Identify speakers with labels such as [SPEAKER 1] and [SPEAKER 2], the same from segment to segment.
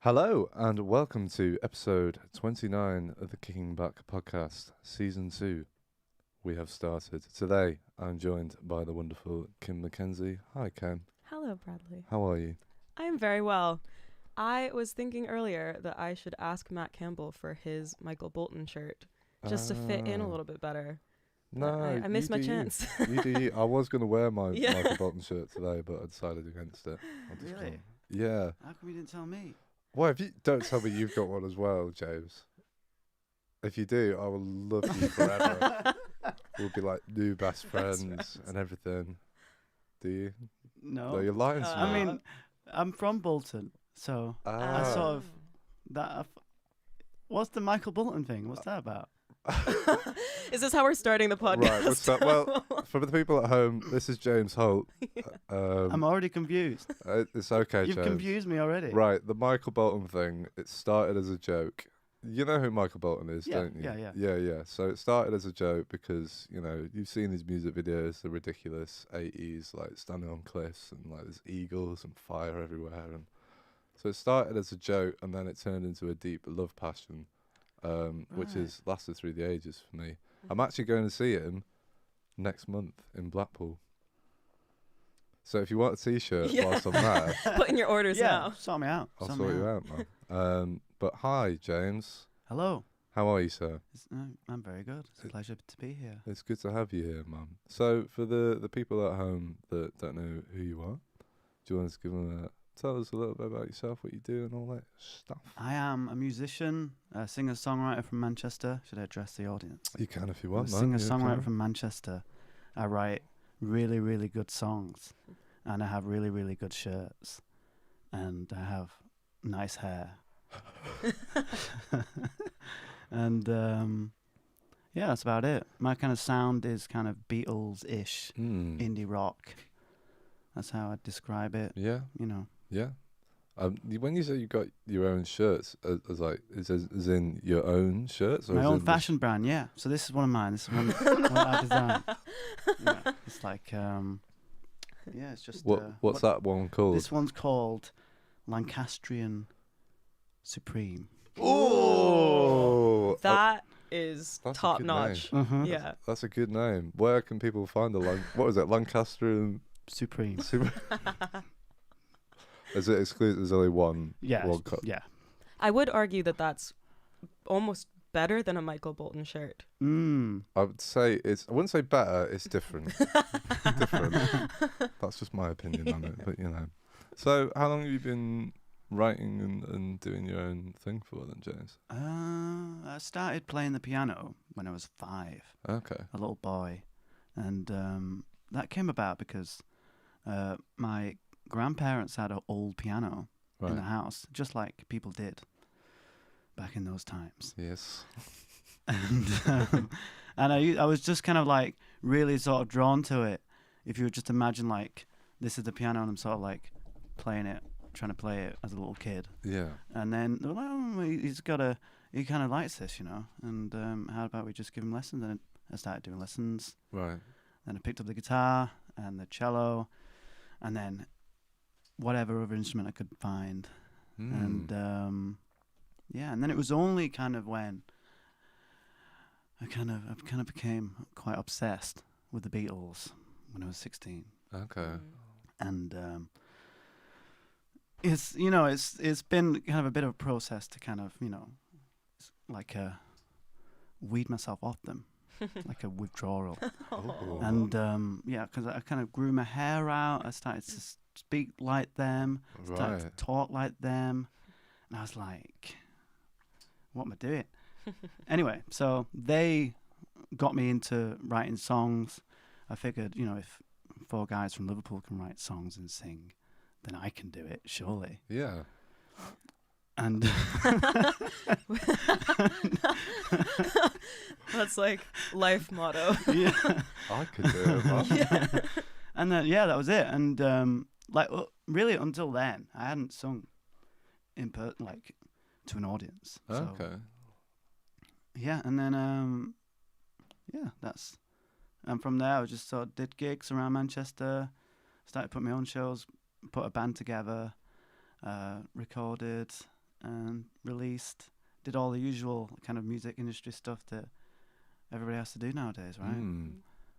[SPEAKER 1] Hello and welcome to episode 29 of the Kicking Back podcast, season 2. We have started. Today I'm joined by the wonderful Kim McKenzie. Hi Kim.
[SPEAKER 2] Hello, Bradley.
[SPEAKER 1] How are you?
[SPEAKER 2] I am very well. I was thinking earlier that I should ask Matt Campbell for his Michael Bolton shirt just to fit in a little bit better.
[SPEAKER 1] No,
[SPEAKER 2] I missed my chance.
[SPEAKER 1] You do you. I was going to wear my Michael Bolton shirt today, but I decided against it.
[SPEAKER 3] Really?
[SPEAKER 1] Yeah.
[SPEAKER 3] How come you didn't tell me?
[SPEAKER 1] Well, if you don't tell me you've got one as well, James. If you do, I will love you forever. We'll be like new best friends and everything. Do you?
[SPEAKER 3] No.
[SPEAKER 1] You're lying to me.
[SPEAKER 3] I mean, I'm from Bolton, so I sort of that. What's the Michael Bolton thing? What's that about?
[SPEAKER 2] Is this how we're starting the podcast?
[SPEAKER 1] Right, what's that? Well, for the people at home, this is James Holt.
[SPEAKER 3] I'm already confused.
[SPEAKER 1] It's okay,
[SPEAKER 3] You've
[SPEAKER 1] James.
[SPEAKER 3] confused me already.
[SPEAKER 1] Right, the Michael Bolton thing, it started as a joke. You know who Michael Bolton is,
[SPEAKER 3] Yeah,
[SPEAKER 1] don't you?
[SPEAKER 3] yeah.
[SPEAKER 1] So it started as a joke because, you know, you've seen his music videos, the ridiculous 80s, like standing on cliffs and like there's eagles and fire everywhere. And so it started as a joke and then it turned into a deep love passion. Which has lasted through the ages for me. I'm actually going to see him next month in Blackpool. So if you want a T-shirt whilst I'm there,
[SPEAKER 2] Put in your orders now.
[SPEAKER 3] Sort me out.
[SPEAKER 1] I'll sort you out, man. But hi, James.
[SPEAKER 3] Hello.
[SPEAKER 1] How are you, sir?
[SPEAKER 3] I'm very good. It's a pleasure to be here.
[SPEAKER 1] It's good to have you here, man. So for the people at home that don't know who you are, do you want to give them tell us a little bit about yourself, what you do and all that stuff?
[SPEAKER 3] I am a musician, a singer-songwriter from Manchester. Should I address the audience?
[SPEAKER 1] You can if you want,
[SPEAKER 3] I'm a
[SPEAKER 1] man.
[SPEAKER 3] singer-songwriter from Manchester. I write really, really good songs, and I have really, really good shirts, and I have nice hair. And yeah, that's about it. My kind of sound is kind of Beatles-ish, indie rock. That's how I'd describe it.
[SPEAKER 1] Yeah.
[SPEAKER 3] You know.
[SPEAKER 1] Yeah. When you say you got your own shirts, as in your own shirts? Or
[SPEAKER 3] My own fashion brand, yeah. So this is one of mine. This is one I designed. Yeah. It's like, it's just...
[SPEAKER 1] What's that one called?
[SPEAKER 3] This one's called Lancastrian Supreme.
[SPEAKER 1] Oh!
[SPEAKER 2] That is top notch.
[SPEAKER 3] Mm-hmm.
[SPEAKER 2] Yeah.
[SPEAKER 1] That's a good name. Where can people find what was it, Lancastrian
[SPEAKER 3] Supreme.
[SPEAKER 1] Is it exclusive? There's only one.
[SPEAKER 3] Yeah.
[SPEAKER 1] Yeah.
[SPEAKER 2] I would argue that that's almost better than a Michael Bolton shirt.
[SPEAKER 3] Mm.
[SPEAKER 1] I would say I wouldn't say better. It's different. Different. That's just my opinion on it. But you know. So how long have you been writing and doing your own thing for then, James?
[SPEAKER 3] I started playing the piano when I was 5.
[SPEAKER 1] Okay.
[SPEAKER 3] A little boy, and that came about because my grandparents had an old piano in the house, just like people did back in those times.
[SPEAKER 1] Yes.
[SPEAKER 3] And I was just kind of like really sort of drawn to it. If you would just imagine like this is the piano and I'm sort of like playing it, trying to play it as a little kid.
[SPEAKER 1] Yeah.
[SPEAKER 3] And then they were like, he kind of likes this, you know. And how about we just give him lessons? And I started doing lessons.
[SPEAKER 1] Right.
[SPEAKER 3] Then I picked up the guitar and the cello, and then whatever other instrument I could find. And and then it was only kind of when I kind of became quite obsessed with the Beatles when I was 16.
[SPEAKER 1] Okay.
[SPEAKER 3] And it's been kind of a bit of a process to kind of, you know, like weed myself off them. Like a withdrawal.
[SPEAKER 1] Oh.
[SPEAKER 3] And because I kind of grew my hair out. I started to speak like them, started to talk like them, and I was like, what am I doing? Anyway, so they got me into writing songs. I figured, you know, if 4 guys from Liverpool can write songs and sing, then I can do it, surely.
[SPEAKER 1] Yeah.
[SPEAKER 3] And
[SPEAKER 2] That's like life motto.
[SPEAKER 3] yeah.
[SPEAKER 1] I could do it. Man.
[SPEAKER 2] Yeah.
[SPEAKER 3] And then that was it. And really until then, I hadn't sung like to an audience. So,
[SPEAKER 1] Okay.
[SPEAKER 3] yeah, and then that's and from there I just sort of did gigs around Manchester, started putting my own shows, put a band together, recorded, and released, did all the usual kind of music industry stuff that everybody has to do nowadays, right?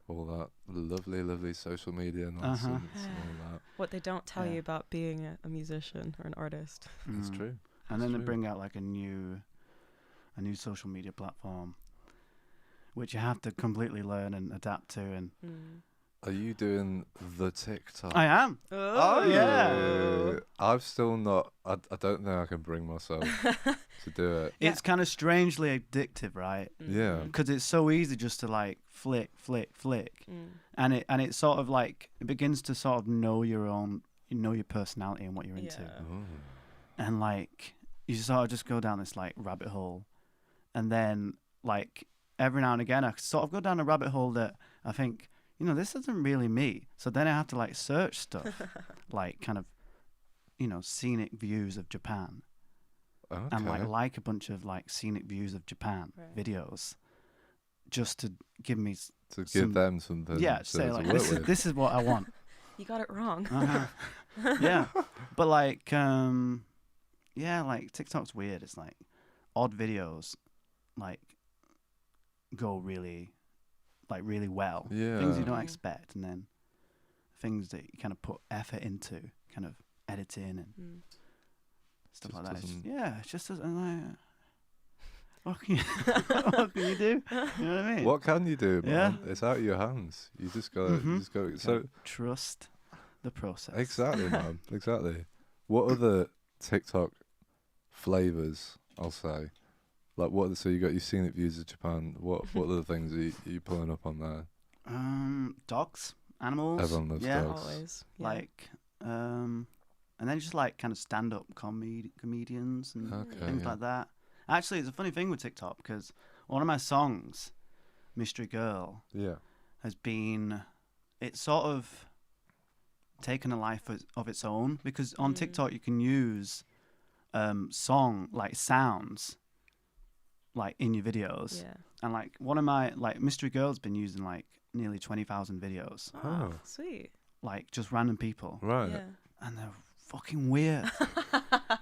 [SPEAKER 1] All that lovely social media nonsense and all that.
[SPEAKER 2] What they don't tell you about being a musician or an artist.
[SPEAKER 1] That's true.
[SPEAKER 3] And then they bring out like a new social media platform, which you have to completely learn and adapt to. And
[SPEAKER 1] are you doing the TikTok?
[SPEAKER 3] I am.
[SPEAKER 2] Oh
[SPEAKER 3] yeah.
[SPEAKER 1] I've still not. I don't think I can bring myself to do it.
[SPEAKER 3] It's kind of strangely addictive, right?
[SPEAKER 1] Yeah.
[SPEAKER 3] Because it's so easy just to like flick, and it sort of like it begins to sort of know your personality and what you're into, and like you sort of just go down this like rabbit hole, and then like every now and again I sort of go down a rabbit hole that I think, this isn't really me. So then I have to like search stuff, like kind of, scenic views of Japan, and like a bunch of like scenic views of Japan videos, just to give me
[SPEAKER 1] give them something.
[SPEAKER 3] Yeah, say like this is what I want.
[SPEAKER 2] You got it wrong.
[SPEAKER 3] Yeah, but like like TikTok's weird. It's like odd videos, like go really well.
[SPEAKER 1] Yeah.
[SPEAKER 3] Things you don't expect, and then things that you kind of put effort into, kind of editing and stuff
[SPEAKER 1] Just
[SPEAKER 3] like that.
[SPEAKER 1] doesn't-
[SPEAKER 3] It's just like, what can you do? You know what I mean?
[SPEAKER 1] What can you do, man?
[SPEAKER 3] Yeah.
[SPEAKER 1] It's out of your hands. You just go. So
[SPEAKER 3] trust the process.
[SPEAKER 1] exactly, man. Exactly. What other TikTok flavors? I'll say. Like what? So you got your scenic views of Japan. What other things are you pulling up on there?
[SPEAKER 3] Dogs, animals.
[SPEAKER 1] Everyone loves dogs.
[SPEAKER 2] Always. Yeah.
[SPEAKER 3] Like, and then just like kind of stand-up comedians and things like that. Actually, it's a funny thing with TikTok because one of my songs, Mystery Girl, has been, it's sort of taken a life of its own, because on TikTok you can use song like sounds like in your videos, and like one of my like Mystery Girl's been used in like nearly 20,000 videos.
[SPEAKER 2] Oh, sweet.
[SPEAKER 3] Like just random people,
[SPEAKER 1] Right.
[SPEAKER 2] Yeah.
[SPEAKER 3] and they're fucking weird.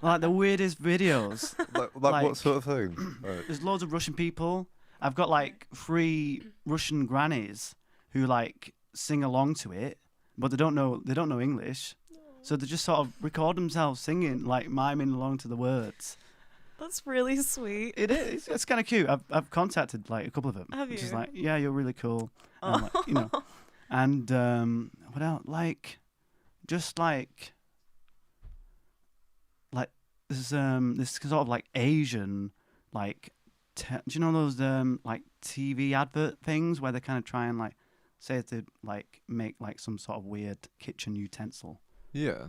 [SPEAKER 3] Like the weirdest videos.
[SPEAKER 1] Like what sort of thing?
[SPEAKER 3] There's loads of Russian people. I've got like 3 Russian grannies who like sing along to it, but they don't know English, so they just sort of record themselves singing, like miming along to the words.
[SPEAKER 2] That's really sweet.
[SPEAKER 3] It is. It's kind of cute. I've contacted like a couple of them.
[SPEAKER 2] Have you?
[SPEAKER 3] Just like, yeah, you're really cool. And, like, and what else? Like, just like this sort of like Asian, like, do you know those like TV advert things where they kind of try and like say to like make like some sort of weird kitchen utensil,
[SPEAKER 1] Yeah.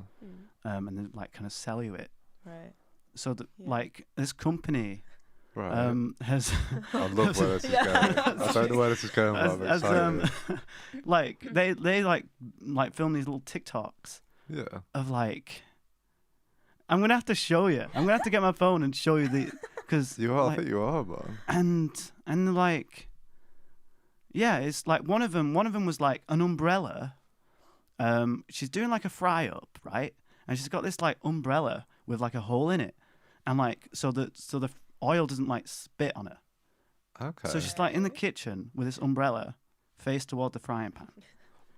[SPEAKER 3] and then like kind of sell you it.
[SPEAKER 2] Right.
[SPEAKER 3] So that like this company
[SPEAKER 1] Right.
[SPEAKER 3] has
[SPEAKER 1] I love where this is going. I don't know where this is going, but I'm excited.
[SPEAKER 3] like they like film these little TikToks
[SPEAKER 1] Yeah.
[SPEAKER 3] of like, I'm gonna have to show you. I'm gonna have to get my phone and show you because
[SPEAKER 1] You are.
[SPEAKER 3] like,
[SPEAKER 1] I think you are, man.
[SPEAKER 3] and like, yeah, it's like one of them was like an umbrella. She's doing like a fry up, right? And she's got this like umbrella with like a hole in it, and like so the oil doesn't like spit on her.
[SPEAKER 1] Okay.
[SPEAKER 3] So she's like in the kitchen with this umbrella, face toward the frying pan.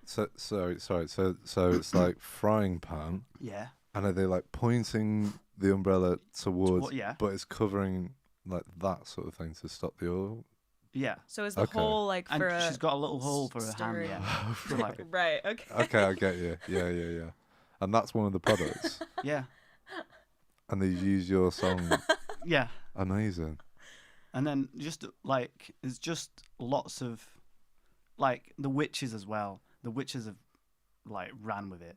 [SPEAKER 1] So sorry. So it's like frying pan.
[SPEAKER 3] Yeah.
[SPEAKER 1] And are they like pointing the umbrella towards?
[SPEAKER 3] Yeah.
[SPEAKER 1] But it's covering like that sort of thing to stop the oil.
[SPEAKER 3] Yeah.
[SPEAKER 2] So is the hole like
[SPEAKER 3] And
[SPEAKER 2] for
[SPEAKER 3] she's got a little hole for her hand.
[SPEAKER 2] stirring.
[SPEAKER 3] Yeah. So, like,
[SPEAKER 2] Right. Okay.
[SPEAKER 1] Okay, I get you. Yeah. And that's one of the products.
[SPEAKER 3] yeah.
[SPEAKER 1] And they use your song.
[SPEAKER 3] Yeah.
[SPEAKER 1] Amazing.
[SPEAKER 3] And then just like there's just lots of like the witches as well. The witches have like ran with it.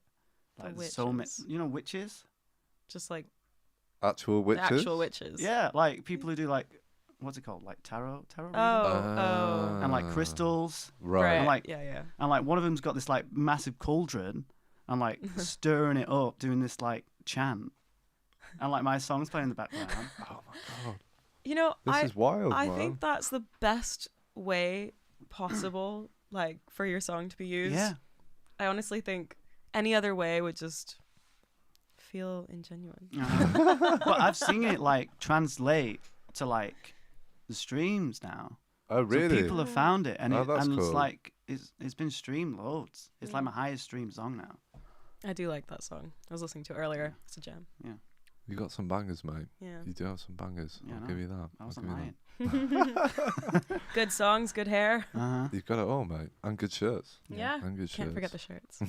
[SPEAKER 3] Like
[SPEAKER 2] The
[SPEAKER 3] so many,
[SPEAKER 2] witches.
[SPEAKER 3] witches.
[SPEAKER 2] Just like
[SPEAKER 1] Actual witches.
[SPEAKER 2] the actual witches.
[SPEAKER 3] Yeah, like people who do like what's it called, like tarot reading?
[SPEAKER 2] Oh.
[SPEAKER 3] And like crystals.
[SPEAKER 1] Right.
[SPEAKER 3] And like
[SPEAKER 2] Yeah.
[SPEAKER 3] and like one of them's got this like massive cauldron and like stirring it up, doing this like chant. And like my song's playing in the background.
[SPEAKER 1] Oh my god.
[SPEAKER 2] You know,
[SPEAKER 1] This is wild,
[SPEAKER 2] I
[SPEAKER 1] man.
[SPEAKER 2] think that's the best way possible, like for your song to be used.
[SPEAKER 3] Yeah.
[SPEAKER 2] I honestly think any other way would just feel ingenuine.
[SPEAKER 3] But I've seen it like translate to like the streams now.
[SPEAKER 1] Oh, really?
[SPEAKER 3] So people have found it, and,
[SPEAKER 1] that's
[SPEAKER 3] it's
[SPEAKER 1] cool.
[SPEAKER 3] like it's been streamed loads. It's like my highest streamed song now.
[SPEAKER 2] I do like that song. I was listening to it earlier. It's a jam.
[SPEAKER 3] Yeah.
[SPEAKER 1] You got some bangers, mate.
[SPEAKER 2] Yeah.
[SPEAKER 1] You do have some bangers.
[SPEAKER 3] Yeah,
[SPEAKER 1] I'll
[SPEAKER 3] I
[SPEAKER 1] give
[SPEAKER 3] know.
[SPEAKER 1] you that.
[SPEAKER 3] I
[SPEAKER 1] I'll
[SPEAKER 3] wasn't
[SPEAKER 1] give you
[SPEAKER 3] lying.
[SPEAKER 1] that.
[SPEAKER 2] Good songs, good hair.
[SPEAKER 1] You've got it all, mate. And good shirts.
[SPEAKER 2] Yeah.
[SPEAKER 1] And good
[SPEAKER 2] Can't
[SPEAKER 1] shirts.
[SPEAKER 2] forget the shirts.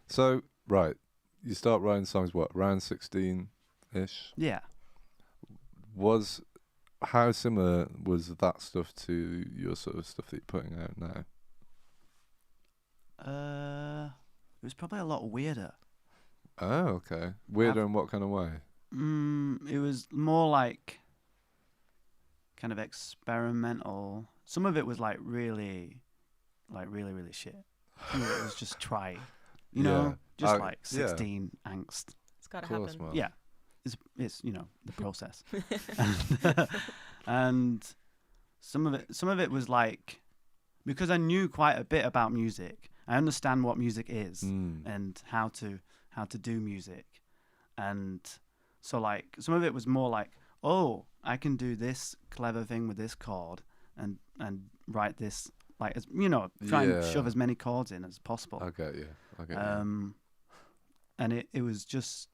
[SPEAKER 1] So, right. You start writing songs, what, around 16-ish?
[SPEAKER 3] Yeah.
[SPEAKER 1] How similar was that stuff to your sort of stuff that you're putting out now?
[SPEAKER 3] It was probably a lot weirder.
[SPEAKER 1] Oh, okay. Weirder in what kind of way?
[SPEAKER 3] It was more like kind of experimental. Some of it was like really shit. Some of it was just try, you know, just like 16 angst.
[SPEAKER 2] It's got to
[SPEAKER 1] Of course,
[SPEAKER 2] happen.
[SPEAKER 1] man.
[SPEAKER 3] Yeah, it's you know the process, and some of it was like because I knew quite a bit about music. I understand what music is and how to do music, and so like some of it was more like, oh, I can do this clever thing with this chord and write this like as you know, try and shove as many chords in as possible.
[SPEAKER 1] I get you.
[SPEAKER 3] And it was just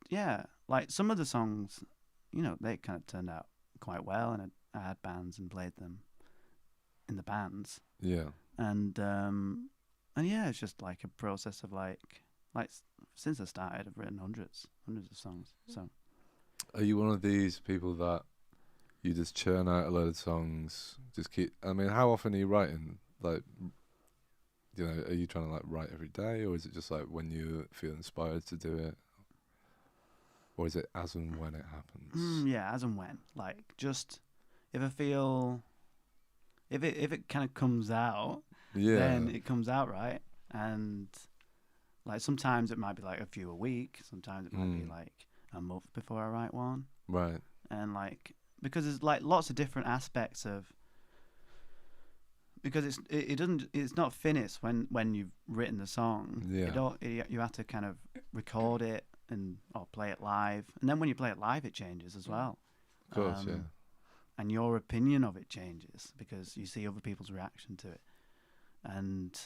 [SPEAKER 3] like some of the songs, you know, they kind of turned out quite well, and I had bands and played them in the bands.
[SPEAKER 1] Yeah.
[SPEAKER 3] And yeah, it's just like a process of like since I started, I've written hundreds of songs. So,
[SPEAKER 1] are you one of these people that you just churn out a load of songs? Just keep. I mean, how often are you writing? Like, you know, are you trying to like write every day, or is it just like when you feel inspired to do it, or is it as and when it happens?
[SPEAKER 3] Yeah, as and when. Like, just if I feel, if it kind of comes out.
[SPEAKER 1] Yeah.
[SPEAKER 3] Then it comes out, right? And like sometimes it might be like a few a week, sometimes it might be like a month before I write one.
[SPEAKER 1] Right.
[SPEAKER 3] And like because there's like lots of different aspects of because it's not finished when you've written the song.
[SPEAKER 1] Yeah.
[SPEAKER 3] You have to kind of record it or play it live. And then when you play it live it changes as well.
[SPEAKER 1] Of course, yeah.
[SPEAKER 3] And your opinion of it changes because you see other people's reaction to it. And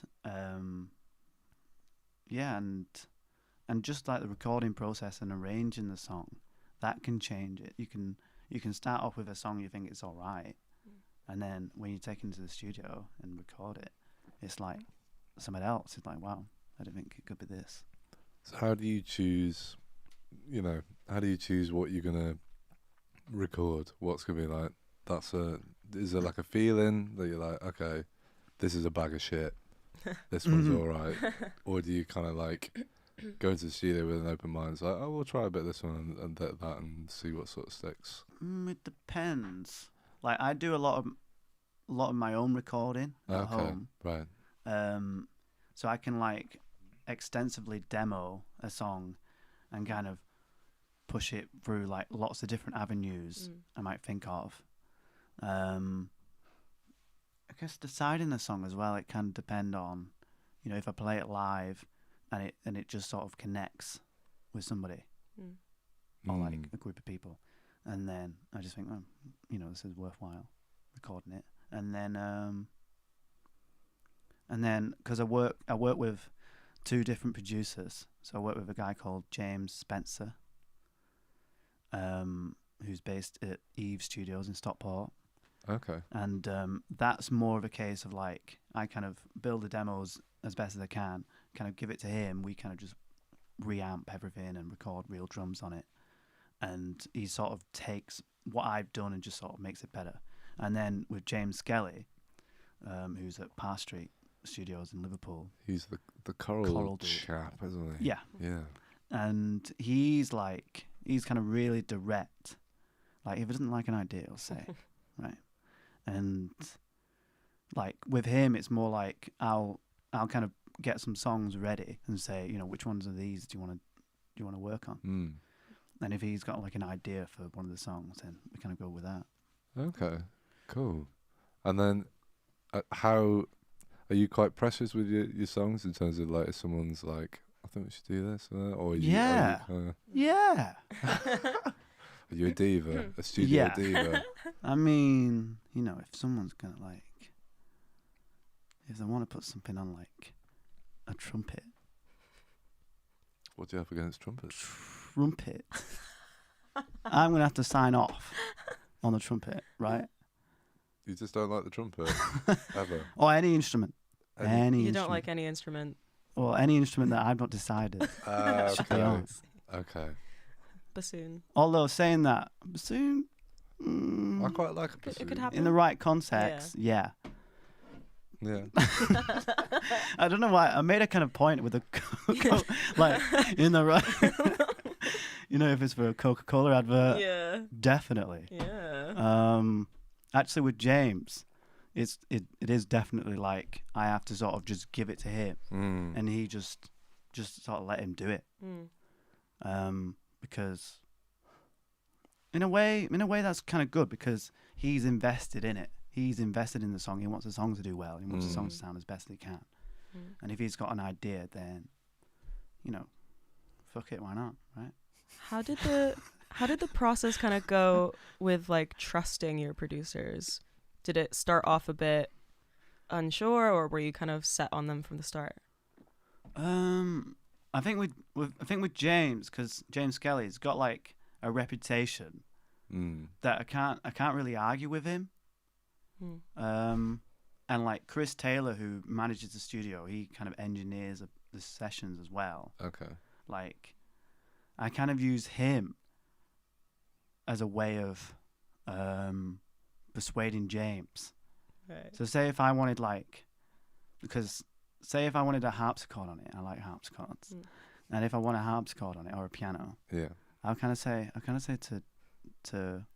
[SPEAKER 3] and just like the recording process and arranging the song, that can change it. You can start off with a song you think it's all right, and then when you take it into the studio and record it, it's like something else. It's like, wow, I didn't think it could be this.
[SPEAKER 1] So how do you choose? You know, how do you choose what you're gonna record? What's gonna be like? Is there like a feeling that you're like, okay, this is a bag of shit, this one's all right? Or do you kind of like go into the studio with an open mind? It's like, oh, we'll try a bit of this one and that and see what sort of sticks.
[SPEAKER 3] It depends. Like I do a lot of my own recording at home.
[SPEAKER 1] Right.
[SPEAKER 3] So I can like extensively demo a song and kind of push it through like lots of different avenues I might think of. I guess deciding the song as well, it can depend on, you know, if I play it live and it just sort of connects with somebody or like a group of people, and then I just think, well, you know, this is worthwhile recording it, and then because I work with two different producers, so I work with a guy called James Spencer, who's based at Eve Studios in Stockport.
[SPEAKER 1] Okay.
[SPEAKER 3] And that's more of a case of like I kind of build the demos as best as I can, kind of give it to him. We kind of just reamp everything and record real drums on it. And he sort of takes what I've done and just sort of makes it better. And then with James Skelly, who's at Parr Street Studios in Liverpool.
[SPEAKER 1] He's the choral
[SPEAKER 3] dude.
[SPEAKER 1] chap, isn't he?
[SPEAKER 3] Yeah.
[SPEAKER 1] Yeah.
[SPEAKER 3] And he's kind of really direct. Like if he doesn't like an idea, he'll say, right. And like with him, it's more like I'll kind of get some songs ready and say, you know, which ones of these do you want to work on? And if he's got like an idea for one of the songs, then we kind of go with that.
[SPEAKER 1] Okay, cool. And then, how are you quite precious with your songs in terms of like if someone's like, I think we should do this, or
[SPEAKER 3] Yeah. Yeah.
[SPEAKER 1] Are you a diva, a studio diva?
[SPEAKER 3] I mean, you know, if someone's gonna if they want to put something on like a trumpet.
[SPEAKER 1] What do you have against trumpets?
[SPEAKER 3] Trumpet. I'm gonna have to sign off on the trumpet, right?
[SPEAKER 1] You just don't like the trumpet ever,
[SPEAKER 3] or any instrument. Any
[SPEAKER 2] you
[SPEAKER 3] instrument.
[SPEAKER 2] don't like any instrument.
[SPEAKER 3] Or any instrument that I've not decided should be on.
[SPEAKER 1] Okay.
[SPEAKER 2] Bassoon.
[SPEAKER 3] Although saying that, bassoon,
[SPEAKER 1] I quite like a bassoon.
[SPEAKER 2] It could happen.
[SPEAKER 3] in the right context, yeah.
[SPEAKER 1] Yeah.
[SPEAKER 3] I don't know why I made a kind of point with a like in the right. You know, if it's for a Coca-Cola advert, definitely.
[SPEAKER 2] Yeah.
[SPEAKER 3] Actually, with James, it is definitely like I have to sort of just give it to him, and he just sort of let him do it. Because in a way that's kind of good because he's invested in it. He's invested in the song. He wants the song to do well. He wants the song to sound as best he can. And if he's got an idea, then, you know, fuck it, why not, right?
[SPEAKER 2] How did the process kind of go with like trusting your producers? Did it start off a bit unsure, or were you kind of set on them from the start?
[SPEAKER 3] I think with James, because James Kelly's got like a reputation that I can't really argue with him. And like Chris Taylor, who manages the studio, he kind of engineers the sessions as well.
[SPEAKER 1] Okay.
[SPEAKER 3] Like, I kind of use him as a way of persuading James.
[SPEAKER 2] Right.
[SPEAKER 3] So say if I wanted say if I wanted a harpsichord on it, I like harpsichords, and if I want a harpsichord on it or a piano, I'll kind of say to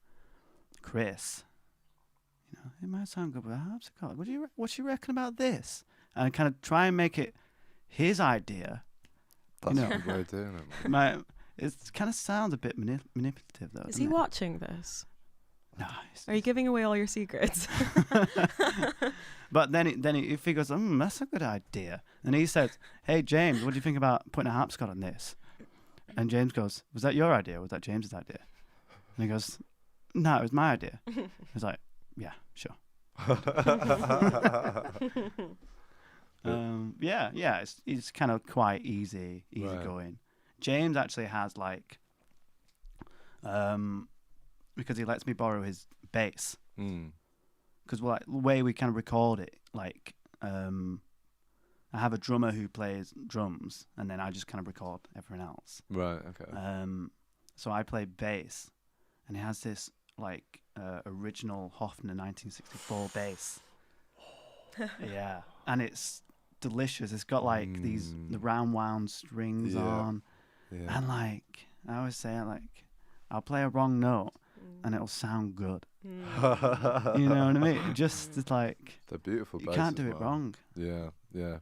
[SPEAKER 3] Chris, you know, it might sound good with a harpsichord. What you reckon about this? And kind of try and make it his idea.
[SPEAKER 1] That's a good way of doing it.
[SPEAKER 3] It kind of sounds a bit manipulative, though.
[SPEAKER 2] Is he watching this?
[SPEAKER 3] No.
[SPEAKER 2] Are you giving away all your secrets?
[SPEAKER 3] But then if he goes, that's a good idea, and he says, hey James, what do you think about putting a harpsichord on this? And James goes, was that your idea? Or was that James's idea? And he goes, no, it was my idea. He's like, yeah, sure. It's kind of quite easy going. James actually has like, because he lets me borrow his bass. Because like the way we kind of record it, like I have a drummer who plays drums, and then I just kind of record everyone else.
[SPEAKER 1] Right. Okay.
[SPEAKER 3] So I play bass, and he has this like original Hofner 1964 bass. Yeah, and it's delicious. It's got like the round wound strings on, and like I always say, like I'll play a wrong note, and it'll sound good. You know what I mean? It's like
[SPEAKER 1] they're beautiful.
[SPEAKER 3] You can't do it wrong.
[SPEAKER 1] Yeah.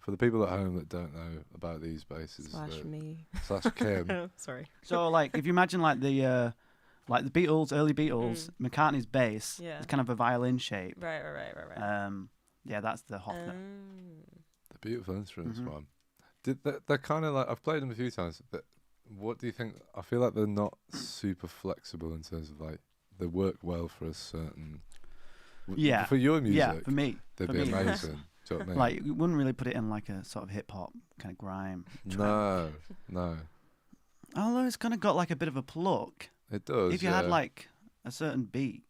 [SPEAKER 1] For the people at home that don't know about these basses, / Kim.
[SPEAKER 2] Sorry.
[SPEAKER 3] So like, if you imagine like the Beatles, early Beatles, McCartney's bass is kind of a violin shape.
[SPEAKER 2] Right.
[SPEAKER 3] Yeah, that's the Hofner.
[SPEAKER 1] The beautiful instruments, man. They're kind of like, I've played them a few times. But what do you think? I feel like they're not super flexible in terms of like they work well for a certain. For your music.
[SPEAKER 3] Yeah, for me.
[SPEAKER 1] They'd be amazing. Do you know what I mean?
[SPEAKER 3] Like, you wouldn't really put it in like a sort of hip hop kind of grime.
[SPEAKER 1] No.
[SPEAKER 3] Although it's kind of got like a bit of a pluck.
[SPEAKER 1] It does.
[SPEAKER 3] If you had like a certain beat,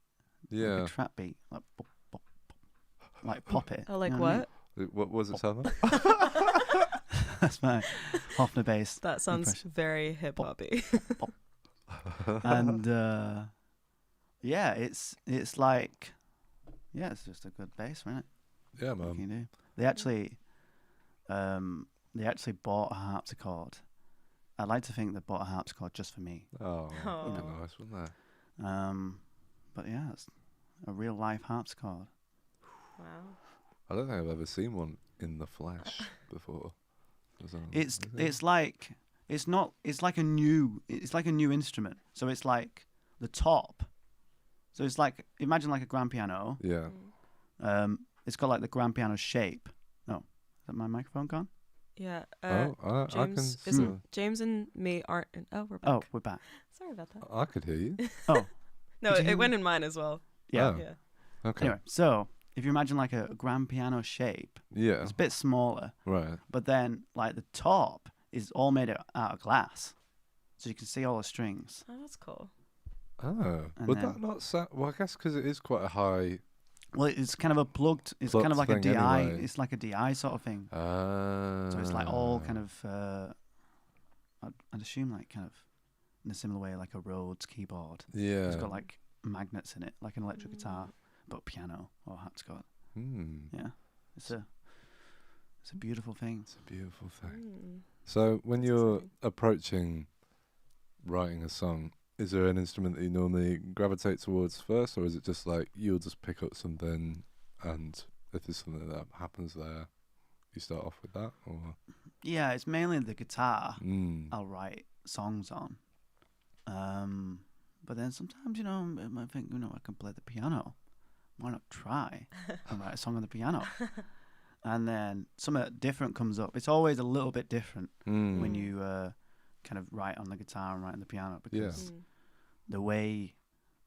[SPEAKER 3] like a trap beat, like pop, pop, pop, like pop it.
[SPEAKER 2] Oh, like
[SPEAKER 3] you know
[SPEAKER 2] what?
[SPEAKER 1] What was it, Selma?
[SPEAKER 3] That's my Hofner bass.
[SPEAKER 2] That sounds
[SPEAKER 3] impression.
[SPEAKER 2] very hip hoppy.
[SPEAKER 3] And it's like, it's just a good bass, right?
[SPEAKER 1] Yeah, man.
[SPEAKER 3] They actually bought a harpsichord. I'd like to think they bought a harpsichord just for me.
[SPEAKER 1] Oh, that'd be nice, wouldn't
[SPEAKER 3] they? But yeah, it's a real life harpsichord.
[SPEAKER 2] Wow.
[SPEAKER 1] I don't think I've ever seen one in the flesh before.
[SPEAKER 3] It's like a new instrument. So it's like the top. So it's like, imagine like a grand piano.
[SPEAKER 1] Yeah.
[SPEAKER 3] It's got like the grand piano shape. Oh, is that my microphone gone?
[SPEAKER 2] Yeah.
[SPEAKER 1] I can.
[SPEAKER 2] James James and me aren't. We're back.
[SPEAKER 3] Oh, we're back.
[SPEAKER 2] Sorry about that.
[SPEAKER 1] I could hear you.
[SPEAKER 3] Oh,
[SPEAKER 2] No,
[SPEAKER 3] Could you-
[SPEAKER 2] it went in mine as well.
[SPEAKER 3] yeah.
[SPEAKER 1] Oh.
[SPEAKER 2] Yeah.
[SPEAKER 1] Okay.
[SPEAKER 3] Anyway, so if you imagine like a grand piano shape,
[SPEAKER 1] Yeah.
[SPEAKER 3] it's a bit smaller,
[SPEAKER 1] Right.
[SPEAKER 3] but then like the top is all made out of glass, so you can see all the strings.
[SPEAKER 2] Oh, that's cool.
[SPEAKER 1] Oh.
[SPEAKER 3] And
[SPEAKER 1] Would
[SPEAKER 3] then-
[SPEAKER 1] that not sound? Well, I guess because it is quite a high.
[SPEAKER 3] Well, it's kind of a plugged. It's
[SPEAKER 1] Plugged
[SPEAKER 3] kind of like a
[SPEAKER 1] thing
[SPEAKER 3] DI.
[SPEAKER 1] anyway.
[SPEAKER 3] It's like a DI sort of thing. So it's like all kind of. I'd assume like kind of in a similar way like a Rhodes keyboard.
[SPEAKER 1] Yeah.
[SPEAKER 3] It's got like magnets in it, like an electric guitar, but piano or harpsichord. Yeah, it's a beautiful thing.
[SPEAKER 1] It's a beautiful thing.
[SPEAKER 2] Mm.
[SPEAKER 1] So when
[SPEAKER 2] That's
[SPEAKER 1] you're
[SPEAKER 2] exciting.
[SPEAKER 1] approaching writing a song, is there an instrument that you normally gravitate towards first, or is it just like you'll just pick up something, and if there's something that happens there, you start off with that, or?
[SPEAKER 3] Yeah, it's mainly the guitar I'll
[SPEAKER 1] Mm.
[SPEAKER 3] write songs on. But then sometimes, I might think, I can play the piano. Why not try and write a song on the piano? And then something different comes up. It's always a little bit different when you kind of write on the guitar and write on the piano, because
[SPEAKER 2] Mm.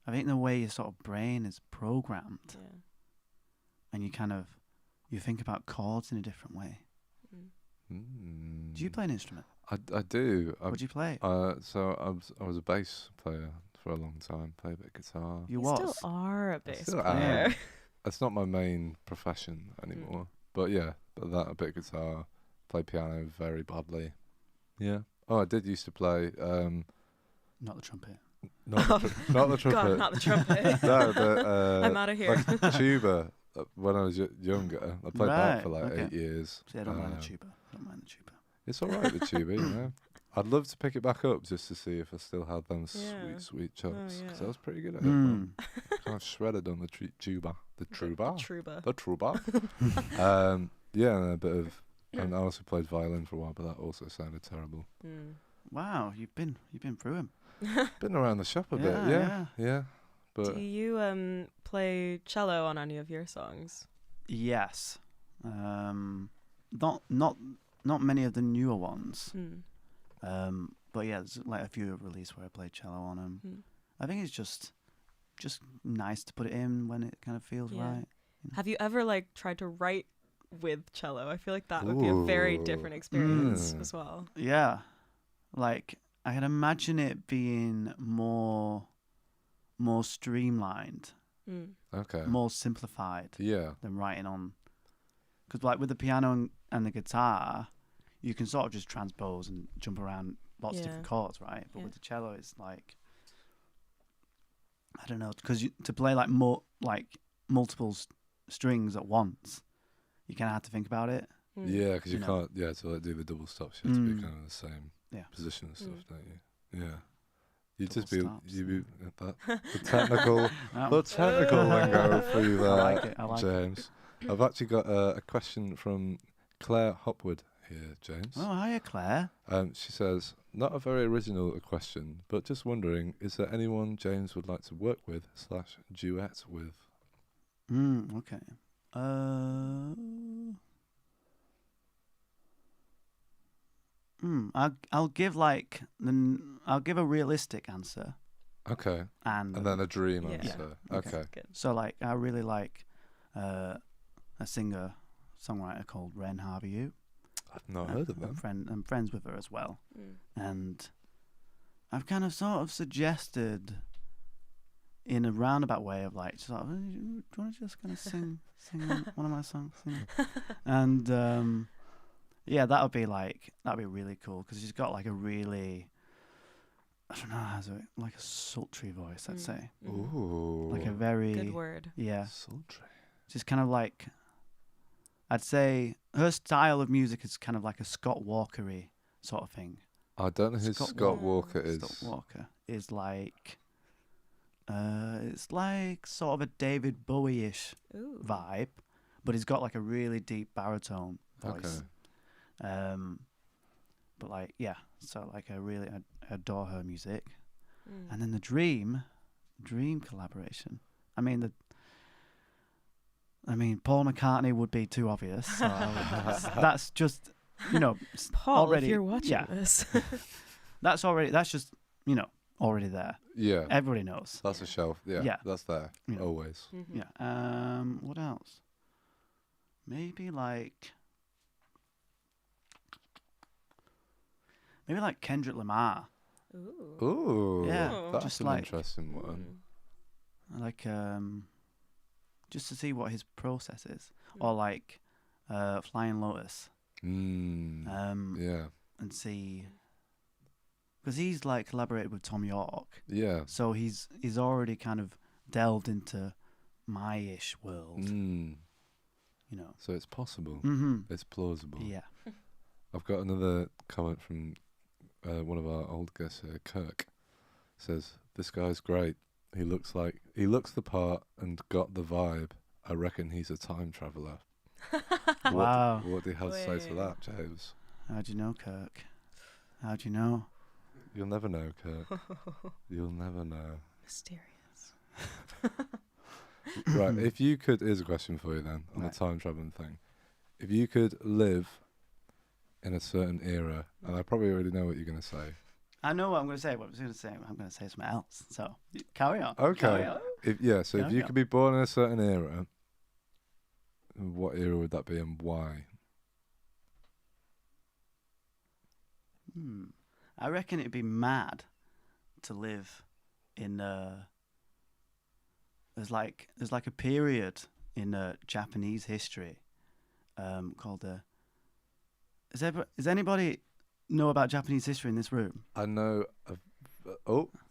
[SPEAKER 3] I think the way your sort of brain is programmed,
[SPEAKER 2] Yeah.
[SPEAKER 3] and you think about chords in a different way.
[SPEAKER 2] Mm.
[SPEAKER 3] Do you play an instrument?
[SPEAKER 1] I do.
[SPEAKER 3] What do you play?
[SPEAKER 1] So I was a bass player for a long time. Played a bit of guitar.
[SPEAKER 3] You
[SPEAKER 2] You
[SPEAKER 3] was?
[SPEAKER 2] still are a bass
[SPEAKER 1] still
[SPEAKER 2] player.
[SPEAKER 1] am. It's not my main profession anymore. But yeah, a bit of guitar. Play piano very badly. Yeah. Oh, I did used to play.
[SPEAKER 3] Not the trumpet.
[SPEAKER 1] Not the trumpet.
[SPEAKER 2] God, not the trumpet.
[SPEAKER 1] No, the
[SPEAKER 2] I'm out of here.
[SPEAKER 1] like tuba. When I was younger, I played that for
[SPEAKER 3] Right,
[SPEAKER 1] like
[SPEAKER 3] okay.
[SPEAKER 1] 8 years.
[SPEAKER 3] See, I don't mind the tuba. I don't mind the tuba.
[SPEAKER 1] It's all right, the tuba, I'd love to pick it back up just to see if I still had them
[SPEAKER 2] Yeah.
[SPEAKER 1] sweet chops. Because I
[SPEAKER 2] yeah.
[SPEAKER 1] was pretty good at it.
[SPEAKER 3] Mm.
[SPEAKER 1] Kind of shredded on the tuba. The tuba.
[SPEAKER 2] Truba.
[SPEAKER 1] The tuba. Yeah, and a bit of... And I also played violin for a while, but that also sounded terrible.
[SPEAKER 2] Mm.
[SPEAKER 3] Wow, you've been through him.
[SPEAKER 1] Been around the shop a bit,
[SPEAKER 3] Yeah,
[SPEAKER 1] yeah. But
[SPEAKER 2] Do you play cello on any of your songs?
[SPEAKER 3] Yes. Not many of the newer ones.
[SPEAKER 2] Mm.
[SPEAKER 3] But yeah, there's like a few released where I played cello on them.
[SPEAKER 2] Mm.
[SPEAKER 3] I think it's just nice to put it in when it kind of feels
[SPEAKER 2] Yeah.
[SPEAKER 3] right.
[SPEAKER 2] Have you ever like tried to write with cello? I feel like that would be a very
[SPEAKER 1] Ooh.
[SPEAKER 2] different experience
[SPEAKER 1] Mm.
[SPEAKER 2] as well.
[SPEAKER 3] Yeah, like I can imagine it being more streamlined,
[SPEAKER 2] Mm.
[SPEAKER 1] okay.
[SPEAKER 3] more simplified
[SPEAKER 1] Yeah.
[SPEAKER 3] than writing on. Because like with the piano and the guitar, you can sort of just transpose and jump around lots of different
[SPEAKER 2] Yeah.
[SPEAKER 3] chords, right? But
[SPEAKER 2] Yeah.
[SPEAKER 3] with the cello, it's like, I don't know, because to play like multiple strings at once, you kind of have to think about it.
[SPEAKER 2] Mm.
[SPEAKER 1] Yeah, because you
[SPEAKER 3] You know.
[SPEAKER 1] can't, to like do the double stops, you have to be
[SPEAKER 3] Mm.
[SPEAKER 1] kind of in the same
[SPEAKER 3] Yeah.
[SPEAKER 1] position and stuff,
[SPEAKER 2] Mm.
[SPEAKER 1] don't you? Yeah. You
[SPEAKER 3] Double
[SPEAKER 1] just be,
[SPEAKER 3] stops,
[SPEAKER 1] you
[SPEAKER 3] yeah.
[SPEAKER 1] be the technical,
[SPEAKER 3] No.
[SPEAKER 1] the technical lingo for you there,
[SPEAKER 3] I like it. I like it.
[SPEAKER 1] James. I've actually got a question from Claire Hopwood here, James.
[SPEAKER 3] Oh, hiya, Claire.
[SPEAKER 1] She says, not a very original question, but just wondering, is there anyone James would like to work with / duet with?
[SPEAKER 3] Okay. I'll give I'll give a realistic answer,
[SPEAKER 1] Okay.
[SPEAKER 3] and
[SPEAKER 1] And then a dream
[SPEAKER 2] Yeah.
[SPEAKER 1] answer.
[SPEAKER 3] Okay.
[SPEAKER 1] Okay.
[SPEAKER 2] Good.
[SPEAKER 3] so like I really like a singer songwriter called Ren Harvey.
[SPEAKER 1] I've not heard of them.
[SPEAKER 3] I'm friends with her as well,
[SPEAKER 2] Mm.
[SPEAKER 3] and I've kind of sort of suggested in a roundabout way of like sort of, do you want to just kind of sing one of my songs, and yeah, that'd be really cool because she's got like a really, I don't know, has like a sultry voice, I'd
[SPEAKER 2] Mm.
[SPEAKER 3] say,
[SPEAKER 2] Mm.
[SPEAKER 1] Ooh.
[SPEAKER 3] like a very
[SPEAKER 2] Good word.
[SPEAKER 3] yeah,
[SPEAKER 1] Sultry.
[SPEAKER 3] just kind of like, I'd say her style of music is kind of like a Scott Walker-y sort of thing.
[SPEAKER 1] I don't know who
[SPEAKER 3] Scott
[SPEAKER 1] Scott
[SPEAKER 2] Walker.
[SPEAKER 1] Walker is.
[SPEAKER 3] Scott Walker is like, it's like sort of a David Bowie-ish
[SPEAKER 2] Ooh.
[SPEAKER 3] vibe, but he's got like a really deep baritone voice.
[SPEAKER 1] Okay.
[SPEAKER 3] But like, yeah, so like I adore her music.
[SPEAKER 2] Mm.
[SPEAKER 3] And then the dream collaboration. I mean Paul McCartney would be too obvious. So that's just you know,
[SPEAKER 2] Paul,
[SPEAKER 3] already,
[SPEAKER 2] if you're watching
[SPEAKER 3] yeah,
[SPEAKER 2] this.
[SPEAKER 3] that's just, you know, already there.
[SPEAKER 1] Yeah.
[SPEAKER 3] Everybody knows.
[SPEAKER 1] That's a shelf. Yeah.
[SPEAKER 3] Yeah.
[SPEAKER 1] That's there.
[SPEAKER 3] You know.
[SPEAKER 1] Always.
[SPEAKER 2] Mhm.
[SPEAKER 3] Yeah. What else? Maybe like Kendrick Lamar.
[SPEAKER 2] Ooh.
[SPEAKER 1] Ooh.
[SPEAKER 3] Yeah,
[SPEAKER 1] That's
[SPEAKER 3] just
[SPEAKER 1] an
[SPEAKER 3] like-
[SPEAKER 1] interesting one.
[SPEAKER 3] Like just to see what his process is, or like Flying Lotus.
[SPEAKER 1] Yeah.
[SPEAKER 3] And see, because he's like collaborated with Tom York,
[SPEAKER 1] Yeah.
[SPEAKER 3] so he's already kind of delved into my-ish world, you know.
[SPEAKER 1] So it's possible.
[SPEAKER 3] Mm-hmm.
[SPEAKER 1] It's plausible.
[SPEAKER 3] Yeah.
[SPEAKER 1] I've got another comment from one of our old guests here, Kirk. Says, this guy's great. He looks the part and got the vibe. I reckon he's a time traveller.
[SPEAKER 3] Wow.
[SPEAKER 1] What do you have to say to
[SPEAKER 2] Wow.
[SPEAKER 1] that, James?
[SPEAKER 3] How'd you know, Kirk? How'd you know?
[SPEAKER 1] You'll never know, Kirk. You'll never know.
[SPEAKER 2] Mysterious.
[SPEAKER 1] Right, if you could, here's a question for you then, on
[SPEAKER 3] Right.
[SPEAKER 1] the time traveling thing. If you could live in a certain era, and I probably already know what you're going to say.
[SPEAKER 3] I know what I'm going to say. What I was going to say, I'm going to say something else. So carry on.
[SPEAKER 1] Okay.
[SPEAKER 3] Carry on.
[SPEAKER 1] If
[SPEAKER 3] Carry
[SPEAKER 1] you
[SPEAKER 3] on.
[SPEAKER 1] could be born in a certain era, what era would that be and why?
[SPEAKER 3] I reckon it'd be mad to live in there's like a period in Japanese history called does anybody know about Japanese history in this room?
[SPEAKER 1] I know.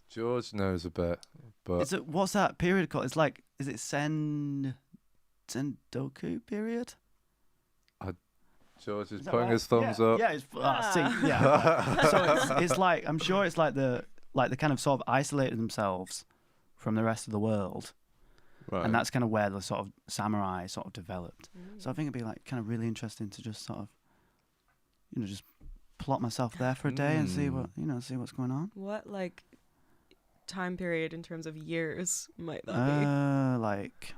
[SPEAKER 1] George knows a bit, but
[SPEAKER 3] What's that period called? It's like, is it Sendoku period?
[SPEAKER 1] George is
[SPEAKER 3] Is that
[SPEAKER 1] putting
[SPEAKER 3] right?
[SPEAKER 1] his thumbs up.
[SPEAKER 3] Yeah, see, yeah. So it's like, I'm sure it's like the kind of sort of isolated themselves from the rest of the world,
[SPEAKER 1] Right.
[SPEAKER 3] and that's kind of where the sort of samurai sort of developed. So I think it'd be like kind of really interesting to just sort of, you know, just plot myself there for a day and see what's going on.
[SPEAKER 2] What like time period in terms of years might that
[SPEAKER 3] Like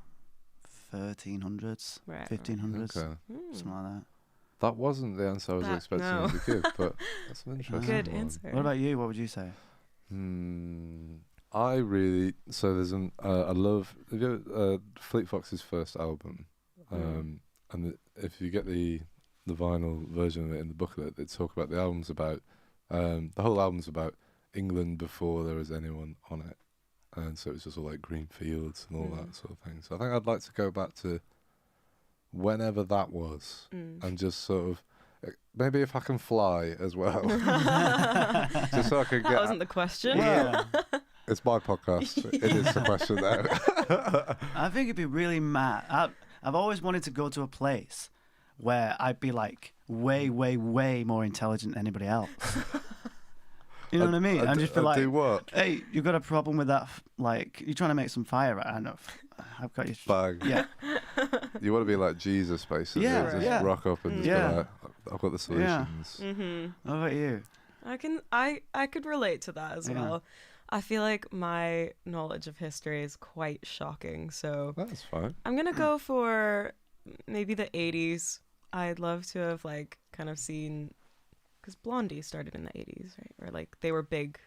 [SPEAKER 3] 1300s,
[SPEAKER 2] be? Right.
[SPEAKER 3] 1500s,
[SPEAKER 1] Okay.
[SPEAKER 3] something like that.
[SPEAKER 1] That wasn't the answer I was expecting
[SPEAKER 2] no.
[SPEAKER 1] you to give, but that's an interesting
[SPEAKER 2] Good
[SPEAKER 1] one.
[SPEAKER 2] answer.
[SPEAKER 3] What about you? What would you say?
[SPEAKER 1] I really there's I love Fleet Fox's first album, and if you get the vinyl version of it in the booklet, they talk about the album's about the whole album's about England before there was anyone on it, and so it's just all like green fields and all that sort of thing. So I think I'd like to go back to whenever that was, and just sort of maybe if I can fly as well, just so I can get.
[SPEAKER 2] That wasn't the question.
[SPEAKER 3] Yeah.
[SPEAKER 1] It's my podcast. It is the question there.
[SPEAKER 3] I think it'd be really mad. I've always wanted to go to a place where I'd be like way, way, way more intelligent than anybody else. You know what I mean? I'm just be like,
[SPEAKER 1] do what?
[SPEAKER 3] hey, you've got a problem with that? Like, you're trying to make some fire, right? I know. I've got you.
[SPEAKER 1] Bang.
[SPEAKER 3] Yeah.
[SPEAKER 1] You want to be like Jesus, basically.
[SPEAKER 3] Yeah,
[SPEAKER 1] just
[SPEAKER 3] yeah.
[SPEAKER 1] rock up and just
[SPEAKER 3] Yeah.
[SPEAKER 1] be like, I've got the solutions.
[SPEAKER 3] What about you?
[SPEAKER 2] I could relate to that as
[SPEAKER 3] Yeah.
[SPEAKER 2] well. I feel like my knowledge of history is quite shocking, so
[SPEAKER 1] That's fine.
[SPEAKER 2] I'm gonna go for maybe the 80s. I'd love to have like kind of seen, because Blondie started in the 80s, right? Or like they were big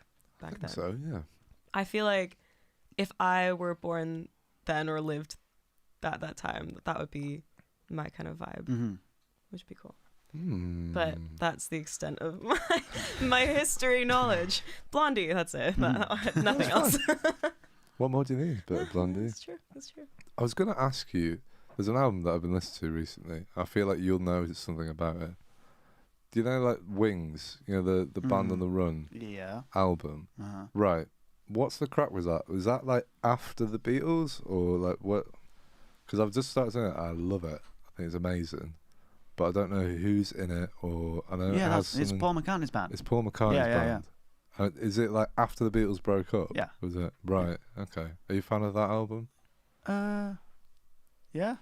[SPEAKER 2] back then.
[SPEAKER 1] So, yeah.
[SPEAKER 2] I feel like if I were born then or lived that time, that would be my kind of vibe, which would be cool. But that's the extent of my history knowledge. Blondie, that's it. Nothing else.
[SPEAKER 1] What more do you need? Bit of Blondie.
[SPEAKER 2] That's true. That's true.
[SPEAKER 1] I was going to ask you, there's an album that I've been listening to recently. I feel like you'll know something about it. Do you know, like, Wings? You know, the Band on the Run
[SPEAKER 3] Yeah.
[SPEAKER 1] album? Right. What's the crack with that? Was that, like, after the Beatles? Or, like, what? Because I've just started saying it. I love it. I think it's amazing. But I don't know who's in it, or I know
[SPEAKER 3] Yeah,
[SPEAKER 1] it has
[SPEAKER 3] it's Paul McCartney's band.
[SPEAKER 1] It's Paul McCartney's
[SPEAKER 3] Yeah.
[SPEAKER 1] band. Is it like after the Beatles broke up?
[SPEAKER 3] Yeah.
[SPEAKER 1] Was it? Right. Okay. Are you a fan of that album?
[SPEAKER 3] Yeah.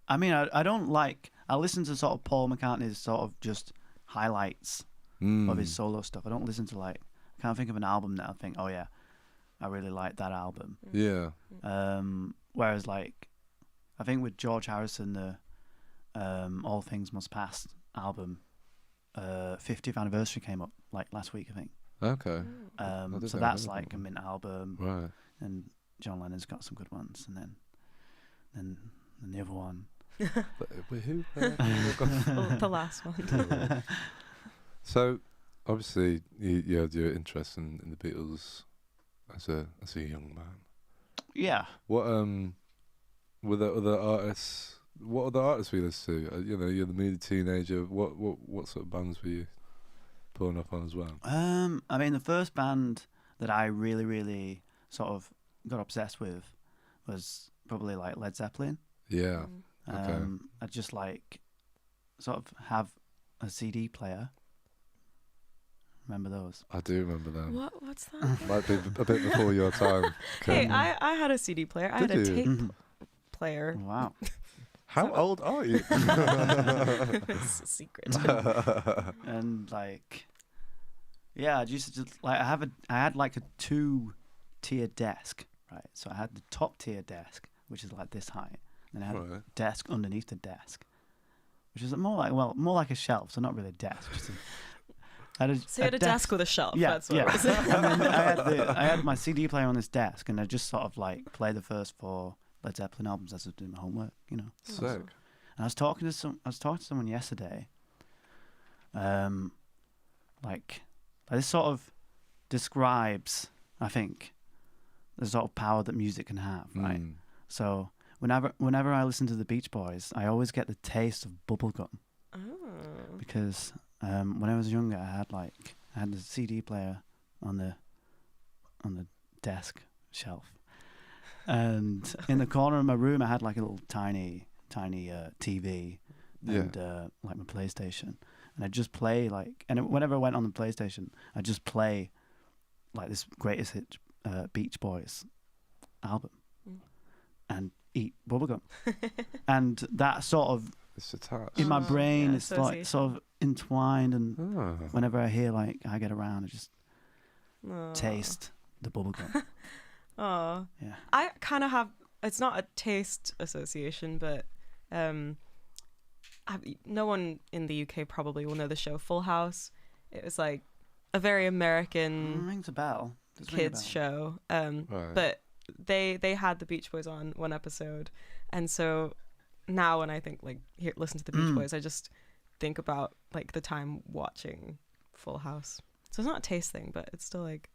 [SPEAKER 3] I mean, I don't like. I listen to sort of Paul McCartney's sort of just highlights of his solo stuff. I don't listen to like. I can't think of an album that I think, oh yeah, I really like that album.
[SPEAKER 1] Yeah.
[SPEAKER 3] Whereas like, I think with George Harrison, the All Things Must Pass album 50th anniversary came up like last week, I think.
[SPEAKER 1] Okay.
[SPEAKER 3] So that's like a mint album,
[SPEAKER 1] Right.
[SPEAKER 3] and John Lennon's got some good ones, and then the other one.
[SPEAKER 1] Wait, who?
[SPEAKER 2] The last one.
[SPEAKER 1] So, obviously, you had your interest in the Beatles as a young man.
[SPEAKER 3] Yeah.
[SPEAKER 1] What were there other artists? What other artists were you listening to? You're the moody teenager. What sort of bands were you pulling up on as well?
[SPEAKER 3] I mean, the first band that I really, really sort of got obsessed with was probably like Led Zeppelin.
[SPEAKER 1] Yeah. Okay.
[SPEAKER 3] I just like sort of have a CD player. Remember those?
[SPEAKER 1] I do remember them.
[SPEAKER 2] What's that?
[SPEAKER 1] Might be a bit before your time.
[SPEAKER 2] Hey, I had a CD player. I had a tape player.
[SPEAKER 3] Wow.
[SPEAKER 1] How old are you?
[SPEAKER 2] It's a secret.
[SPEAKER 3] And like, yeah, I used to just, like I had like a 2-tier desk, right? So I had the top tier desk, which is like this height, and I had a desk underneath the desk, which is more like a shelf, so not really a desk. Just
[SPEAKER 2] So you had a desk with a shelf.
[SPEAKER 3] Yeah,
[SPEAKER 2] That's what
[SPEAKER 3] yeah.
[SPEAKER 2] it was.
[SPEAKER 3] And then I had my CD player on this desk, and I just sort of like play the first 4 Led Zeppelin albums as I was doing my homework, you know.
[SPEAKER 1] Sick.
[SPEAKER 3] And I was talking to someone yesterday. Like this sort of describes, I think, the sort of power that music can have, right? So whenever I listen to the Beach Boys, I always get the taste of bubblegum.
[SPEAKER 2] Oh.
[SPEAKER 3] Because when I was younger, I had the CD player on the desk shelf, and in the corner of my room, I had like a little tiny TV and like my PlayStation, and I'd just play whenever I went on the PlayStation, I'd just play like this greatest hit Beach Boys album and eat bubblegum, and that sort of.
[SPEAKER 1] It's attached.
[SPEAKER 3] In my brain,
[SPEAKER 2] yeah,
[SPEAKER 3] it's like sort of entwined, and whenever I hear like I Get Around, I just taste the bubblegum.
[SPEAKER 2] Oh,
[SPEAKER 3] yeah.
[SPEAKER 2] I kind of have. It's not a taste association, but no one in the UK probably will know the show Full House. It was like a very American
[SPEAKER 3] Rings a bell.
[SPEAKER 2] kids show. But they had the Beach Boys on one episode, and so. Now when I think listen to the Beach Boys, I just think about like the time watching Full House. So it's not a taste thing, but it's still like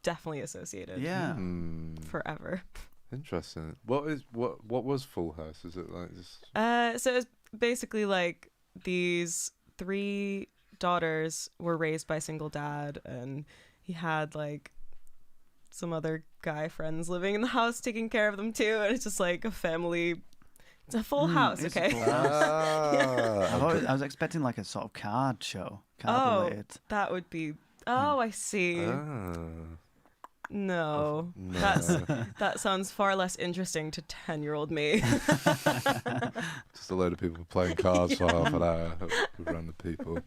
[SPEAKER 2] definitely associated.
[SPEAKER 3] Yeah.
[SPEAKER 2] Forever.
[SPEAKER 1] Interesting. What was Full House? Is it like just?
[SPEAKER 2] So it's basically like these 3 daughters were raised by a single dad, and he had like some other guy friends living in the house taking care of them too, and it's just like a family. It's a full house, okay?
[SPEAKER 3] Full house. I was expecting like a sort of card show. Related.
[SPEAKER 2] That would be. Oh, I see. No, that sounds far less interesting to 10-year-old me.
[SPEAKER 1] Just a load of people playing cards for half an hour with random people.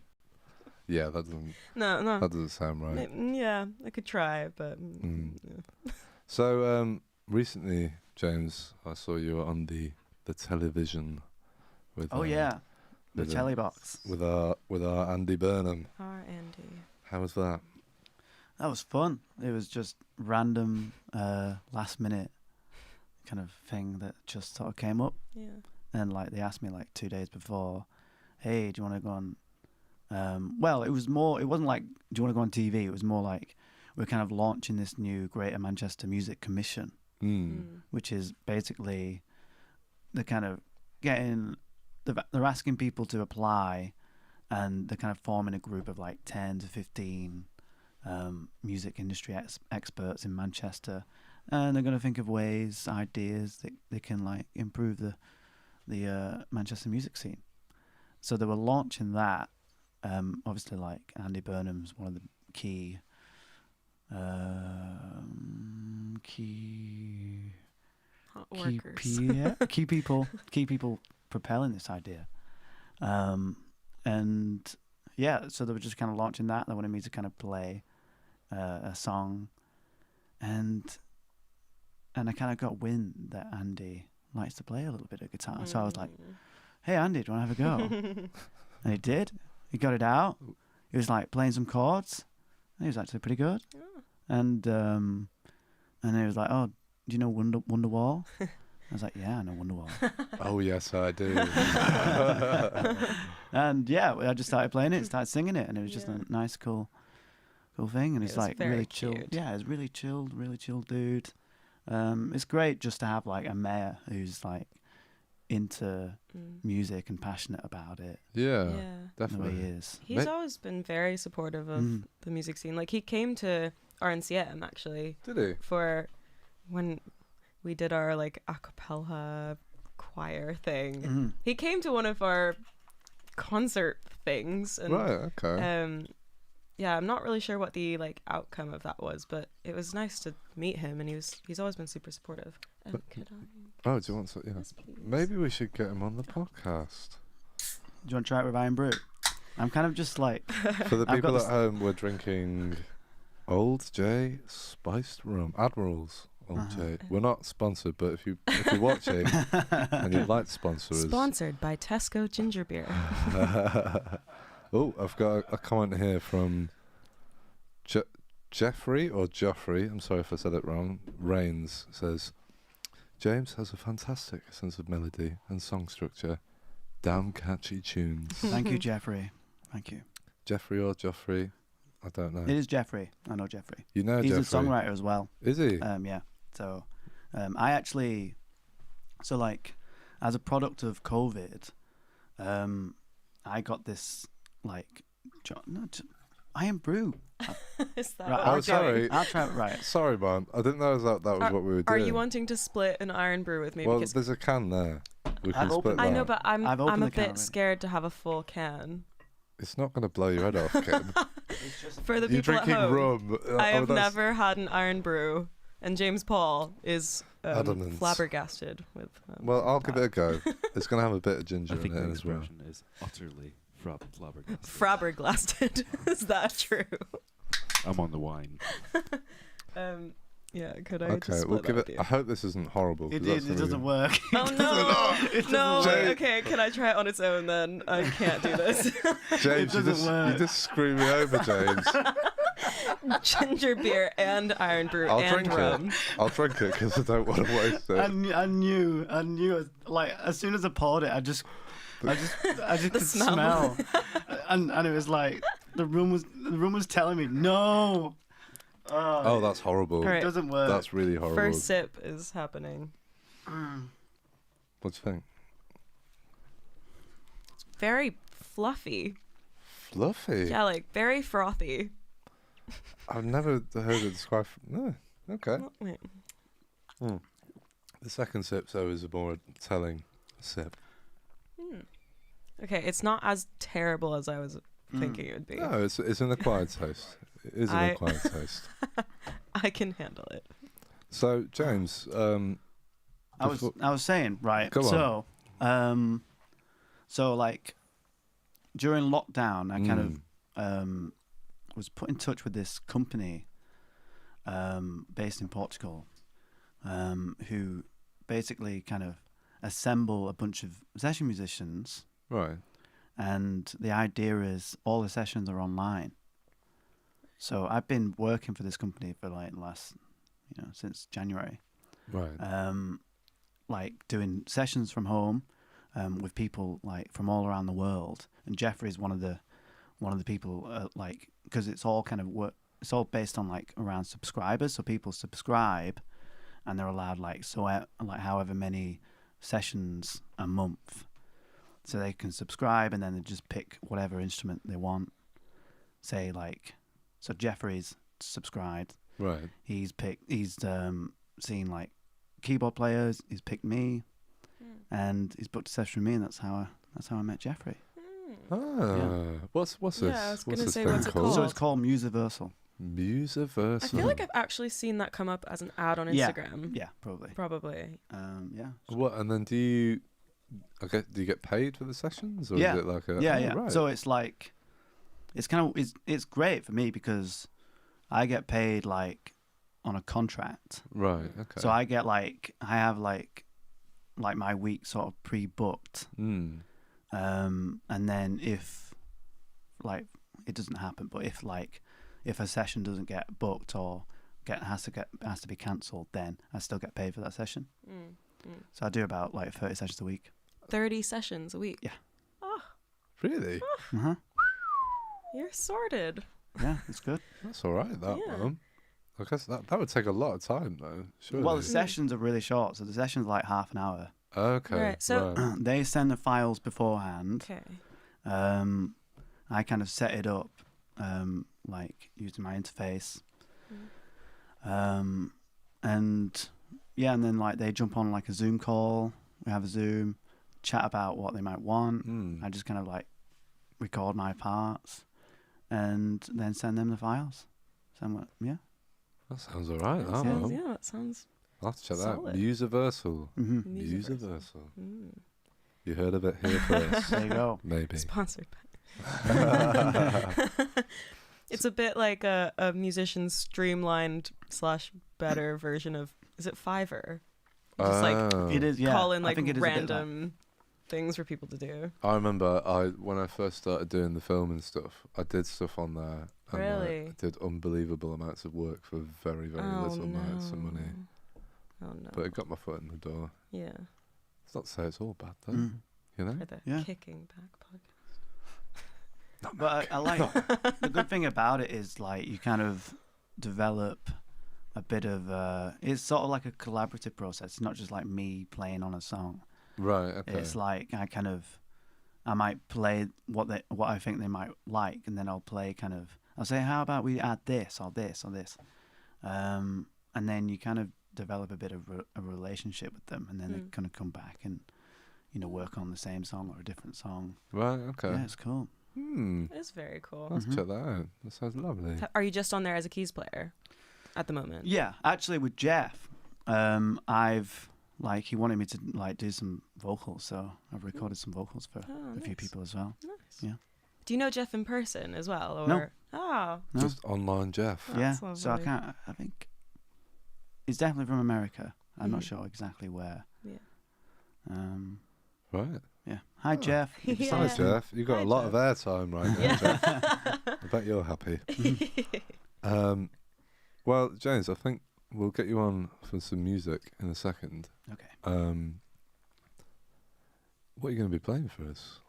[SPEAKER 1] Yeah, that doesn't.
[SPEAKER 2] No.
[SPEAKER 1] That doesn't sound right.
[SPEAKER 2] Yeah, I could try, but. Yeah.
[SPEAKER 1] So recently, James, I saw you were on the television with
[SPEAKER 3] the telly box
[SPEAKER 1] with our Andy Burnham.
[SPEAKER 2] Our Andy.
[SPEAKER 1] How was that?
[SPEAKER 3] That was fun. It was just random last minute kind of thing that just sort of came up.
[SPEAKER 2] Yeah.
[SPEAKER 3] And like they asked me like 2 days before, hey, do you want to go on well, it wasn't like do you want to go on TV? It was more like we're kind of launching this new Greater Manchester Music Commission, which is basically they're kind of they're asking people to apply, and they're kind of forming a group of like 10 to 15 music industry experts in Manchester, and they're going to think of ideas that they can like improve the Manchester music scene. So they were launching that. Obviously, like Andy Burnham's one of the key people propelling this idea, and yeah, so they were just kind of launching that. They wanted me to kind of play a song, and I kind of got wind that Andy likes to play a little bit of guitar, so I was like, "Hey, Andy, do you want to have a go?" And he did. He got it out. He was like playing some chords. And he was actually pretty good.
[SPEAKER 2] Oh.
[SPEAKER 3] And he was like, "Oh, do you know Wonderwall?" I was like, "Yeah, I know Wonderwall."
[SPEAKER 1] Oh yes, I do.
[SPEAKER 3] And yeah, I just started playing it, started singing it, and it was just a nice, cool thing. And it's like really chill. Yeah, it's really chill dude. It's great just to have like a mayor who's like into music and passionate about it.
[SPEAKER 1] Yeah, definitely.
[SPEAKER 3] The way he is.
[SPEAKER 2] He's always been very supportive of the music scene. Like he came to RNCM actually.
[SPEAKER 1] Did he?
[SPEAKER 2] For when we did our like a cappella choir thing. He came to one of our concert things. And,
[SPEAKER 1] right. Okay.
[SPEAKER 2] Yeah, I'm not really sure what the like outcome of that was, but it was nice to meet him, and he's always been super supportive.
[SPEAKER 1] Do you want to? Yeah. Yes, maybe we should get him on the podcast.
[SPEAKER 3] Do you want to try it with Iron Brew? I'm kind of just like
[SPEAKER 1] for the people at home. We're drinking Old J spiced rum, Admiral's Old J. We're not sponsored, but if you're watching and you'd like to sponsor us,
[SPEAKER 2] sponsored by Tesco Ginger Beer.
[SPEAKER 1] Oh, I've got a comment here from Jeffrey or Joffrey. I'm sorry if I said it wrong. Rains says, James has a fantastic sense of melody and song structure. Damn catchy tunes.
[SPEAKER 3] Thank you, Jeffrey. Thank you.
[SPEAKER 1] Jeffrey or Joffrey? I don't know.
[SPEAKER 3] It is Jeffrey. I know Jeffrey.
[SPEAKER 1] You know
[SPEAKER 3] He's
[SPEAKER 1] Jeffrey?
[SPEAKER 3] a songwriter as well.
[SPEAKER 1] Is he?
[SPEAKER 3] Yeah. So, I actually, like, as a product of COVID, I got this, like, Iron Brew.
[SPEAKER 2] Is that
[SPEAKER 1] right, sorry.
[SPEAKER 3] I'll try it right.
[SPEAKER 1] Sorry, man. I didn't know that was what we were doing.
[SPEAKER 2] Are you wanting to split an Iron Brew with me?
[SPEAKER 1] Well,
[SPEAKER 2] because
[SPEAKER 1] there's a can there. We can split that.
[SPEAKER 2] I know, but I'm a bit
[SPEAKER 3] already.
[SPEAKER 2] scared to have a full can.
[SPEAKER 1] It's not going to blow your head off, Kim.
[SPEAKER 2] For the
[SPEAKER 1] You're
[SPEAKER 2] people at
[SPEAKER 1] drinking
[SPEAKER 2] home,
[SPEAKER 1] rum.
[SPEAKER 2] I have never had an Iron Brew, and James Paul is
[SPEAKER 1] Adamant.
[SPEAKER 2] flabbergasted with.
[SPEAKER 1] Well, I'll give it a go. It's going to have a bit of ginger
[SPEAKER 4] I think
[SPEAKER 1] in
[SPEAKER 4] the
[SPEAKER 1] it as well.
[SPEAKER 4] expression is utterly flabbergasted.
[SPEAKER 2] Flabbergasted. Is that true?
[SPEAKER 4] I'm on the wine.
[SPEAKER 2] Yeah, could I?
[SPEAKER 1] Okay,
[SPEAKER 2] just
[SPEAKER 1] we'll
[SPEAKER 2] split
[SPEAKER 1] give
[SPEAKER 2] that
[SPEAKER 1] it.
[SPEAKER 2] with
[SPEAKER 1] I hope this isn't horrible.
[SPEAKER 3] It doesn't work.
[SPEAKER 2] Oh no! No.
[SPEAKER 1] Jay-
[SPEAKER 2] Okay, can I try it on its own then? I can't do this.
[SPEAKER 1] James, you just screw me over, James.
[SPEAKER 2] Ginger beer and Iron Brew
[SPEAKER 1] I'll
[SPEAKER 2] and
[SPEAKER 1] drink
[SPEAKER 2] rum.
[SPEAKER 1] it. I'll drink it because I don't want to waste it.
[SPEAKER 3] I knew. Like as soon as I poured it, I just could smell, and it was like the room was telling me no.
[SPEAKER 1] Oh, that's horrible.
[SPEAKER 2] Right.
[SPEAKER 3] It doesn't work.
[SPEAKER 1] That's really horrible.
[SPEAKER 2] First sip is happening.
[SPEAKER 1] What do you think?
[SPEAKER 2] Very fluffy.
[SPEAKER 1] Fluffy.
[SPEAKER 2] Yeah, like very frothy.
[SPEAKER 1] I've never heard it described. No. Okay.
[SPEAKER 2] Oh, wait.
[SPEAKER 1] The second sip, though, is a more telling sip.
[SPEAKER 2] Okay, it's not as terrible as I was thinking it would be.
[SPEAKER 1] No, it's an acquired taste. It is an acquired taste.
[SPEAKER 2] I can handle it.
[SPEAKER 1] So, James,
[SPEAKER 3] I was saying, right.
[SPEAKER 1] Go on.
[SPEAKER 3] So like during lockdown, I kind of was put in touch with this company based in Portugal, who basically kind of assemble a bunch of session musicians.
[SPEAKER 1] right.
[SPEAKER 3] And the idea is all the sessions are online. So I've been working for this company for like since January.
[SPEAKER 1] Right.
[SPEAKER 3] Like doing sessions from home with people like from all around the world. And Jeffrey's one of the people like because it's all kind of it's all based on like around subscribers. So people subscribe, and they're allowed like however many sessions a month. So they can subscribe, and then they just pick whatever instrument they want. Say like, so Jeffrey's subscribed.
[SPEAKER 1] Right.
[SPEAKER 3] He's seen like keyboard players. He's picked me, and he's booked a session with me, and that's how I met Jeffrey.
[SPEAKER 1] What's this?
[SPEAKER 2] Yeah, I was
[SPEAKER 1] what's
[SPEAKER 2] gonna
[SPEAKER 1] this
[SPEAKER 2] say,
[SPEAKER 1] thing
[SPEAKER 2] what's it
[SPEAKER 1] called?
[SPEAKER 2] called?
[SPEAKER 3] So it's called Musiversal.
[SPEAKER 1] Musiversal.
[SPEAKER 2] I feel like I've actually seen that come up as an ad on Instagram.
[SPEAKER 3] Yeah, probably.
[SPEAKER 2] Probably.
[SPEAKER 3] Yeah.
[SPEAKER 1] What? And then do you get paid for the sessions, or
[SPEAKER 3] Yeah.
[SPEAKER 1] is it like a?
[SPEAKER 3] Yeah.
[SPEAKER 1] Right.
[SPEAKER 3] So it's like, it's kind of it's great for me because I get paid like on a contract.
[SPEAKER 1] Right. Okay.
[SPEAKER 3] So I have like my week sort of pre-booked. And then if like it doesn't happen, but if a session doesn't get booked or has to be cancelled, then I still get paid for that session. So I do about like 30 sessions a week.
[SPEAKER 2] 30 sessions a week.
[SPEAKER 3] Yeah.
[SPEAKER 2] Oh,
[SPEAKER 1] Really?
[SPEAKER 2] you're sorted.
[SPEAKER 3] Yeah, it's good.
[SPEAKER 1] That's all right. That
[SPEAKER 2] Yeah.
[SPEAKER 1] one. I guess that would take a lot of time though. Surely.
[SPEAKER 3] Well, the sessions are really short, so the session's like half an hour.
[SPEAKER 1] Okay.
[SPEAKER 2] Right, so-
[SPEAKER 1] right.
[SPEAKER 3] They send the files beforehand.
[SPEAKER 2] Okay.
[SPEAKER 3] I kind of set it up, like using my interface. And then like they jump on like a Zoom call. We have a Zoom, chat about what they might want. I just kind of like record my parts and then send them the files. So I'm like, yeah.
[SPEAKER 1] That sounds all right.
[SPEAKER 2] That
[SPEAKER 1] That
[SPEAKER 2] sounds,
[SPEAKER 1] one.
[SPEAKER 2] yeah, that sounds
[SPEAKER 1] I'll have to check
[SPEAKER 2] solid.
[SPEAKER 1] that. Musiversal.
[SPEAKER 2] Musiversal.
[SPEAKER 1] Musiversal. You heard of it here first.
[SPEAKER 3] There you go.
[SPEAKER 1] Maybe.
[SPEAKER 2] Sponsored by. It's a bit like a musician's streamlined / better version of, is it Fiverr? Just like
[SPEAKER 3] It is, yeah.
[SPEAKER 2] call in
[SPEAKER 3] I
[SPEAKER 2] like
[SPEAKER 3] think it is a bit like-
[SPEAKER 2] random things for people to do.
[SPEAKER 1] I remember when I first started doing the film and stuff, I did stuff on there. And
[SPEAKER 2] Really?
[SPEAKER 1] I did unbelievable amounts of work for very, very little amounts of money.
[SPEAKER 2] Oh no.
[SPEAKER 1] But it got my foot in the door.
[SPEAKER 2] Yeah.
[SPEAKER 1] It's not to say it's all bad though. You know?
[SPEAKER 2] For the
[SPEAKER 3] Yeah.
[SPEAKER 2] Kicking Back podcast.
[SPEAKER 3] But I like the good thing about it is like you kind of develop a bit of it's sort of like a collaborative process. It's not just like me playing on a song.
[SPEAKER 1] Right, okay.
[SPEAKER 3] It's like I might play what I think they might like, and then I'll say, how about we add this or this or this, and then you kind of develop a bit of a relationship with them, and then they kind of come back and work on the same song or a different song.
[SPEAKER 1] Right, okay.
[SPEAKER 3] Yeah, it's cool.
[SPEAKER 2] It's very cool.
[SPEAKER 1] Let's check that out. That sounds lovely.
[SPEAKER 2] Are you just on there as a keys player at the moment?
[SPEAKER 3] Yeah, actually with Jeff, he wanted me to like do some vocals, so I've recorded some vocals for a few people as well.
[SPEAKER 2] Nice.
[SPEAKER 3] Yeah.
[SPEAKER 2] Do you know Jeff in person as well? Or?
[SPEAKER 3] No.
[SPEAKER 2] Oh.
[SPEAKER 3] No.
[SPEAKER 1] Just online Jeff.
[SPEAKER 3] Yeah,
[SPEAKER 2] That's
[SPEAKER 3] so I
[SPEAKER 2] lovely.
[SPEAKER 3] think he's definitely from America. I'm not sure exactly where.
[SPEAKER 2] Yeah.
[SPEAKER 1] Right.
[SPEAKER 3] Yeah. Hi, Jeff. Good to see
[SPEAKER 1] Hi,
[SPEAKER 3] you.
[SPEAKER 1] Jeff. You got
[SPEAKER 2] Hi,
[SPEAKER 1] a lot
[SPEAKER 2] Jeff.
[SPEAKER 1] of airtime right now, Jeff. I bet you're happy. Well, James, I think we'll get you on for some music in a second.
[SPEAKER 3] Okay.
[SPEAKER 1] What are you going to be playing for us?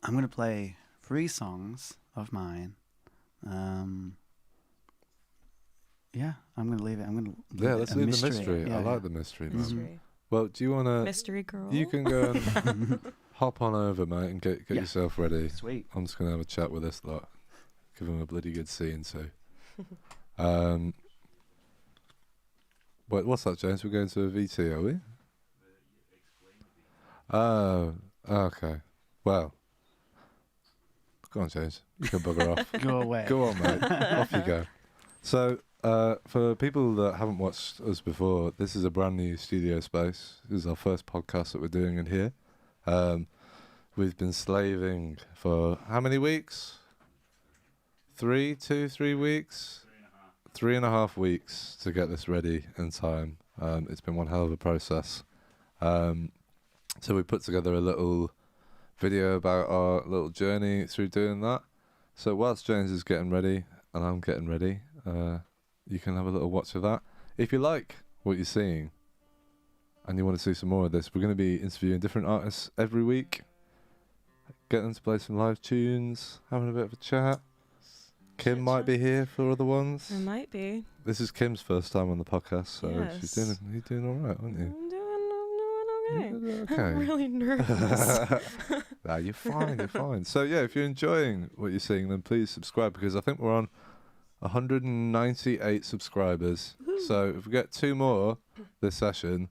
[SPEAKER 3] I'm going to play 3 songs of mine. Yeah, I'm going to leave it. I'm going to
[SPEAKER 1] Let's leave the mystery.
[SPEAKER 3] Yeah,
[SPEAKER 1] I like the mystery, man.
[SPEAKER 2] Mystery.
[SPEAKER 1] Well, do you want to...
[SPEAKER 2] Mystery girl.
[SPEAKER 1] You can go and hop on over, mate, and get
[SPEAKER 3] Yeah.
[SPEAKER 1] yourself ready.
[SPEAKER 3] Sweet.
[SPEAKER 1] I'm just going to have a chat with this lot. Give them a bloody good scene, too. What's that, James? We're going to a VT, are we? Oh, okay. Well, go on, James. You can bugger off.
[SPEAKER 3] Go away.
[SPEAKER 1] Go on, mate. Off you go. So, for people that haven't watched us before, this is a brand new studio space. This is our first podcast that we're doing in here. We've been slaving for how many weeks? 3 weeks? 3.5 weeks to get this ready in time. It's been one hell of a process. So we put together a little video about our little journey through doing that. So whilst James is getting ready and I'm getting ready, you can have a little watch of that. If you like what you're seeing and you want to see some more of this, we're going to be interviewing different artists every week, getting them to play some live tunes, having a bit of a chat. Kim might be here for other ones.
[SPEAKER 2] It might be.
[SPEAKER 1] This is Kim's first time on the podcast, so
[SPEAKER 2] Yes.
[SPEAKER 1] you're doing all right, aren't you?
[SPEAKER 2] I'm doing okay.
[SPEAKER 1] Okay.
[SPEAKER 2] I'm really nervous.
[SPEAKER 1] Nah, you're fine, you're fine. So yeah, if you're enjoying what you're seeing, then please subscribe, because I think we're on 198 subscribers. So if we get 2 more this session,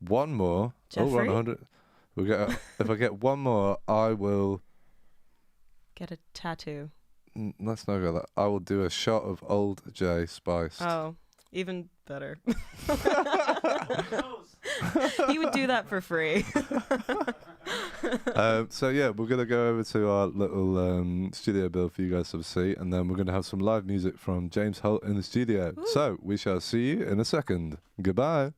[SPEAKER 1] 1 more. Oh, we're on
[SPEAKER 2] Jeffrey?
[SPEAKER 1] 100. If I get 1 more, I will.
[SPEAKER 2] Get a tattoo.
[SPEAKER 1] Let's not go that. I will do a shot of Old J spiced.
[SPEAKER 2] Oh, even better. He would do that for free.
[SPEAKER 1] So yeah, we're gonna go over to our little studio build for you guys to see, and then we're gonna have some live music from James Holt in the studio.
[SPEAKER 2] Woo.
[SPEAKER 1] So we shall see you in a second. Goodbye.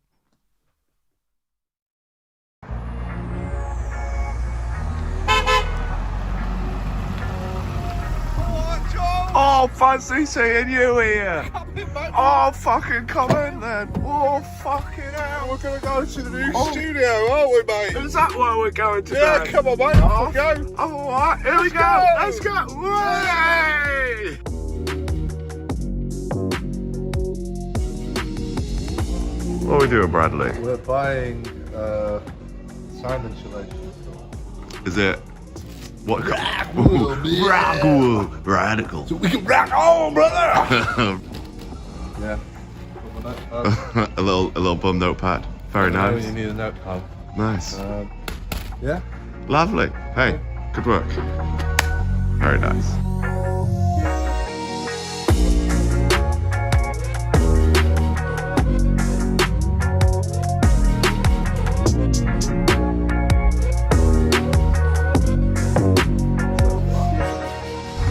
[SPEAKER 5] Oh, fancy seeing you here. Oh, fucking come in then. Oh, fucking hell. We're going to go to the new studio, aren't we, mate? Is that where we're going today? Yeah, come on, mate. Off we go. Oh, all right. Here we go. Let's go. Way! What are we doing, Bradley?
[SPEAKER 1] We're buying sound insulation.
[SPEAKER 5] Is it? What? Radical. So we can rock on, brother.
[SPEAKER 1] Yeah.
[SPEAKER 5] a little bum notepad. Very nice.
[SPEAKER 1] You need a notepad.
[SPEAKER 5] Nice.
[SPEAKER 1] Yeah.
[SPEAKER 5] Lovely. Hey, good work. Very nice.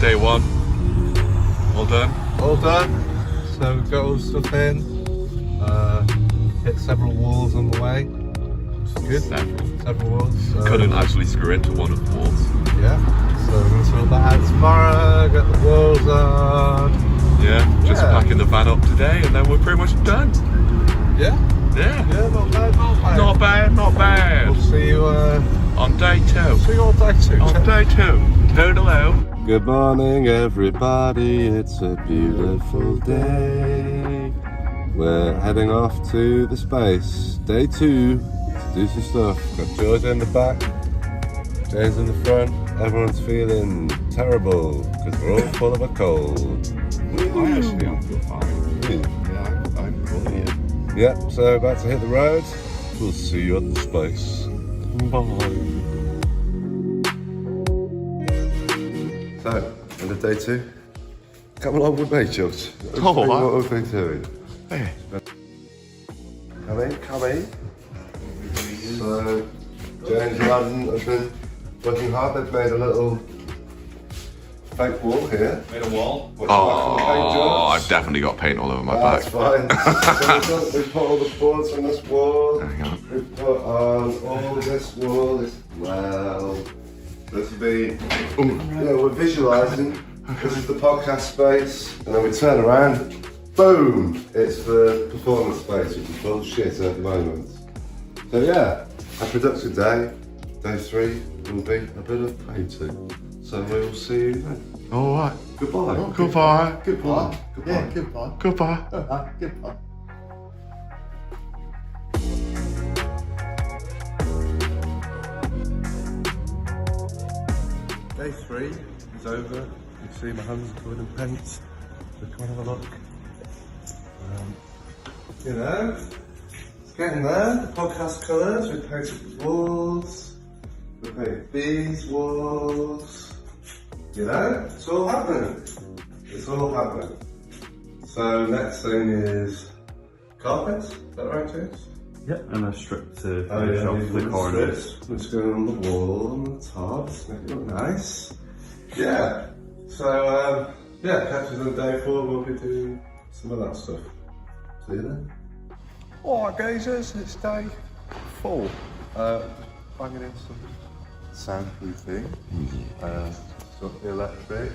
[SPEAKER 5] Day one. All done?
[SPEAKER 1] All done. So we've got all the stuff in. Hit several walls on the way. Good. Several walls.
[SPEAKER 5] Couldn't actually screw into one of the walls.
[SPEAKER 1] Yeah. So we're going to sort that out tomorrow. Get the walls on.
[SPEAKER 5] Yeah. Just packing the van up today, and then we're pretty much done.
[SPEAKER 1] Yeah.
[SPEAKER 5] Yeah.
[SPEAKER 1] Yeah. Not bad. Not bad.
[SPEAKER 5] Not bad. Not bad.
[SPEAKER 1] We'll see you
[SPEAKER 5] on day two.
[SPEAKER 1] See you on day two.
[SPEAKER 5] On day two. Toodaloo.
[SPEAKER 1] Good morning, everybody. It's a beautiful day. We're heading off to the space. Day 2 to do some stuff. Got George in the back, James in the front. Everyone's feeling terrible because we're all full of a cold.
[SPEAKER 5] I feel fine. Yeah, I'm cool here.
[SPEAKER 1] Yep, so about to hit the road. We'll see you at the space. Bye. So, end of day 2. Come along with me, George.
[SPEAKER 5] Oh,
[SPEAKER 1] what we've been doing.
[SPEAKER 5] Hey.
[SPEAKER 1] Come in. So, James and Adam have been working hard. They've made a little fake wall here.
[SPEAKER 4] Made a wall?
[SPEAKER 5] Oh, I've definitely got paint all over my back.
[SPEAKER 1] That's fine. So we've put all the boards on this wall.
[SPEAKER 5] Hang on.
[SPEAKER 1] We've put on all this wall as well. This will be, we're visualising. This is the podcast space. And then we turn around. Boom! It's the performance space, which is bullshit at the moment. So yeah, a productive day. Day 3 will be a bit of painting. So we will see you then.
[SPEAKER 5] All right.
[SPEAKER 1] Goodbye.
[SPEAKER 5] Goodbye.
[SPEAKER 1] Goodbye.
[SPEAKER 3] Yeah, goodbye.
[SPEAKER 5] Goodbye.
[SPEAKER 3] Goodbye.
[SPEAKER 1] Day 3 is over. You can see my hands are covered in paint. So come and have a look. You know, it's getting there. The podcast colours, we painted the walls, we painted these walls. You know, it's all happening. It's all happening. So next thing is carpets. Is that right, James?
[SPEAKER 4] Yep, and a strip to
[SPEAKER 1] finish
[SPEAKER 4] off the corners.
[SPEAKER 1] Which go on the wall and the top, to make it look nice. Yeah. So catch us on day 4. We'll be doing some of that stuff. See you then. Alright, geezers, it's day 4. Banging in some soundproofing. Some electric.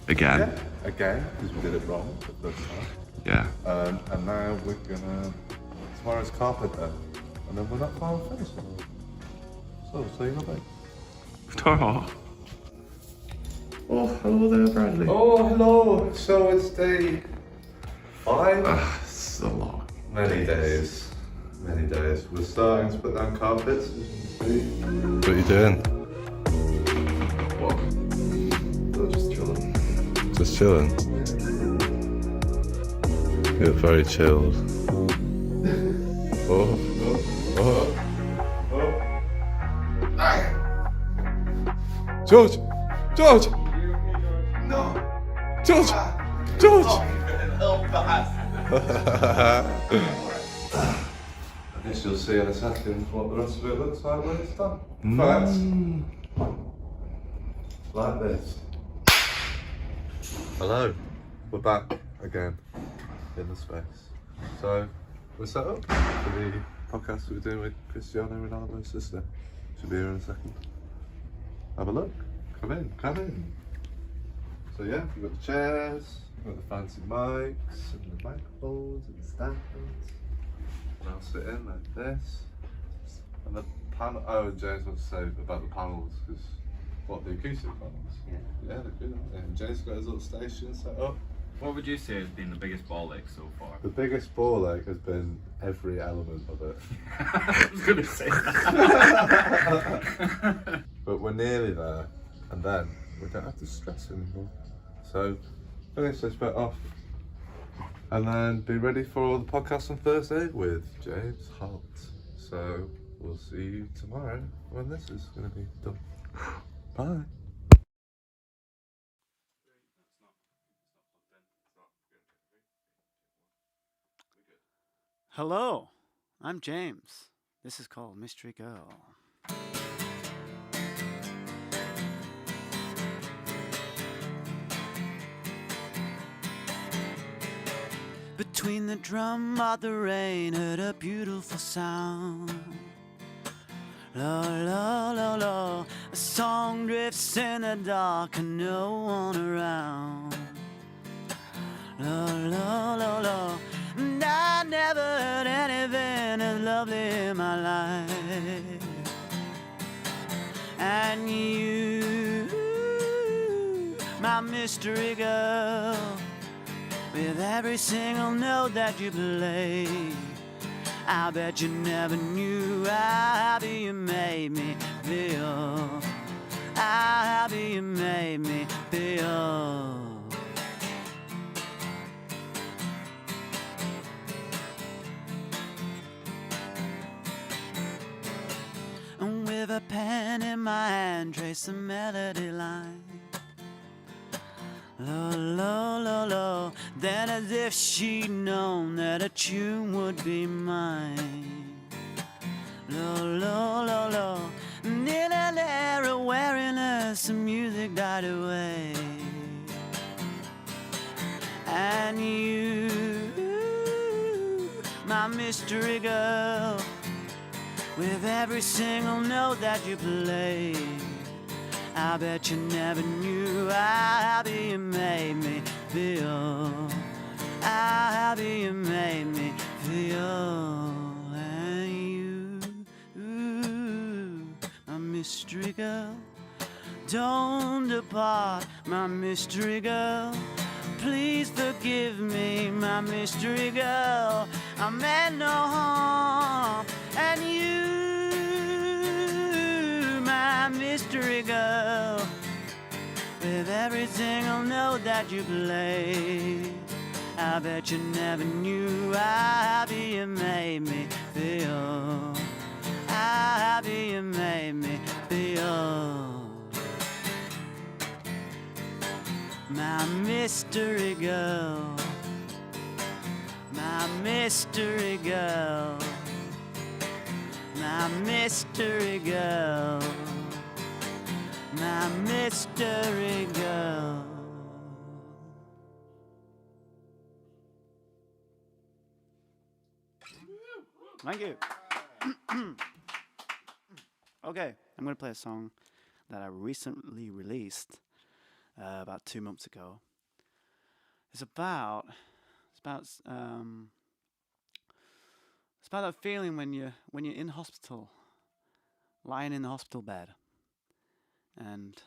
[SPEAKER 5] Again.
[SPEAKER 1] Yeah, again, because we did it wrong the first time.
[SPEAKER 5] Yeah.
[SPEAKER 1] And now we're gonna. Tomorrow's carpet day. And then we're not far from finishing. So, see you later.
[SPEAKER 5] Oh, hello there, Bradley.
[SPEAKER 1] Oh, hello. So it's day 5.
[SPEAKER 5] So long.
[SPEAKER 1] Many days. Many days. We're starting to put down carpets, as you can see. What are you doing?
[SPEAKER 5] What? I'm just chilling.
[SPEAKER 1] Just chilling? You look very chilled. Oh. George! George!
[SPEAKER 5] No.
[SPEAKER 1] George! George! I guess you'll see in a second what the rest of it looks like when it's done. In fact, like this. Hello, we're back again in the space. So, we're set up for the podcast that we're doing with Cristiano Ronaldo's sister. Should be here in a second. Have a look. Come in, come in. So yeah, you've got the chairs, you've got the fancy mics, and the microphones, and the stands. And I'll sit in like this. And the panel, oh, and James wants to say about the panels, because what, the acoustic panels? Yeah, they're good, aren't they? And James got his little station set up.
[SPEAKER 6] What would you say has been the biggest ball ache so far?
[SPEAKER 1] The biggest ball ache has been every element of it.
[SPEAKER 6] I was going to say that.
[SPEAKER 1] But we're nearly there, and then we don't have to stress anymore. So finish this bit off, and then be ready for the podcast on Thursday with James Holt. So we'll see you tomorrow when this is going to be done. Bye.
[SPEAKER 3] Hello, I'm James. This is called Mystery Girl. Between the drum of the rain, heard a beautiful sound. La la la la, a song drifts in the dark and no one around. La la la la, and I never heard anything as lovely in my life. And you, my mystery girl, with every single note that you play, I bet you never knew how happy you made me feel. How happy you made me feel. And with a pen in my hand, trace a melody line. Lo, lo, lo, lo. Then as if she'd known that a tune would be mine. Lo, lo, lo, lo. And in an air of weariness, the music died away. And you, my mystery girl, with every single note that you play, I bet you never knew how happy you made me feel. How happy you made me feel. And you, my mystery girl, don't depart, my mystery girl. Please forgive me, my mystery girl. I meant no harm. And you, my mystery girl, with every single note that you play, I bet you never knew how happy you made me feel. How happy you made me feel. My mystery girl, my mystery girl, my mystery girl, my mystery girl. Thank you. Okay, I'm going to play a song that I recently released about 2 months ago. It's about that feeling when you're in hospital, lying in the hospital bed, and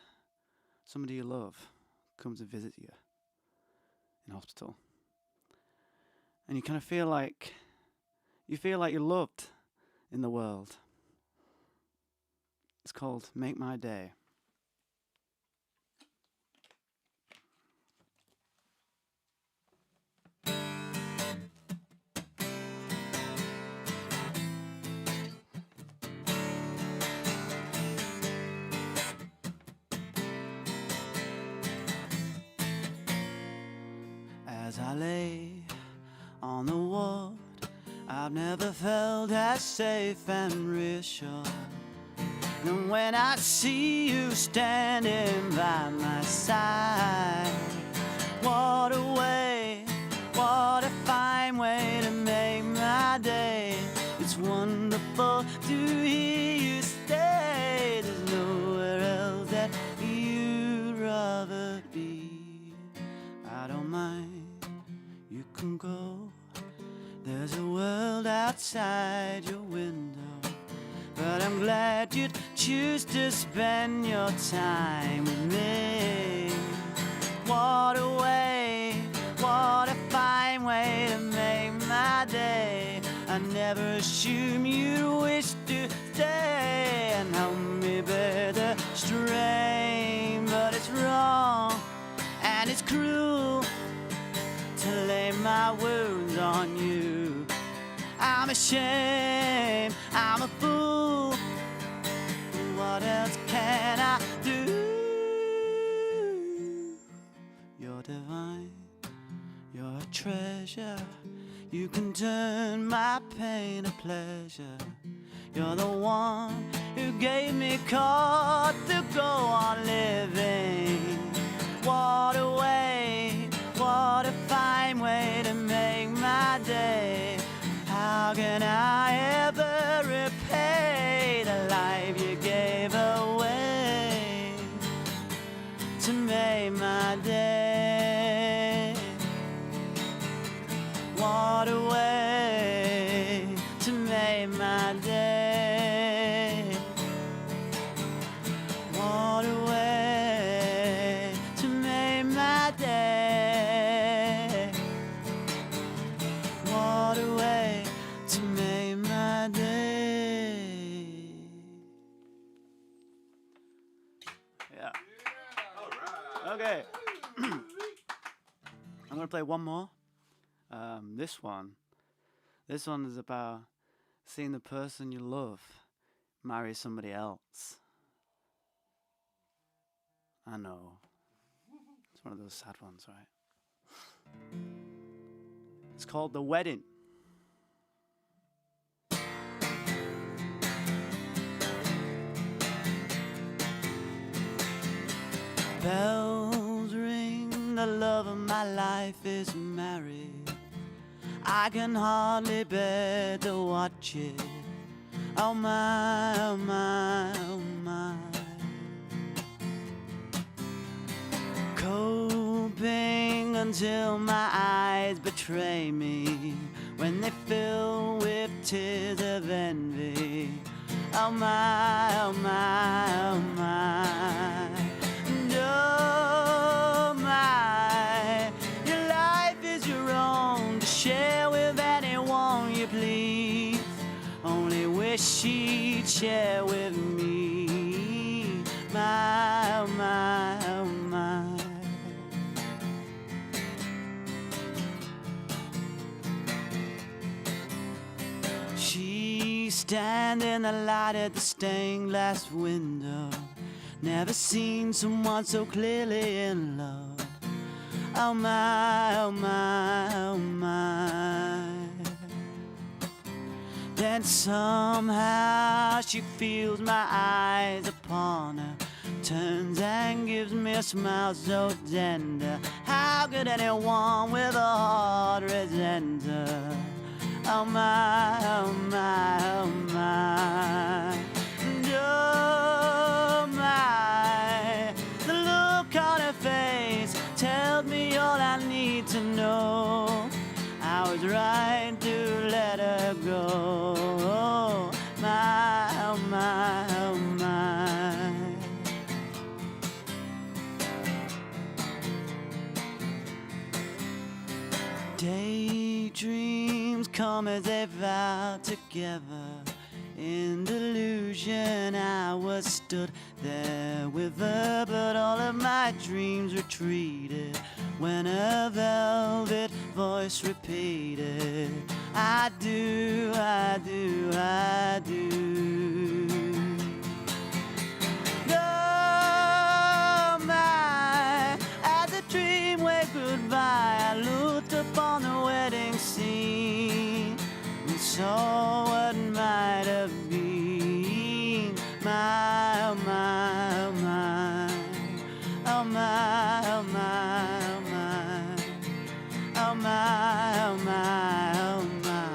[SPEAKER 3] somebody you love comes to visit you in hospital, and you kind of feel like you're loved in the world. It's called Make My Day. As I lay on the ward, I've never felt as safe and reassured. And when I see you standing by my side, what a way, what a fine way to make my day. It's wonderful to hear you say there's nowhere else that you'd rather be. outside your window, but I'm glad you'd choose to spend your time with me. What a way, what a fine way to make my day. I never assumed you'd wish to stay and help me bear the strain, but it's wrong and it's cruel to lay my wounds on you. I'm ashamed, I'm a fool. What else can I do? You're divine, you're a treasure. You can turn my pain to pleasure. You're the one who gave me cause to go on living. What a way, what a fine way to make my day. How can I ever repay the life you gave away to make my day? What a way to make my day. What a way to make my day. What a way to make my day. Yeah. All right. Okay. I'm gonna play one more. This one is about seeing the person you love marry somebody else. I know. It's one of those sad ones, right? It's called The Wedding. Bells ring, the love of my life is married. I can hardly bear to watch it. Oh my, oh my, oh my. Coping until my eyes betray me when they fill with tears of envy. Oh my, oh my, oh my. And oh my, your life is your own to share with anyone you please. Only wish she'd share with me. My, oh my, oh my. She stand in the light at the stained glass window. Never seen someone so clearly in love. Oh my, oh my, oh my. Then somehow she feels my eyes upon her, turns and gives me a smile so tender. How could anyone with a heart resent her? Oh my, oh my, oh my. And oh my, the look on her face tells me all I need to know. I was right to let her go. My, oh my, oh my. Daydreams come as they vow together. In delusion I was stood there with her, but all of my dreams retreated when a velvet voice repeated, I do, I do, I do. Oh my, as the dream waved goodbye, I looked upon the wedding scene and saw what might have been. My, oh my, oh my, oh my, oh my, oh my, oh my, oh my, oh my.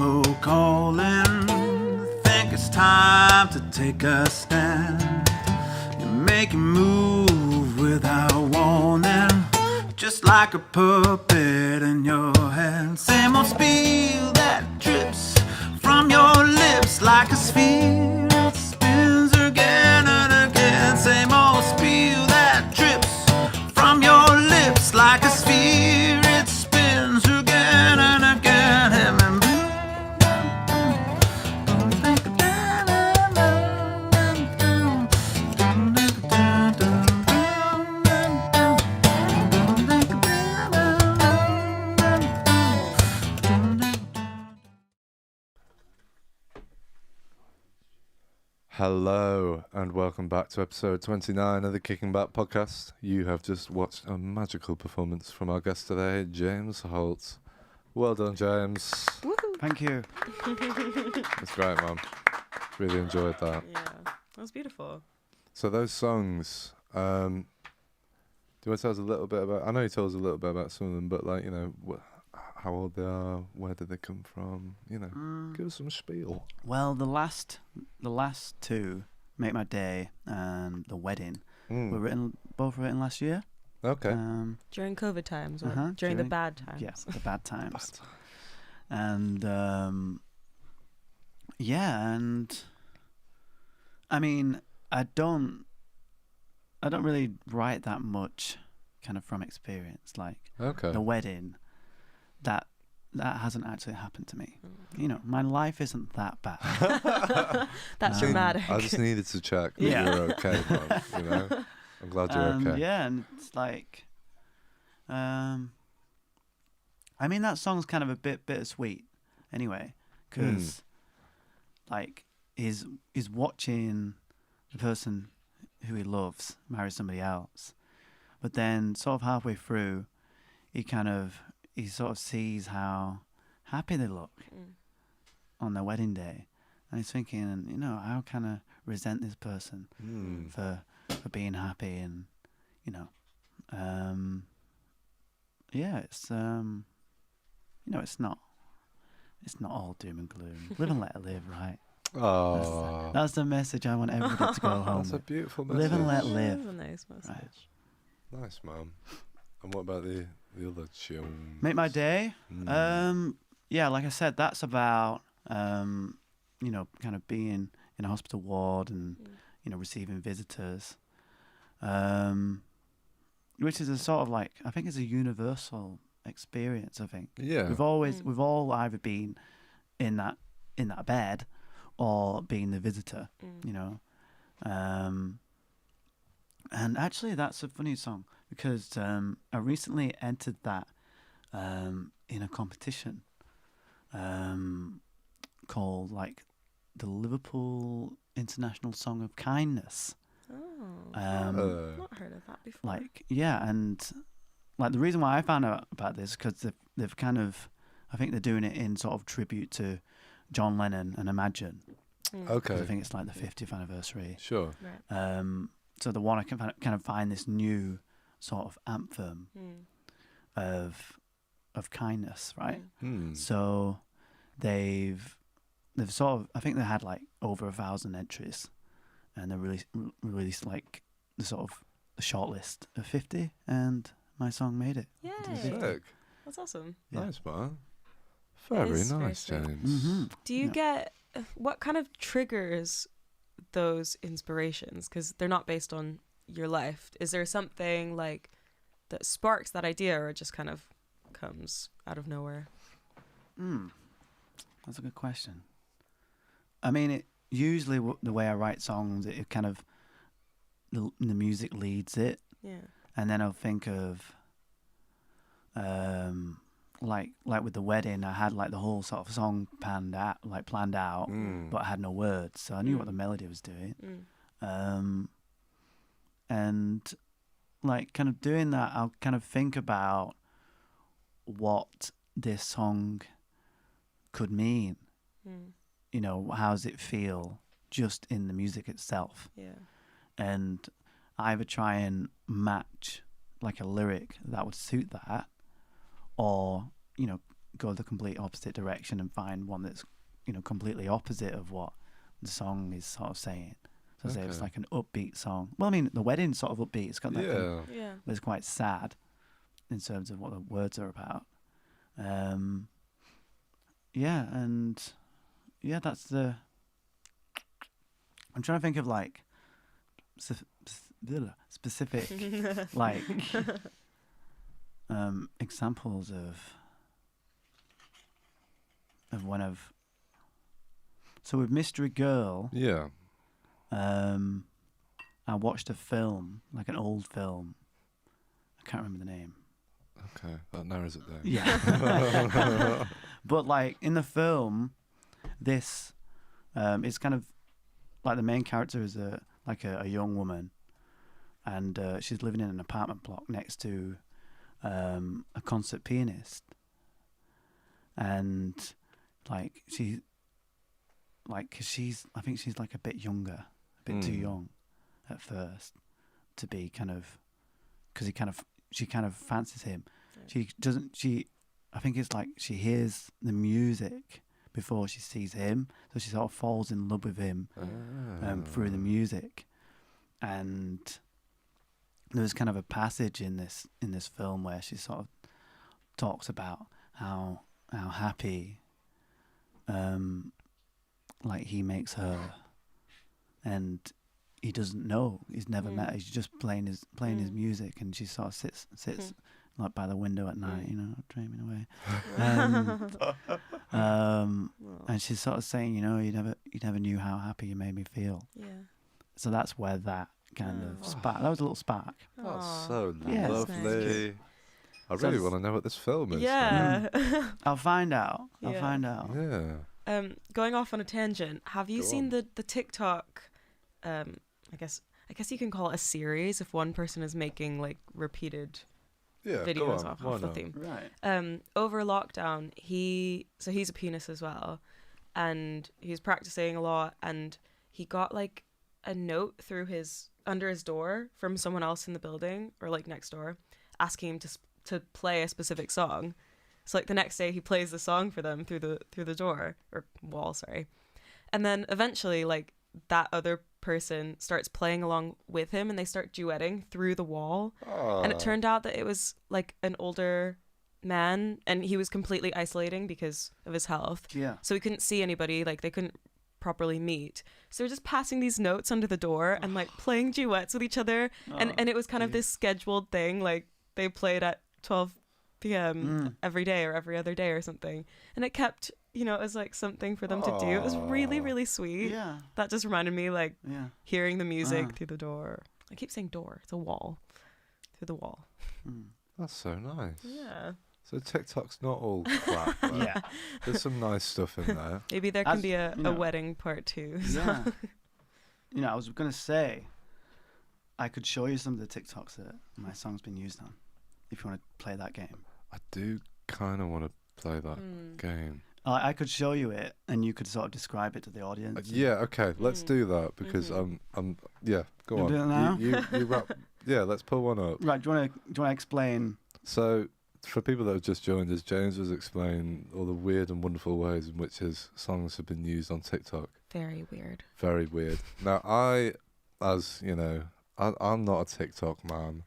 [SPEAKER 3] people calling. Think it's time to take a stand. You make a move without warning, just like a puppet in your hand. Same old spiel that drips from your lips like a sphere. It spins again and again. Same old spiel that drips from your lips like a sphere. It spins again and again.
[SPEAKER 1] Hello and welcome back to episode 29 of the Kicking Back podcast. You have just watched a magical performance from our guest today, James Holt. Well done, James.
[SPEAKER 3] Thank you.
[SPEAKER 1] It's great, man. Really enjoyed that.
[SPEAKER 2] Yeah, that was beautiful.
[SPEAKER 1] So those songs, do you want to tell us a little bit about, I know you told us a little bit about some of them, but like, you know, how old they are, where did they come from, you know, give us some spiel.
[SPEAKER 3] Well, the last two, Make My Day and The Wedding, were both written last year.
[SPEAKER 1] Okay.
[SPEAKER 2] During COVID times, or during the bad times.
[SPEAKER 3] Yeah, the bad times. And yeah, and I mean, I don't really write that much kind of from experience. Like The Wedding, that hasn't actually happened to me. You know, my life isn't that bad.
[SPEAKER 2] That's dramatic.
[SPEAKER 1] I just needed to check that you're okay, man. You know, I'm glad you're okay.
[SPEAKER 3] Yeah, and it's like, I mean, that song's kind of a bit bittersweet, anyway, because like he's watching the person who he loves marry somebody else, but then sort of halfway through, he sort of sees how happy they look on their wedding day. And he's thinking, you know, how can I resent this person for being happy? And, you know, it's, you know, it's not all doom and gloom. Live and let live, right?
[SPEAKER 1] Oh,
[SPEAKER 3] that's the message I want everybody to go home
[SPEAKER 1] that's
[SPEAKER 3] with.
[SPEAKER 1] a beautiful message.
[SPEAKER 3] Live and let live.
[SPEAKER 2] That's a nice message.
[SPEAKER 3] Right.
[SPEAKER 1] Nice, man. And what about the other tune?
[SPEAKER 3] Make My Day. Yeah, like I said, that's about you know, kind of being in a hospital ward and you know, receiving visitors, which is a sort of like, I think it's a universal experience. I think we've all either been in that bed or being the visitor, you know. And actually, that's a funny song because I recently entered that in a competition called like the Liverpool International Song of Kindness.
[SPEAKER 2] Not heard of that before.
[SPEAKER 3] Like, yeah, and like the reason why I found out about this because they've kind of, I think they're doing it in sort of tribute to John Lennon and Imagine.
[SPEAKER 1] Okay.
[SPEAKER 3] I think it's like the 50th anniversary.
[SPEAKER 1] Sure.
[SPEAKER 2] Right.
[SPEAKER 3] So they want to kind of find this new sort of anthem of kindness, right? So they've sort of, I think they had like over 1,000 entries, and they released like the sort of the shortlist of 50, and my song made it.
[SPEAKER 2] Yay!
[SPEAKER 1] Sick.
[SPEAKER 2] That's awesome.
[SPEAKER 3] Yeah.
[SPEAKER 1] Nice, man. Very
[SPEAKER 2] is very
[SPEAKER 1] nice,
[SPEAKER 2] sweet.
[SPEAKER 1] James.
[SPEAKER 2] Do you get what kind of triggers those inspirations? Because they're not based on your life. Is there something like that sparks that idea, or it just kind of comes out of nowhere?
[SPEAKER 3] That's a good question. I mean, it usually the way I write songs, it kind of the music leads it.
[SPEAKER 2] Yeah.
[SPEAKER 3] And then I'll think of like with The Wedding, I had like the whole sort of song planned out, but I had no words, so I knew what the melody was doing. And like kind of doing that, I'll kind of think about what this song could mean. You know, how does it feel just in the music itself?
[SPEAKER 2] Yeah.
[SPEAKER 3] And I either try and match like a lyric that would suit that, or, you know, go the complete opposite direction and find one that's, you know, completely opposite of what the song is sort of saying. So say it's like an upbeat song. Well, I mean, the wedding's sort of upbeat. It's got that thing, but it's quite sad in terms of what the words are about. That's the. I'm trying to think of like specific like examples of when I've. So with Mystery Girl, I watched a film, like an old film. I can't remember the name.
[SPEAKER 1] Okay, that narrows it down.
[SPEAKER 3] Yeah. But like in the film, this it's kind of like the main character is a young woman, and she's living in an apartment block next to a concert pianist, and like I think she's like a bit younger, a bit too young at first to be kind of, because she kind of fancies him. I think it's like she hears the music before she sees him, so she sort of falls in love with him through the music. And there was kind of a passage in this film where she sort of talks about how happy like he makes her, and he doesn't know, he's never met her, he's just playing his music, and she sort of sits like by the window at night, you know, dreaming away. And she's sort of saying, you know, you never knew how happy you made me feel. Yeah. So that's where that kind of spark. That was a little spark.
[SPEAKER 1] That's so
[SPEAKER 3] Yeah.
[SPEAKER 1] lovely. Nice. I really want to know what this film is.
[SPEAKER 2] Yeah.
[SPEAKER 3] I'll find out. Yeah.
[SPEAKER 2] Going off on a tangent, have you seen the TikTok? I guess you can call it a series if one person is making like repeated videos off the theme.
[SPEAKER 3] Right.
[SPEAKER 2] Over lockdown, he's a pianist as well, and he's practicing a lot, and he got like a note through under his door from someone else in the building or like next door, asking him to play a specific song. So like the next day he plays the song for them through the door or wall, sorry. And then eventually like that other person starts playing along with him and they start duetting through the wall. And it turned out that it was like an older man and he was completely isolating because of his health.
[SPEAKER 3] Yeah.
[SPEAKER 2] So he couldn't see anybody, like they couldn't properly meet. So they're just passing these notes under the door and like playing duets with each other. And it was kind of this scheduled thing, like they played at 12 p.m. every day or every other day or something. And it kept, you know, it was like something for them to do. It was really, really sweet.
[SPEAKER 3] Yeah.
[SPEAKER 2] That just reminded me like hearing the music through the door. I keep saying door. It's a wall. Through the wall.
[SPEAKER 1] That's so nice.
[SPEAKER 2] Yeah.
[SPEAKER 1] So TikTok's not all crap. Yeah. There's some nice stuff in there.
[SPEAKER 2] Maybe there can be a wedding part 2. So.
[SPEAKER 3] Yeah. You know, I was going to say, I could show you some of the TikToks that my song's been used on, if you want to play that game.
[SPEAKER 1] I do kind of want to play that game.
[SPEAKER 3] I could show you it, and you could sort of describe it to the audience.
[SPEAKER 1] Yeah, okay, let's do that, because go on.
[SPEAKER 3] Do it now?
[SPEAKER 1] You wrap. Yeah, let's pull one up.
[SPEAKER 3] Right, do you want to explain?
[SPEAKER 1] So, for people that have just joined us, James was explaining all the weird and wonderful ways in which his songs have been used on TikTok.
[SPEAKER 2] Very weird.
[SPEAKER 1] Very weird. Now, I'm not a TikTok man.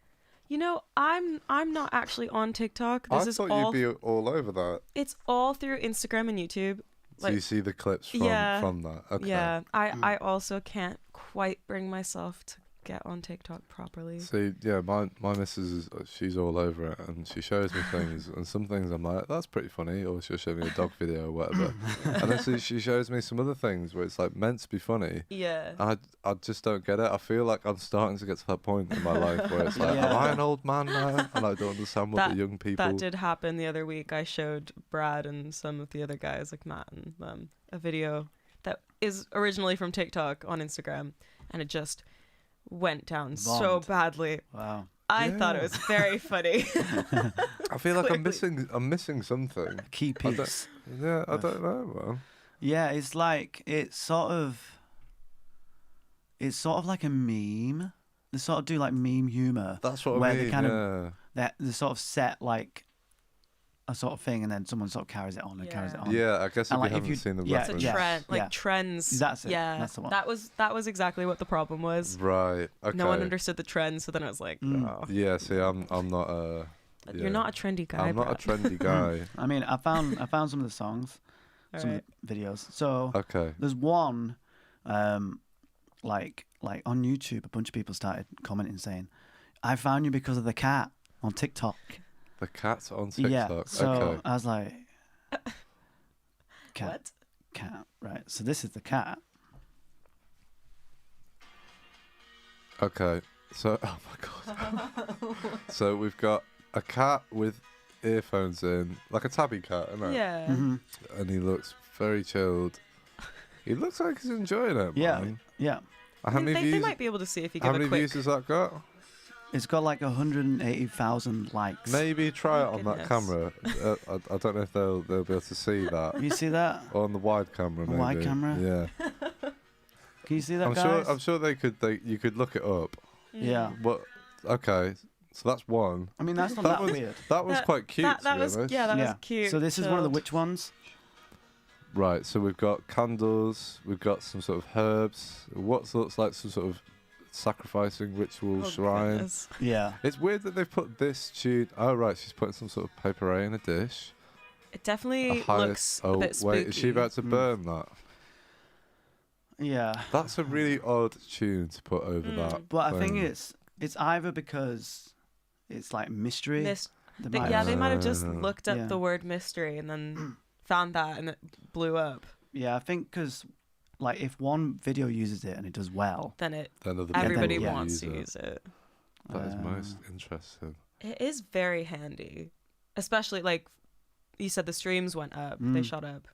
[SPEAKER 2] You know, I'm not actually on TikTok.
[SPEAKER 1] I thought you'd be all over that.
[SPEAKER 2] It's all through Instagram and YouTube.
[SPEAKER 1] So you see the clips from that. Okay.
[SPEAKER 2] Yeah, I also can't quite bring myself to get on TikTok properly.
[SPEAKER 1] See, yeah, my missus she's all over it, and she shows me things, and some things I'm like, that's pretty funny, or she'll show me a dog video or whatever, and then she shows me some other things where it's like meant to be funny.
[SPEAKER 2] Yeah.
[SPEAKER 1] I just don't get it. I feel like I'm starting to get to that point in my life where it's like, am I an old man now? And I don't understand what the young people.
[SPEAKER 2] That did happen the other week. I showed Brad and some of the other guys, like Matt and them, a video that is originally from TikTok on Instagram, and it just went down so badly.
[SPEAKER 3] Wow.
[SPEAKER 2] I thought it was very funny.
[SPEAKER 1] I feel like I'm missing something.
[SPEAKER 3] A key piece.
[SPEAKER 1] I don't know, man.
[SPEAKER 3] Yeah, it's like it's sort of like a meme. They sort of do like meme humor.
[SPEAKER 1] That's what I mean.
[SPEAKER 3] They sort of set like a sort of thing, and then someone sort of carries it on and carries it on.
[SPEAKER 1] Yeah, I guess if
[SPEAKER 3] And,
[SPEAKER 1] you
[SPEAKER 3] like, if
[SPEAKER 1] haven't
[SPEAKER 3] you-
[SPEAKER 1] seen the
[SPEAKER 3] yeah,
[SPEAKER 2] It's a
[SPEAKER 1] reference.
[SPEAKER 3] yeah.
[SPEAKER 2] trend, like trends.
[SPEAKER 3] That's it.
[SPEAKER 2] Yeah,
[SPEAKER 3] That's the one.
[SPEAKER 2] that was exactly what the problem was.
[SPEAKER 1] Right. Okay.
[SPEAKER 2] No one understood the trends, so then I was like, oh.
[SPEAKER 1] Yeah. See, I'm not a. Yeah.
[SPEAKER 2] You're not a trendy guy.
[SPEAKER 1] I'm not a
[SPEAKER 2] Brad.
[SPEAKER 1] trendy guy.
[SPEAKER 3] I mean, I found some of the songs, some
[SPEAKER 2] Alright.
[SPEAKER 3] of the videos. So
[SPEAKER 1] Okay.
[SPEAKER 3] there's one, like on YouTube, a bunch of people started commenting saying, "I found you because of the cat on TikTok."
[SPEAKER 1] The cat's on TikTok.
[SPEAKER 3] Yeah. So
[SPEAKER 1] Okay.
[SPEAKER 3] I was like, cat,
[SPEAKER 2] What?
[SPEAKER 3] cat, right? So this is the cat.
[SPEAKER 1] Okay. So, oh my god. So we've got a cat with earphones in, like a tabby cat, isn't it?
[SPEAKER 2] Yeah.
[SPEAKER 3] Mm-hmm.
[SPEAKER 1] And he looks very chilled. He looks like he's enjoying it.
[SPEAKER 3] Yeah,
[SPEAKER 1] Man.
[SPEAKER 3] yeah.
[SPEAKER 1] How many
[SPEAKER 2] they
[SPEAKER 1] views?
[SPEAKER 2] might be able to see if you
[SPEAKER 1] How
[SPEAKER 2] give
[SPEAKER 1] many
[SPEAKER 2] a quick.
[SPEAKER 1] views has that got?
[SPEAKER 3] It's got like 180,000 likes.
[SPEAKER 1] Maybe try it
[SPEAKER 2] Oh,
[SPEAKER 1] on that
[SPEAKER 2] goodness.
[SPEAKER 1] camera. I don't know if they'll be able to see that.
[SPEAKER 3] You see that?
[SPEAKER 1] Or on the wide camera, maybe.
[SPEAKER 3] Wide camera?
[SPEAKER 1] Yeah.
[SPEAKER 3] Can you see that,
[SPEAKER 1] I'm
[SPEAKER 3] guys?
[SPEAKER 1] sure. I'm sure they could. You could look it up.
[SPEAKER 3] Yeah.
[SPEAKER 1] But okay, so that's one.
[SPEAKER 3] I mean, that's not
[SPEAKER 1] That
[SPEAKER 3] that
[SPEAKER 1] was
[SPEAKER 3] weird.
[SPEAKER 1] that was quite cute.
[SPEAKER 2] That
[SPEAKER 1] to be
[SPEAKER 2] was
[SPEAKER 1] honest.
[SPEAKER 2] that was cute.
[SPEAKER 3] So this is one of the
[SPEAKER 2] chilled.
[SPEAKER 3] which ones?
[SPEAKER 1] Right. So we've got candles. We've got some sort of herbs. What looks like some sort of sacrificing ritual
[SPEAKER 2] Oh,
[SPEAKER 1] shrine.
[SPEAKER 2] goodness.
[SPEAKER 3] Yeah.
[SPEAKER 1] It's weird that they've put this tune. Oh right, she's putting some sort of paper in a dish.
[SPEAKER 2] It definitely
[SPEAKER 1] A high-
[SPEAKER 2] looks
[SPEAKER 1] oh
[SPEAKER 2] a bit spooky.
[SPEAKER 1] wait, is she about to
[SPEAKER 3] Mm.
[SPEAKER 1] burn that?
[SPEAKER 3] Yeah.
[SPEAKER 1] That's a really odd tune to put over
[SPEAKER 2] Mm.
[SPEAKER 1] that.
[SPEAKER 3] But I think
[SPEAKER 1] thing.
[SPEAKER 3] it's either because it's like mystery.
[SPEAKER 2] Mis-
[SPEAKER 3] They
[SPEAKER 2] They-
[SPEAKER 3] might
[SPEAKER 2] yeah,
[SPEAKER 3] have-
[SPEAKER 2] they might have just
[SPEAKER 1] Uh,
[SPEAKER 2] looked up
[SPEAKER 3] yeah.
[SPEAKER 2] the word mystery and then found that and it blew up.
[SPEAKER 3] Yeah, I think because like if one video uses it and it does well,
[SPEAKER 2] Then it
[SPEAKER 1] Then other people
[SPEAKER 2] everybody
[SPEAKER 1] will
[SPEAKER 2] wants to
[SPEAKER 1] it.
[SPEAKER 2] use it.
[SPEAKER 1] That is most
[SPEAKER 3] uh,
[SPEAKER 1] interesting.
[SPEAKER 2] It is very handy, especially like you said, the streams went up, they
[SPEAKER 3] Mm.
[SPEAKER 2] shot up.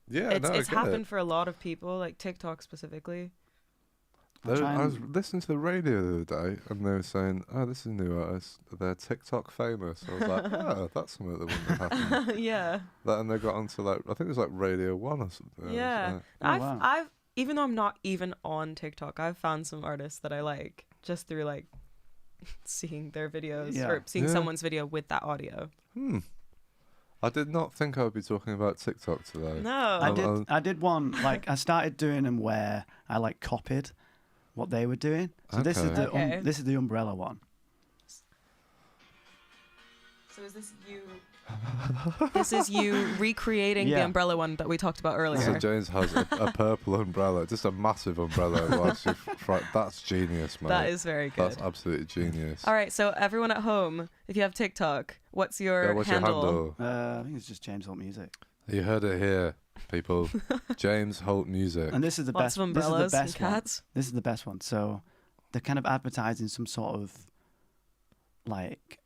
[SPEAKER 1] Yeah,
[SPEAKER 2] it's
[SPEAKER 1] no,
[SPEAKER 2] it's
[SPEAKER 1] I get
[SPEAKER 2] happened
[SPEAKER 1] it.
[SPEAKER 2] for a lot of people, like TikTok specifically.
[SPEAKER 3] I'll try
[SPEAKER 1] I was
[SPEAKER 3] and-
[SPEAKER 1] listening to the radio the other day, and they were saying, "Oh, this is a new artist. They're TikTok famous." I was like, "Oh, that's something that wouldn't have happened."
[SPEAKER 2] Yeah,
[SPEAKER 1] That, and they got onto like, I think it was like Radio 1 or something. I was
[SPEAKER 2] yeah.
[SPEAKER 1] like,
[SPEAKER 3] Oh, wow.
[SPEAKER 2] I've even though I'm not even on TikTok, I've found some artists that I like just through like seeing their videos
[SPEAKER 3] Yeah.
[SPEAKER 2] or seeing
[SPEAKER 1] Yeah.
[SPEAKER 2] someone's video with that audio.
[SPEAKER 1] I did not think I would be talking about TikTok today.
[SPEAKER 2] No,
[SPEAKER 3] I did one like I started doing them where I like copied what they were doing. So this is
[SPEAKER 1] Okay.
[SPEAKER 3] the
[SPEAKER 2] Okay.
[SPEAKER 3] this is the umbrella one.
[SPEAKER 2] So is this you? This is you recreating the
[SPEAKER 3] Yeah.
[SPEAKER 2] umbrella one that we talked about earlier.
[SPEAKER 1] So James has a purple umbrella, just a massive umbrella. while she that's genius, mate.
[SPEAKER 2] That is very good.
[SPEAKER 1] That's absolutely genius.
[SPEAKER 2] All right, so everyone at home, if you have TikTok, what's your
[SPEAKER 1] Yeah, what's
[SPEAKER 2] handle?
[SPEAKER 1] your handle?
[SPEAKER 3] I think it's just James Holt Music.
[SPEAKER 1] You heard it here, people. James Holt Music.
[SPEAKER 3] And this is the
[SPEAKER 2] Lots
[SPEAKER 3] best.
[SPEAKER 2] of
[SPEAKER 3] This is
[SPEAKER 2] umbrellas
[SPEAKER 3] the
[SPEAKER 2] and
[SPEAKER 3] best one.
[SPEAKER 2] cats.
[SPEAKER 3] This is the best one. So they're kind of advertising some sort of like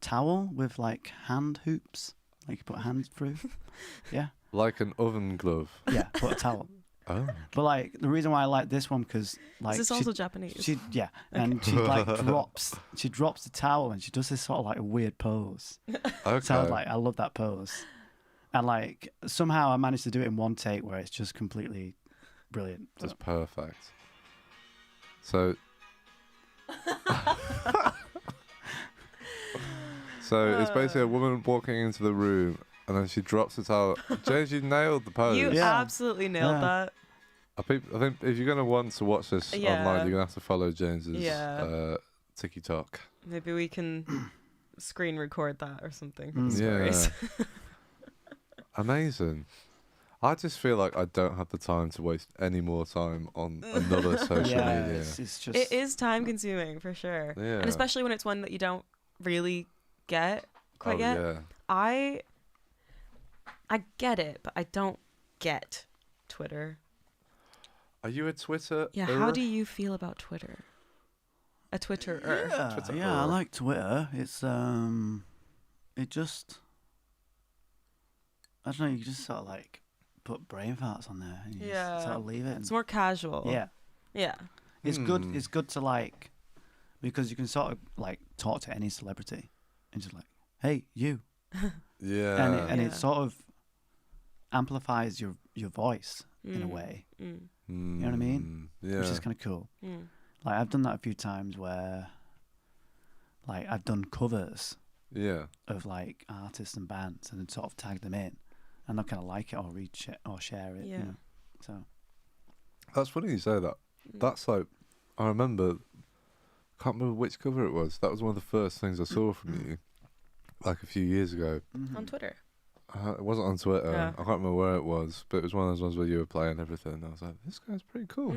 [SPEAKER 3] towel with like hand hoops. Like you put hands through. Yeah.
[SPEAKER 1] Like an oven glove.
[SPEAKER 3] Yeah. Put a towel.
[SPEAKER 1] Oh.
[SPEAKER 3] But like the reason why I like this one because like
[SPEAKER 2] Is this also Japanese?
[SPEAKER 3] she and she like drops the towel and she does this sort of like a weird pose.
[SPEAKER 1] Okay.
[SPEAKER 3] So I love that pose. And like somehow I managed to do it in one take where it's just completely brilliant.
[SPEAKER 1] That's perfect. So. So it's basically a woman walking into the room and then she drops the towel. James, you nailed the pose.
[SPEAKER 2] You
[SPEAKER 3] Yeah.
[SPEAKER 2] absolutely nailed
[SPEAKER 3] Yeah.
[SPEAKER 2] that.
[SPEAKER 1] I think if you're gonna want to watch this
[SPEAKER 2] Yeah.
[SPEAKER 1] online, you're gonna have to follow James's
[SPEAKER 2] Yeah.
[SPEAKER 1] TikTok.
[SPEAKER 2] Maybe we can screen record that or something.
[SPEAKER 3] Mm.
[SPEAKER 2] Stories.
[SPEAKER 1] Yeah. Amazing. I just feel like I don't have the time to waste any more time on another social
[SPEAKER 3] Yeah,
[SPEAKER 1] media.
[SPEAKER 3] it's just
[SPEAKER 2] It is time consuming for sure.
[SPEAKER 1] Yeah.
[SPEAKER 2] And especially when it's one that you don't really get quite
[SPEAKER 1] Oh,
[SPEAKER 2] yet.
[SPEAKER 1] yeah.
[SPEAKER 2] I get it, but I don't get Twitter.
[SPEAKER 1] Are you a Twitter?
[SPEAKER 2] Yeah, how do you feel about Twitter? A Twitterer.
[SPEAKER 3] Yeah,
[SPEAKER 1] Twitter.
[SPEAKER 3] yeah, I like Twitter. It's it just I don't know. You just sort of like put brain farts on there and you
[SPEAKER 2] Yeah.
[SPEAKER 3] just sort of leave it.
[SPEAKER 2] It's
[SPEAKER 3] And,
[SPEAKER 2] more casual.
[SPEAKER 3] yeah,
[SPEAKER 2] Yeah.
[SPEAKER 3] it's good.
[SPEAKER 1] Hmm.
[SPEAKER 3] It's good to like because you can sort of like talk to any celebrity and just like, hey, you,
[SPEAKER 1] Yeah.
[SPEAKER 3] and
[SPEAKER 2] Yeah.
[SPEAKER 3] it sort of amplifies your voice in a
[SPEAKER 2] Mm,
[SPEAKER 3] way,
[SPEAKER 2] mm,
[SPEAKER 3] you know what I mean?
[SPEAKER 1] Yeah.
[SPEAKER 3] which is kind of cool.
[SPEAKER 2] mm.
[SPEAKER 3] Like I've done that a few times where, like I've done covers
[SPEAKER 1] Yeah.
[SPEAKER 3] of like artists and bands, and then sort of tag them in, and they'll kind of like it or or share it.
[SPEAKER 2] Yeah.
[SPEAKER 3] You know? So
[SPEAKER 1] That's funny you say that. That's like, I remember, can't remember which cover it was. That was one of the first things I saw from you, like a few years ago.
[SPEAKER 2] On Twitter.
[SPEAKER 1] It wasn't on Twitter.
[SPEAKER 2] Yeah.
[SPEAKER 1] I can't remember where it was, but it was one of those ones where you were playing everything. I was like, this guy's pretty cool.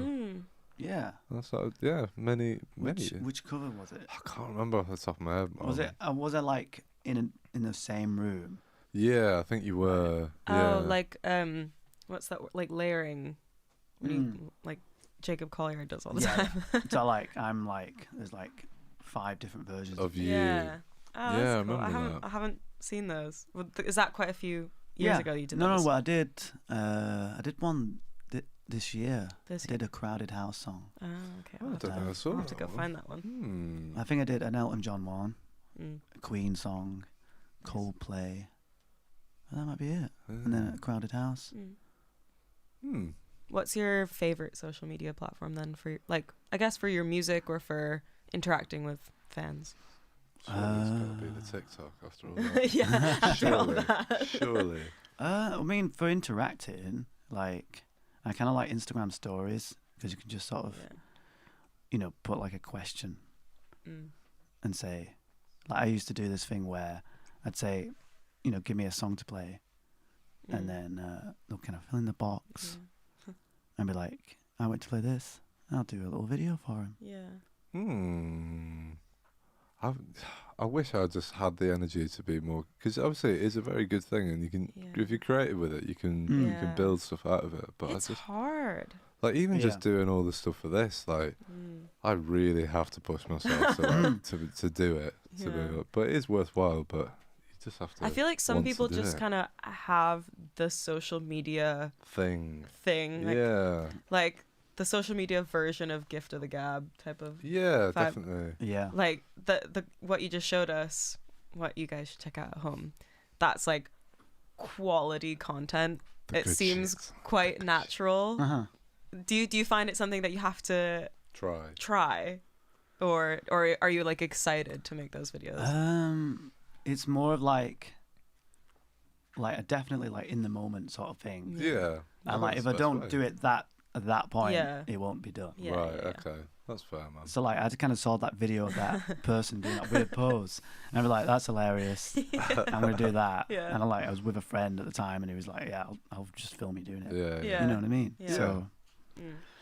[SPEAKER 3] yeah.
[SPEAKER 1] That's like, yeah, many.
[SPEAKER 3] Which cover was it?
[SPEAKER 1] I can't remember off the top of my head.
[SPEAKER 3] Was it? Was it like in the same room?
[SPEAKER 1] Yeah, I think you were. Yeah.
[SPEAKER 2] Oh, like what's that? Like layering. When you, like Jacob Collier does all the time.
[SPEAKER 3] So like I'm like there's like 5 different versions
[SPEAKER 1] of you.
[SPEAKER 2] Yeah. Oh,
[SPEAKER 1] Yeah,
[SPEAKER 2] that's cool.
[SPEAKER 1] I remember that.
[SPEAKER 2] I haven't seen those. Well, is that quite a few years ago you did
[SPEAKER 3] No,
[SPEAKER 2] those?
[SPEAKER 3] well, I did one this year. I did a Crowded House song.
[SPEAKER 2] Oh, okay.
[SPEAKER 1] I don't think I saw
[SPEAKER 2] I'll have to
[SPEAKER 1] that
[SPEAKER 2] go
[SPEAKER 1] one.
[SPEAKER 2] find that one.
[SPEAKER 3] I think I did an Elton John one,
[SPEAKER 2] Mm.
[SPEAKER 3] a Queen song, Coldplay. That might be it. And then a Crowded House.
[SPEAKER 2] What's your favorite social media platform then for like I guess for your music or for interacting with fans?
[SPEAKER 1] Surely it's got to be the TikTok after all that.
[SPEAKER 2] Yeah, after all
[SPEAKER 1] Surely.
[SPEAKER 2] that.
[SPEAKER 1] Surely.
[SPEAKER 3] I mean, for interacting, like I kind of like Instagram stories because you can just sort of, you know, put like a question and say, like I used to do this thing where I'd say, you know, give me a song to play, and then they'll kind of fill in the box and be like, I want to play this. I'll do a little video for him.
[SPEAKER 2] Yeah.
[SPEAKER 1] I wish I just had the energy to be more, because obviously it is a very good thing, and you can, if you're creative with it, you can build stuff out of it. But
[SPEAKER 2] it's hard.
[SPEAKER 1] Like even just doing all the stuff for this, like I really have to push myself to like, to do it. But it is worthwhile. But you just have to.
[SPEAKER 2] I feel like some
[SPEAKER 1] want
[SPEAKER 2] people
[SPEAKER 1] to do
[SPEAKER 2] just
[SPEAKER 1] it.
[SPEAKER 2] kind of have the social media
[SPEAKER 1] thing.
[SPEAKER 2] Like, like the social media version of Gift of the Gab type of vibe.
[SPEAKER 1] Definitely.
[SPEAKER 3] Yeah.
[SPEAKER 2] Like the what you just showed us, what you guys should check out at home. That's like quality content. It seems quite natural. Do you find it something that you have to try, or are you like excited to make those videos?
[SPEAKER 3] It's more of like a definitely like in the moment sort of thing.
[SPEAKER 1] Yeah.
[SPEAKER 3] And like if I don't do it at that point, it won't be done.
[SPEAKER 1] Okay. That's fair, man.
[SPEAKER 3] So like I kind of saw that video of that person doing that weird pose, and I was like, "That's hilarious. I'm gonna do that."
[SPEAKER 2] Yeah.
[SPEAKER 3] And I was with a friend at the time, and he was like, "Yeah, I'll just film you doing it."
[SPEAKER 1] Yeah.
[SPEAKER 3] You know what I mean?
[SPEAKER 2] Yeah.
[SPEAKER 3] So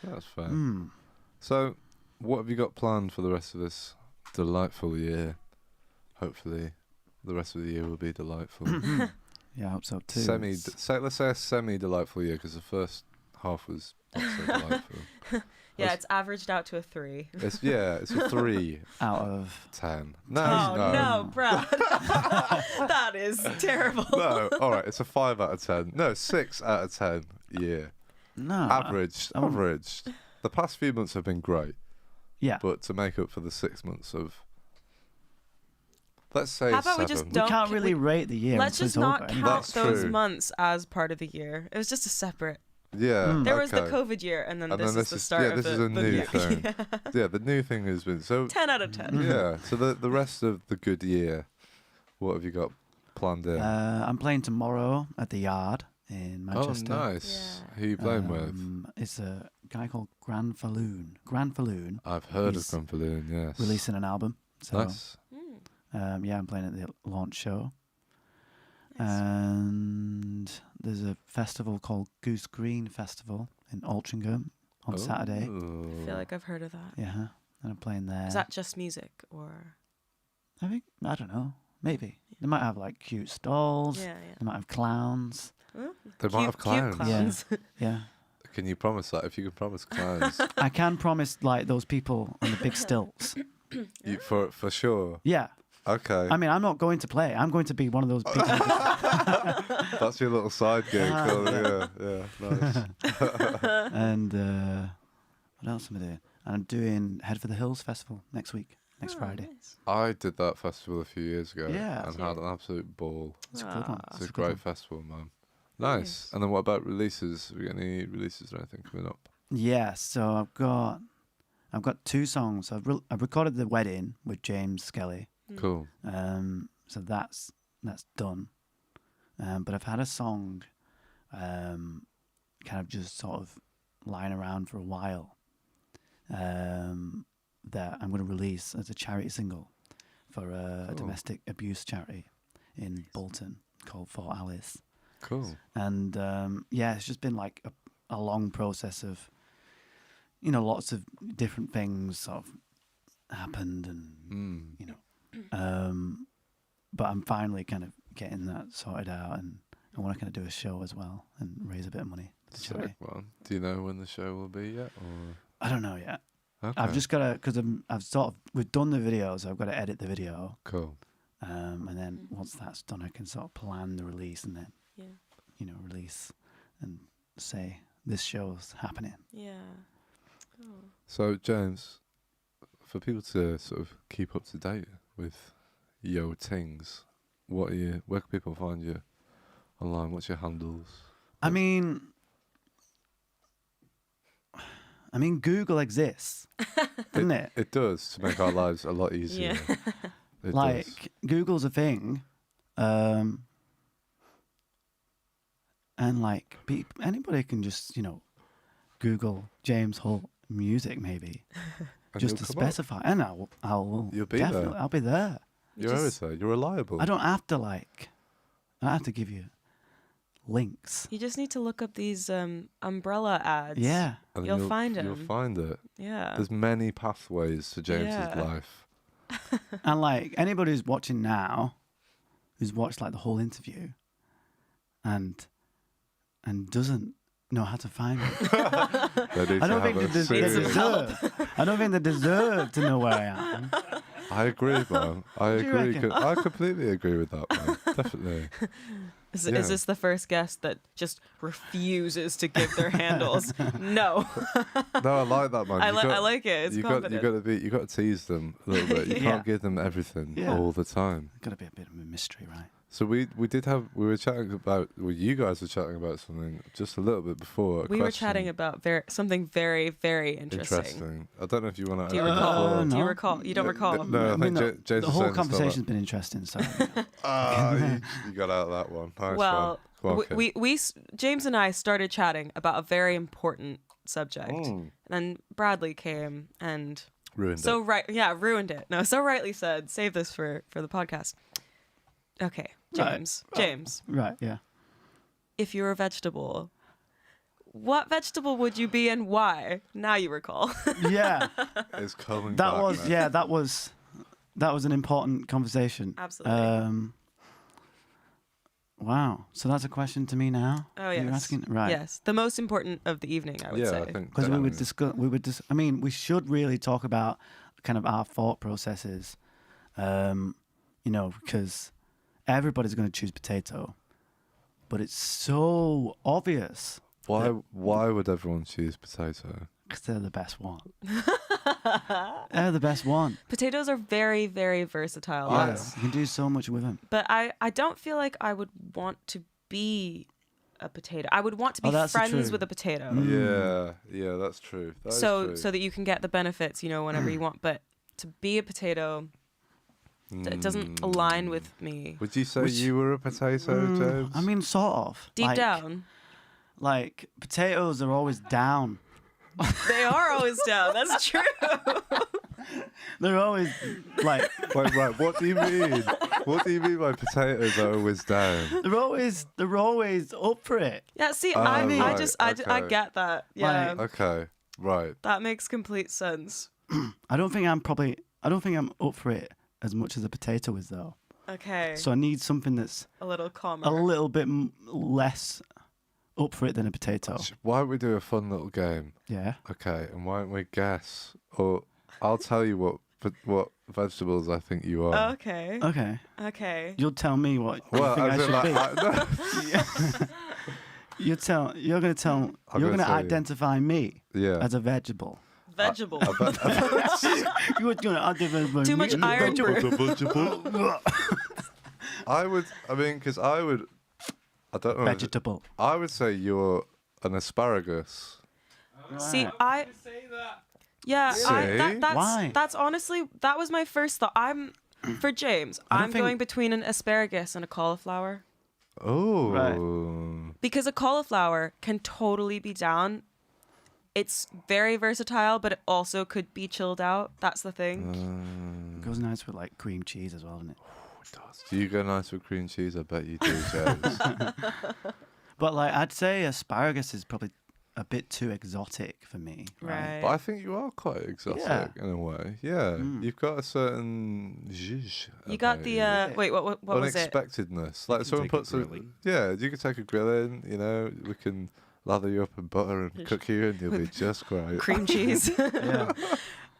[SPEAKER 1] that's fair. So, what have you got planned for the rest of this delightful year? Hopefully, the rest of the year will be delightful.
[SPEAKER 3] Yeah, I hope so too.
[SPEAKER 1] Let's say a semi-delightful year, because the first half was not so delightful.
[SPEAKER 2] Yeah, it's averaged out to a 3.
[SPEAKER 1] It's a 3
[SPEAKER 3] out of
[SPEAKER 1] 10.
[SPEAKER 2] No, Brad. That is terrible.
[SPEAKER 1] No, all right, it's a 5 out of 10. No, 6 out of 10 year.
[SPEAKER 3] No.
[SPEAKER 1] Averaged. The past few months have been great.
[SPEAKER 3] Yeah.
[SPEAKER 1] But to make up for the 6 months of, let's say,
[SPEAKER 2] how about
[SPEAKER 1] 7.
[SPEAKER 2] we just
[SPEAKER 3] We
[SPEAKER 2] don't
[SPEAKER 3] can't really rate the year.
[SPEAKER 2] Let's just
[SPEAKER 3] until
[SPEAKER 2] not
[SPEAKER 3] it's over.
[SPEAKER 2] count
[SPEAKER 1] That's
[SPEAKER 2] those
[SPEAKER 1] true.
[SPEAKER 2] months as part of the year. It was just a separate.
[SPEAKER 1] Yeah.
[SPEAKER 2] There was the
[SPEAKER 1] okay.
[SPEAKER 2] COVID year, and then this is the
[SPEAKER 1] this
[SPEAKER 2] start of
[SPEAKER 1] is
[SPEAKER 2] the
[SPEAKER 1] a new
[SPEAKER 2] year.
[SPEAKER 1] thing. Yeah, the new thing has been so
[SPEAKER 2] 10 out of 10.
[SPEAKER 1] Yeah. So the rest of the good year, what have you got planned in?
[SPEAKER 3] I'm playing tomorrow at the Yard in Manchester.
[SPEAKER 1] Oh, nice. Who are you playing with?
[SPEAKER 3] It's a guy called Grand Falloon. Grand Falloon.
[SPEAKER 1] I've heard of
[SPEAKER 3] He's
[SPEAKER 1] Grand Falloon, yes.
[SPEAKER 3] Releasing an album. So,
[SPEAKER 1] Nice.
[SPEAKER 3] yeah, I'm playing at the launch show. And there's a festival called Goose Green Festival in Altrincham on Saturday.
[SPEAKER 2] I feel like I've heard of that.
[SPEAKER 3] Yeah, and I'm playing there.
[SPEAKER 2] Is that just music or?
[SPEAKER 3] I don't know. Maybe they might have like cute stalls.
[SPEAKER 2] Yeah.
[SPEAKER 3] They might have clowns.
[SPEAKER 1] They might have clowns.
[SPEAKER 2] Cute clowns.
[SPEAKER 3] Yeah.
[SPEAKER 1] Can you promise that? If you can promise clowns,
[SPEAKER 3] I can promise like those people on the big stilts.
[SPEAKER 1] for sure.
[SPEAKER 3] Yeah.
[SPEAKER 1] Okay.
[SPEAKER 3] I mean, I'm not going to play. I'm going to be one of those people.
[SPEAKER 1] That's your little side gig. Yeah, nice.
[SPEAKER 3] And what else am I doing? I'm doing Head for the Hills Festival next week, next Friday.
[SPEAKER 2] Nice.
[SPEAKER 1] I did that festival a few years ago.
[SPEAKER 3] Yeah.
[SPEAKER 1] And had an absolute ball.
[SPEAKER 3] It's a good one.
[SPEAKER 1] It's a great festival, man. Nice. And then what about releases? Have you got any releases or anything coming up?
[SPEAKER 3] Yeah, so I've got 2 songs. I've recorded The Wedding with James Skelly.
[SPEAKER 1] Cool.
[SPEAKER 3] So that's done. But I've had a song kind of just sort of lying around for a while that I'm going to release as a charity single for a domestic abuse charity in Bolton called For Alice.
[SPEAKER 1] Cool.
[SPEAKER 3] And it's just been like a long process of, lots of different things sort of happened and, but I'm finally kind of getting that sorted out, and I want to kind of do a show as well and raise a bit of money for the charity.
[SPEAKER 1] Well, do you know when the show will be yet? Or?
[SPEAKER 3] I don't know yet.
[SPEAKER 1] Okay.
[SPEAKER 3] I've just got to, because we've done the video, so I've got to edit the video.
[SPEAKER 1] Cool.
[SPEAKER 3] And then once that's done, I can sort of plan the release and then, release and say this show's happening.
[SPEAKER 2] Yeah. Oh.
[SPEAKER 1] So, James, for people to sort of keep up to date with your things, where can people find you online? What's your handles?
[SPEAKER 3] I mean, Google exists, doesn't it?
[SPEAKER 1] It does, to make our lives a lot easier.
[SPEAKER 2] Yeah.
[SPEAKER 1] It
[SPEAKER 3] like,
[SPEAKER 1] does.
[SPEAKER 3] Google's a thing. And like, anybody can just, Google James Holt music maybe,
[SPEAKER 1] And
[SPEAKER 3] just
[SPEAKER 1] you'll
[SPEAKER 3] to
[SPEAKER 1] come up.
[SPEAKER 3] specify. And I'll
[SPEAKER 1] You'll be
[SPEAKER 3] definitely,
[SPEAKER 1] there.
[SPEAKER 3] I'll be there.
[SPEAKER 1] You're always there. You're reliable.
[SPEAKER 3] I don't have to give you links.
[SPEAKER 2] You just need to look up these umbrella ads.
[SPEAKER 3] Yeah.
[SPEAKER 1] And
[SPEAKER 2] You'll find
[SPEAKER 1] You'll
[SPEAKER 2] him.
[SPEAKER 1] find it.
[SPEAKER 2] Yeah.
[SPEAKER 1] There's many pathways to James's
[SPEAKER 2] Yeah.
[SPEAKER 1] life.
[SPEAKER 3] And like, anybody who's watching now, who's watched like the whole interview and doesn't know how to find me. I don't think they deserve. I don't think they deserve to know where I am.
[SPEAKER 1] I agree, man. I
[SPEAKER 3] What do you
[SPEAKER 1] agree.
[SPEAKER 3] reckon?
[SPEAKER 1] I completely agree with that, man. Definitely.
[SPEAKER 2] Is
[SPEAKER 1] Yeah.
[SPEAKER 2] this the first guest that just refuses to give their handles? No.
[SPEAKER 1] No, I like that, man.
[SPEAKER 2] I like it. It's confident.
[SPEAKER 1] You got to tease them a little bit. You
[SPEAKER 3] Yeah.
[SPEAKER 1] can't give them everything
[SPEAKER 3] Yeah.
[SPEAKER 1] all the time.
[SPEAKER 3] Got to be a bit of a mystery, right?
[SPEAKER 1] So we were chatting about, well, you guys were chatting about something just a little bit before.
[SPEAKER 2] We were chatting about something very, very interesting.
[SPEAKER 1] I don't know if you want to.
[SPEAKER 2] Do you recall?
[SPEAKER 3] no.
[SPEAKER 2] Do you recall? You don't recall?
[SPEAKER 1] No, I think James
[SPEAKER 3] the
[SPEAKER 1] was
[SPEAKER 3] whole
[SPEAKER 1] saying
[SPEAKER 3] conversation's been interesting. So
[SPEAKER 1] you got out of that one. Nice
[SPEAKER 2] Well,
[SPEAKER 1] one. Go on, Kim.
[SPEAKER 2] we James and I started chatting about a very important subject, and then Bradley came and
[SPEAKER 1] Ruined
[SPEAKER 2] so
[SPEAKER 1] it.
[SPEAKER 2] ruined it. No, so rightly said. Save this for the podcast. Okay, James.
[SPEAKER 3] Right.
[SPEAKER 2] James,
[SPEAKER 3] right, yeah.
[SPEAKER 2] if you were a vegetable, what vegetable would you be and why? Now you recall.
[SPEAKER 3] Yeah,
[SPEAKER 1] It's coming
[SPEAKER 3] that
[SPEAKER 1] back,
[SPEAKER 3] was
[SPEAKER 1] man.
[SPEAKER 3] that was an important conversation.
[SPEAKER 2] Absolutely.
[SPEAKER 3] Wow. So that's a question to me now.
[SPEAKER 2] Oh yes.
[SPEAKER 3] You're asking, right?
[SPEAKER 2] Yes, the most important of the evening, I would
[SPEAKER 1] Yeah,
[SPEAKER 2] say.
[SPEAKER 1] I think
[SPEAKER 3] Because we would
[SPEAKER 1] definitely.
[SPEAKER 3] discuss. I mean, we should really talk about kind of our thought processes. Because everybody's going to choose potato, but it's so obvious
[SPEAKER 1] Why would everyone choose potato?
[SPEAKER 3] because they're the best one. They're the best one.
[SPEAKER 2] Potatoes are very, very versatile.
[SPEAKER 3] Yes, you can do so much with them.
[SPEAKER 2] But I don't feel like I would want to be a potato. I would want to be
[SPEAKER 3] that's
[SPEAKER 2] friends
[SPEAKER 3] true.
[SPEAKER 2] with a potato.
[SPEAKER 1] Yeah, that's true. That is
[SPEAKER 2] So
[SPEAKER 1] true.
[SPEAKER 2] that you can get the benefits, whenever you want. But to be a potato, it doesn't align with me.
[SPEAKER 1] Would you say you were a potato, James?
[SPEAKER 3] I mean, sort of.
[SPEAKER 2] Deep down,
[SPEAKER 3] Like, potatoes are always down.
[SPEAKER 2] they are always down. That's true.
[SPEAKER 3] They're always, like,
[SPEAKER 1] Wait, right. What do you mean? What do you mean by potatoes are always down?
[SPEAKER 3] they're always up for it.
[SPEAKER 2] Yeah. See,
[SPEAKER 1] Oh,
[SPEAKER 2] I
[SPEAKER 1] right,
[SPEAKER 2] I
[SPEAKER 1] okay.
[SPEAKER 2] get that. Yeah,
[SPEAKER 1] Okay, right.
[SPEAKER 2] that makes complete sense.
[SPEAKER 3] I don't think I'm up for it as much as a potato is, though.
[SPEAKER 2] Okay.
[SPEAKER 3] So I need something that's
[SPEAKER 2] A little calmer.
[SPEAKER 3] a little bit less up for it than a potato.
[SPEAKER 1] Why don't we do a fun little game?
[SPEAKER 3] Yeah.
[SPEAKER 1] Okay, and why don't we guess? Or I'll tell you what vegetables I think you are.
[SPEAKER 2] Okay.
[SPEAKER 3] Okay.
[SPEAKER 2] Okay.
[SPEAKER 3] You'll tell me what
[SPEAKER 1] Well,
[SPEAKER 3] you think I
[SPEAKER 1] as in,
[SPEAKER 3] should
[SPEAKER 1] like,
[SPEAKER 3] be. You're gonna
[SPEAKER 1] I'm gonna tell you.
[SPEAKER 3] identify me
[SPEAKER 1] yeah.
[SPEAKER 3] as a vegetable.
[SPEAKER 2] Vegetable.
[SPEAKER 3] You're gonna identify
[SPEAKER 2] Too
[SPEAKER 3] me
[SPEAKER 2] much
[SPEAKER 3] as a
[SPEAKER 2] iron.
[SPEAKER 3] vegetable.
[SPEAKER 1] I don't know.
[SPEAKER 3] Vegetable.
[SPEAKER 1] I would say you're an asparagus.
[SPEAKER 2] See, Yeah,
[SPEAKER 1] See?
[SPEAKER 2] that's
[SPEAKER 3] Why?
[SPEAKER 2] that's honestly that was my first thought. For James,
[SPEAKER 3] I don't
[SPEAKER 2] I'm
[SPEAKER 3] think-
[SPEAKER 2] going between an asparagus and a cauliflower.
[SPEAKER 1] Oh.
[SPEAKER 2] Because a cauliflower can totally be down. It's very versatile, but it also could be chilled out. That's the thing.
[SPEAKER 3] It goes nice with like cream cheese as well, doesn't it?
[SPEAKER 1] Do you go nice with cream cheese? I bet you do, James.
[SPEAKER 3] But like, I'd say asparagus is probably a bit too exotic for me.
[SPEAKER 2] Right.
[SPEAKER 1] But I think you are quite exotic in a way. Yeah. You've got a certain zhuzh
[SPEAKER 2] You got the wait, what was it?
[SPEAKER 1] unexpectedness. Like
[SPEAKER 7] can
[SPEAKER 1] someone
[SPEAKER 7] take a
[SPEAKER 1] puts
[SPEAKER 7] grill in.
[SPEAKER 1] yeah, you can take a grill in, you know, we can lather you up in butter and cook you and you'll be just great.
[SPEAKER 2] Cream cheese.
[SPEAKER 3] Yeah.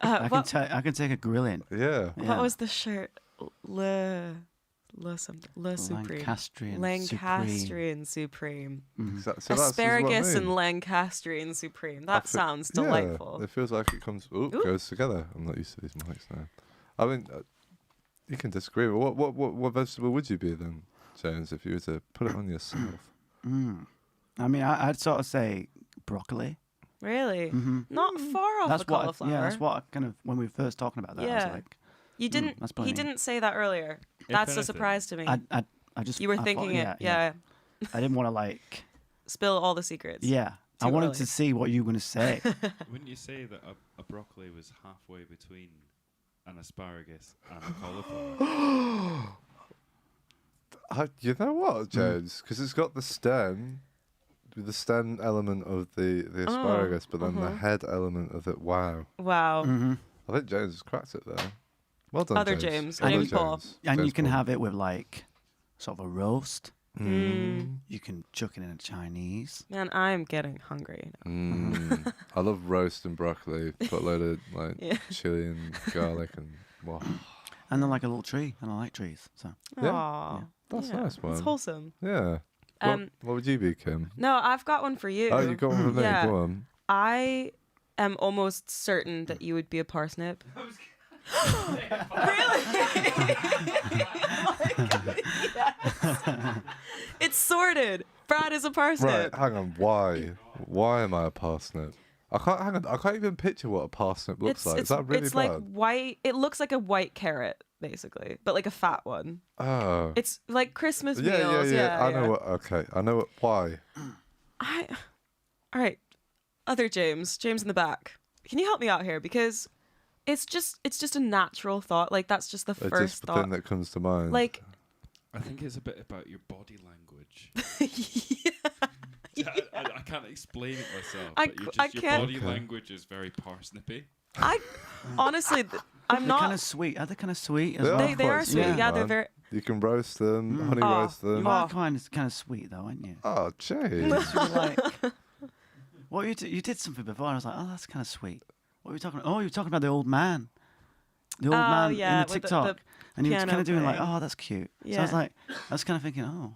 [SPEAKER 3] I
[SPEAKER 2] what,
[SPEAKER 3] can take a grill in.
[SPEAKER 1] Yeah.
[SPEAKER 3] Yeah.
[SPEAKER 2] what was the shirt? Le Supreme.
[SPEAKER 3] Lancastrian
[SPEAKER 2] Supreme.
[SPEAKER 1] So that's what I
[SPEAKER 2] Asparagus
[SPEAKER 1] mean.
[SPEAKER 2] and Lancastrian Supreme. That sounds
[SPEAKER 1] Yeah,
[SPEAKER 2] delightful.
[SPEAKER 1] it feels like it comes goes together. I'm not used to these mics now. I mean, you can disagree. But what vegetable would you be then, James, if you were to put it on yourself?
[SPEAKER 3] I mean, I'd sort of say broccoli.
[SPEAKER 2] Really?
[SPEAKER 3] Mm-hmm.
[SPEAKER 2] Not far off
[SPEAKER 3] That's
[SPEAKER 2] a cauliflower.
[SPEAKER 3] that's what I kind of, when we were first talking about that, I
[SPEAKER 2] Yeah.
[SPEAKER 3] was like,
[SPEAKER 2] You didn't.
[SPEAKER 3] that's
[SPEAKER 2] He
[SPEAKER 3] plenty.
[SPEAKER 2] didn't say that earlier. That's a
[SPEAKER 7] anything,
[SPEAKER 2] surprise to me.
[SPEAKER 3] I just
[SPEAKER 2] You were
[SPEAKER 3] I thought-
[SPEAKER 2] thinking it. Yeah.
[SPEAKER 3] I didn't want to like,
[SPEAKER 2] Spill all the secrets.
[SPEAKER 3] yeah. I
[SPEAKER 2] Too
[SPEAKER 3] wanted
[SPEAKER 2] early.
[SPEAKER 3] to see what you were going to say.
[SPEAKER 7] Wouldn't you say that a broccoli was halfway between an asparagus and a cauliflower?
[SPEAKER 1] You know what, James? Because it's got the stem element of the asparagus, but then the head element of it. Wow.
[SPEAKER 2] Wow.
[SPEAKER 3] Mm-hmm.
[SPEAKER 1] I think James has cracked it there. Well done,
[SPEAKER 2] Other
[SPEAKER 1] James.
[SPEAKER 2] James.
[SPEAKER 1] Other
[SPEAKER 2] James Paul.
[SPEAKER 3] And
[SPEAKER 1] James
[SPEAKER 3] you can
[SPEAKER 1] Paul.
[SPEAKER 3] have it with like sort of a roast.
[SPEAKER 2] Mm.
[SPEAKER 3] You can chuck it in a Chinese.
[SPEAKER 2] Man, I'm getting hungry.
[SPEAKER 1] I love roast and broccoli. Put a load of like
[SPEAKER 2] Yeah.
[SPEAKER 1] chili and garlic and wow.
[SPEAKER 3] And then like a little tree. And I like trees. So
[SPEAKER 1] Yeah.
[SPEAKER 2] Aw.
[SPEAKER 1] That's
[SPEAKER 2] Yeah,
[SPEAKER 1] nice, man.
[SPEAKER 2] It's wholesome.
[SPEAKER 1] Yeah. What would you be, Kim?
[SPEAKER 2] No, I've got one for you.
[SPEAKER 1] Oh, you got one for me.
[SPEAKER 2] Yeah.
[SPEAKER 1] Go on.
[SPEAKER 2] I am almost certain that you would be a parsnip. Really? Yes. It's sorted. Brad is a parsnip.
[SPEAKER 1] Right, hang on. Why? Why am I a parsnip? I can't even picture what a parsnip looks like. Is that really
[SPEAKER 2] it's
[SPEAKER 1] bad?
[SPEAKER 2] like white. It looks like a white carrot, basically, but like a fat one.
[SPEAKER 1] Oh.
[SPEAKER 2] It's like Christmas
[SPEAKER 1] Yeah.
[SPEAKER 2] meals. Yeah,
[SPEAKER 1] I know what. Okay, I know what. Why?
[SPEAKER 2] All right, other James in the back. Can you help me out here? Because it's just a natural thought. Like that's just the
[SPEAKER 1] It's
[SPEAKER 2] first
[SPEAKER 1] just the
[SPEAKER 2] thought.
[SPEAKER 1] thing that comes to mind.
[SPEAKER 2] Like,
[SPEAKER 7] I think it's a bit about your body language.
[SPEAKER 2] yeah.
[SPEAKER 7] I can't explain it myself.
[SPEAKER 2] I
[SPEAKER 7] but
[SPEAKER 2] c-
[SPEAKER 7] your
[SPEAKER 2] I can't-
[SPEAKER 7] body
[SPEAKER 1] Okay.
[SPEAKER 7] language is very parsnippy.
[SPEAKER 2] I honestly, I'm
[SPEAKER 3] they're kind
[SPEAKER 2] not.
[SPEAKER 3] of sweet. Are they kind of sweet as
[SPEAKER 1] They
[SPEAKER 3] well?
[SPEAKER 1] are
[SPEAKER 2] They
[SPEAKER 1] quite
[SPEAKER 2] are sweet.
[SPEAKER 1] sweet,
[SPEAKER 2] Yeah, they're
[SPEAKER 1] man.
[SPEAKER 2] very.
[SPEAKER 1] You can roast them, honey
[SPEAKER 2] Oh,
[SPEAKER 1] roast them.
[SPEAKER 3] You are kind of sweet though, aren't you?
[SPEAKER 1] Oh, James.
[SPEAKER 3] You were like, what you did something before. And I was like, oh, that's kind of sweet. What were you talking about? Oh, you were talking about the old man. The old man
[SPEAKER 2] yeah,
[SPEAKER 3] in the
[SPEAKER 2] with the
[SPEAKER 3] TikTok. And he was
[SPEAKER 2] piano
[SPEAKER 3] kind of doing like,
[SPEAKER 2] playing.
[SPEAKER 3] oh, that's cute. So I
[SPEAKER 2] Yeah.
[SPEAKER 3] was like, I was kind of thinking, oh,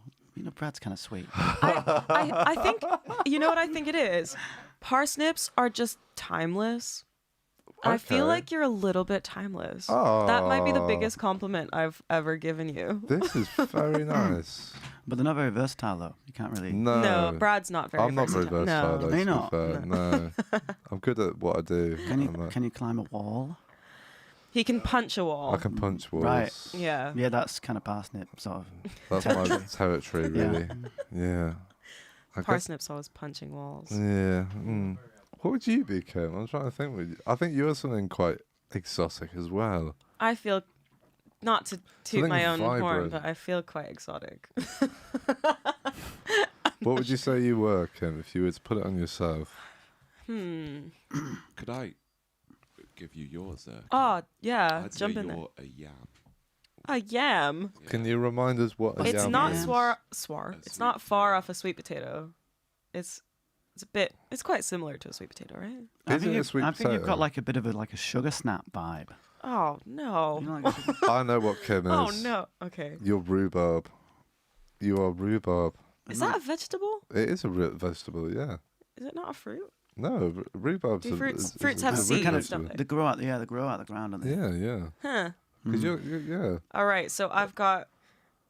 [SPEAKER 3] Brad's kind of sweet.
[SPEAKER 2] I think you know what I think it is. Parsnips are just timeless. I feel
[SPEAKER 1] Okay.
[SPEAKER 2] like you're a little bit timeless. That might be the
[SPEAKER 1] Aw.
[SPEAKER 2] biggest compliment I've ever given you.
[SPEAKER 1] This is very nice.
[SPEAKER 3] But they're not very versatile though. You can't really.
[SPEAKER 1] No.
[SPEAKER 2] No, Brad's not very.
[SPEAKER 1] I'm not very versatile, though,
[SPEAKER 3] Are
[SPEAKER 1] to
[SPEAKER 3] you
[SPEAKER 1] be
[SPEAKER 3] not?
[SPEAKER 1] fair. No. I'm good at what I do.
[SPEAKER 3] Can you climb a wall?
[SPEAKER 2] He can punch a wall.
[SPEAKER 1] I can punch walls.
[SPEAKER 3] Right.
[SPEAKER 2] Yeah.
[SPEAKER 3] Yeah, that's kind of parsnip sort of.
[SPEAKER 1] That's my territory,
[SPEAKER 3] Yeah.
[SPEAKER 1] really. Yeah. I guess-
[SPEAKER 2] Parsnips always punching walls.
[SPEAKER 1] Yeah. What would you be, Kim? I'm trying to think. I think you're something quite exotic as well.
[SPEAKER 2] I feel, not to toot
[SPEAKER 1] Something
[SPEAKER 2] my own horn,
[SPEAKER 1] vibrant.
[SPEAKER 2] but I feel quite exotic.
[SPEAKER 1] What would you say you were, Kim, if you were to put it on yourself?
[SPEAKER 7] Could I give you yours there?
[SPEAKER 2] Oh yeah,
[SPEAKER 7] I'd say
[SPEAKER 2] jump in there.
[SPEAKER 7] you're a yam.
[SPEAKER 2] A yam.
[SPEAKER 7] Yeah.
[SPEAKER 1] Can you remind us what a
[SPEAKER 2] It's
[SPEAKER 1] yam
[SPEAKER 2] not
[SPEAKER 1] is?
[SPEAKER 2] swar.
[SPEAKER 7] A
[SPEAKER 2] It's
[SPEAKER 7] sweet
[SPEAKER 2] not far
[SPEAKER 7] potato.
[SPEAKER 2] off a sweet potato. It's a bit. It's quite similar to a sweet potato, right?
[SPEAKER 3] I
[SPEAKER 1] Is
[SPEAKER 3] think,
[SPEAKER 1] it a sweet
[SPEAKER 3] I think you've
[SPEAKER 1] potato?
[SPEAKER 3] got like a bit of a sugar snap vibe.
[SPEAKER 2] Oh no.
[SPEAKER 3] You know, like sugar-
[SPEAKER 1] I know what Kim is.
[SPEAKER 2] Oh no. Okay.
[SPEAKER 1] You're rhubarb. You are rhubarb.
[SPEAKER 2] Is that a vegetable?
[SPEAKER 1] It is a vegetable, yeah.
[SPEAKER 2] Is it not a fruit?
[SPEAKER 1] No, rhubarb's
[SPEAKER 2] Do
[SPEAKER 1] a,
[SPEAKER 2] fruits-
[SPEAKER 1] is
[SPEAKER 2] fruits
[SPEAKER 1] a
[SPEAKER 2] have
[SPEAKER 1] root
[SPEAKER 2] seeds,
[SPEAKER 1] vegetable.
[SPEAKER 2] don't they?
[SPEAKER 3] they grow out. Yeah, they grow out the ground, don't they?
[SPEAKER 1] Yeah, yeah.
[SPEAKER 2] Huh.
[SPEAKER 1] Because
[SPEAKER 3] Mm.
[SPEAKER 1] yeah.
[SPEAKER 2] All right. So I've got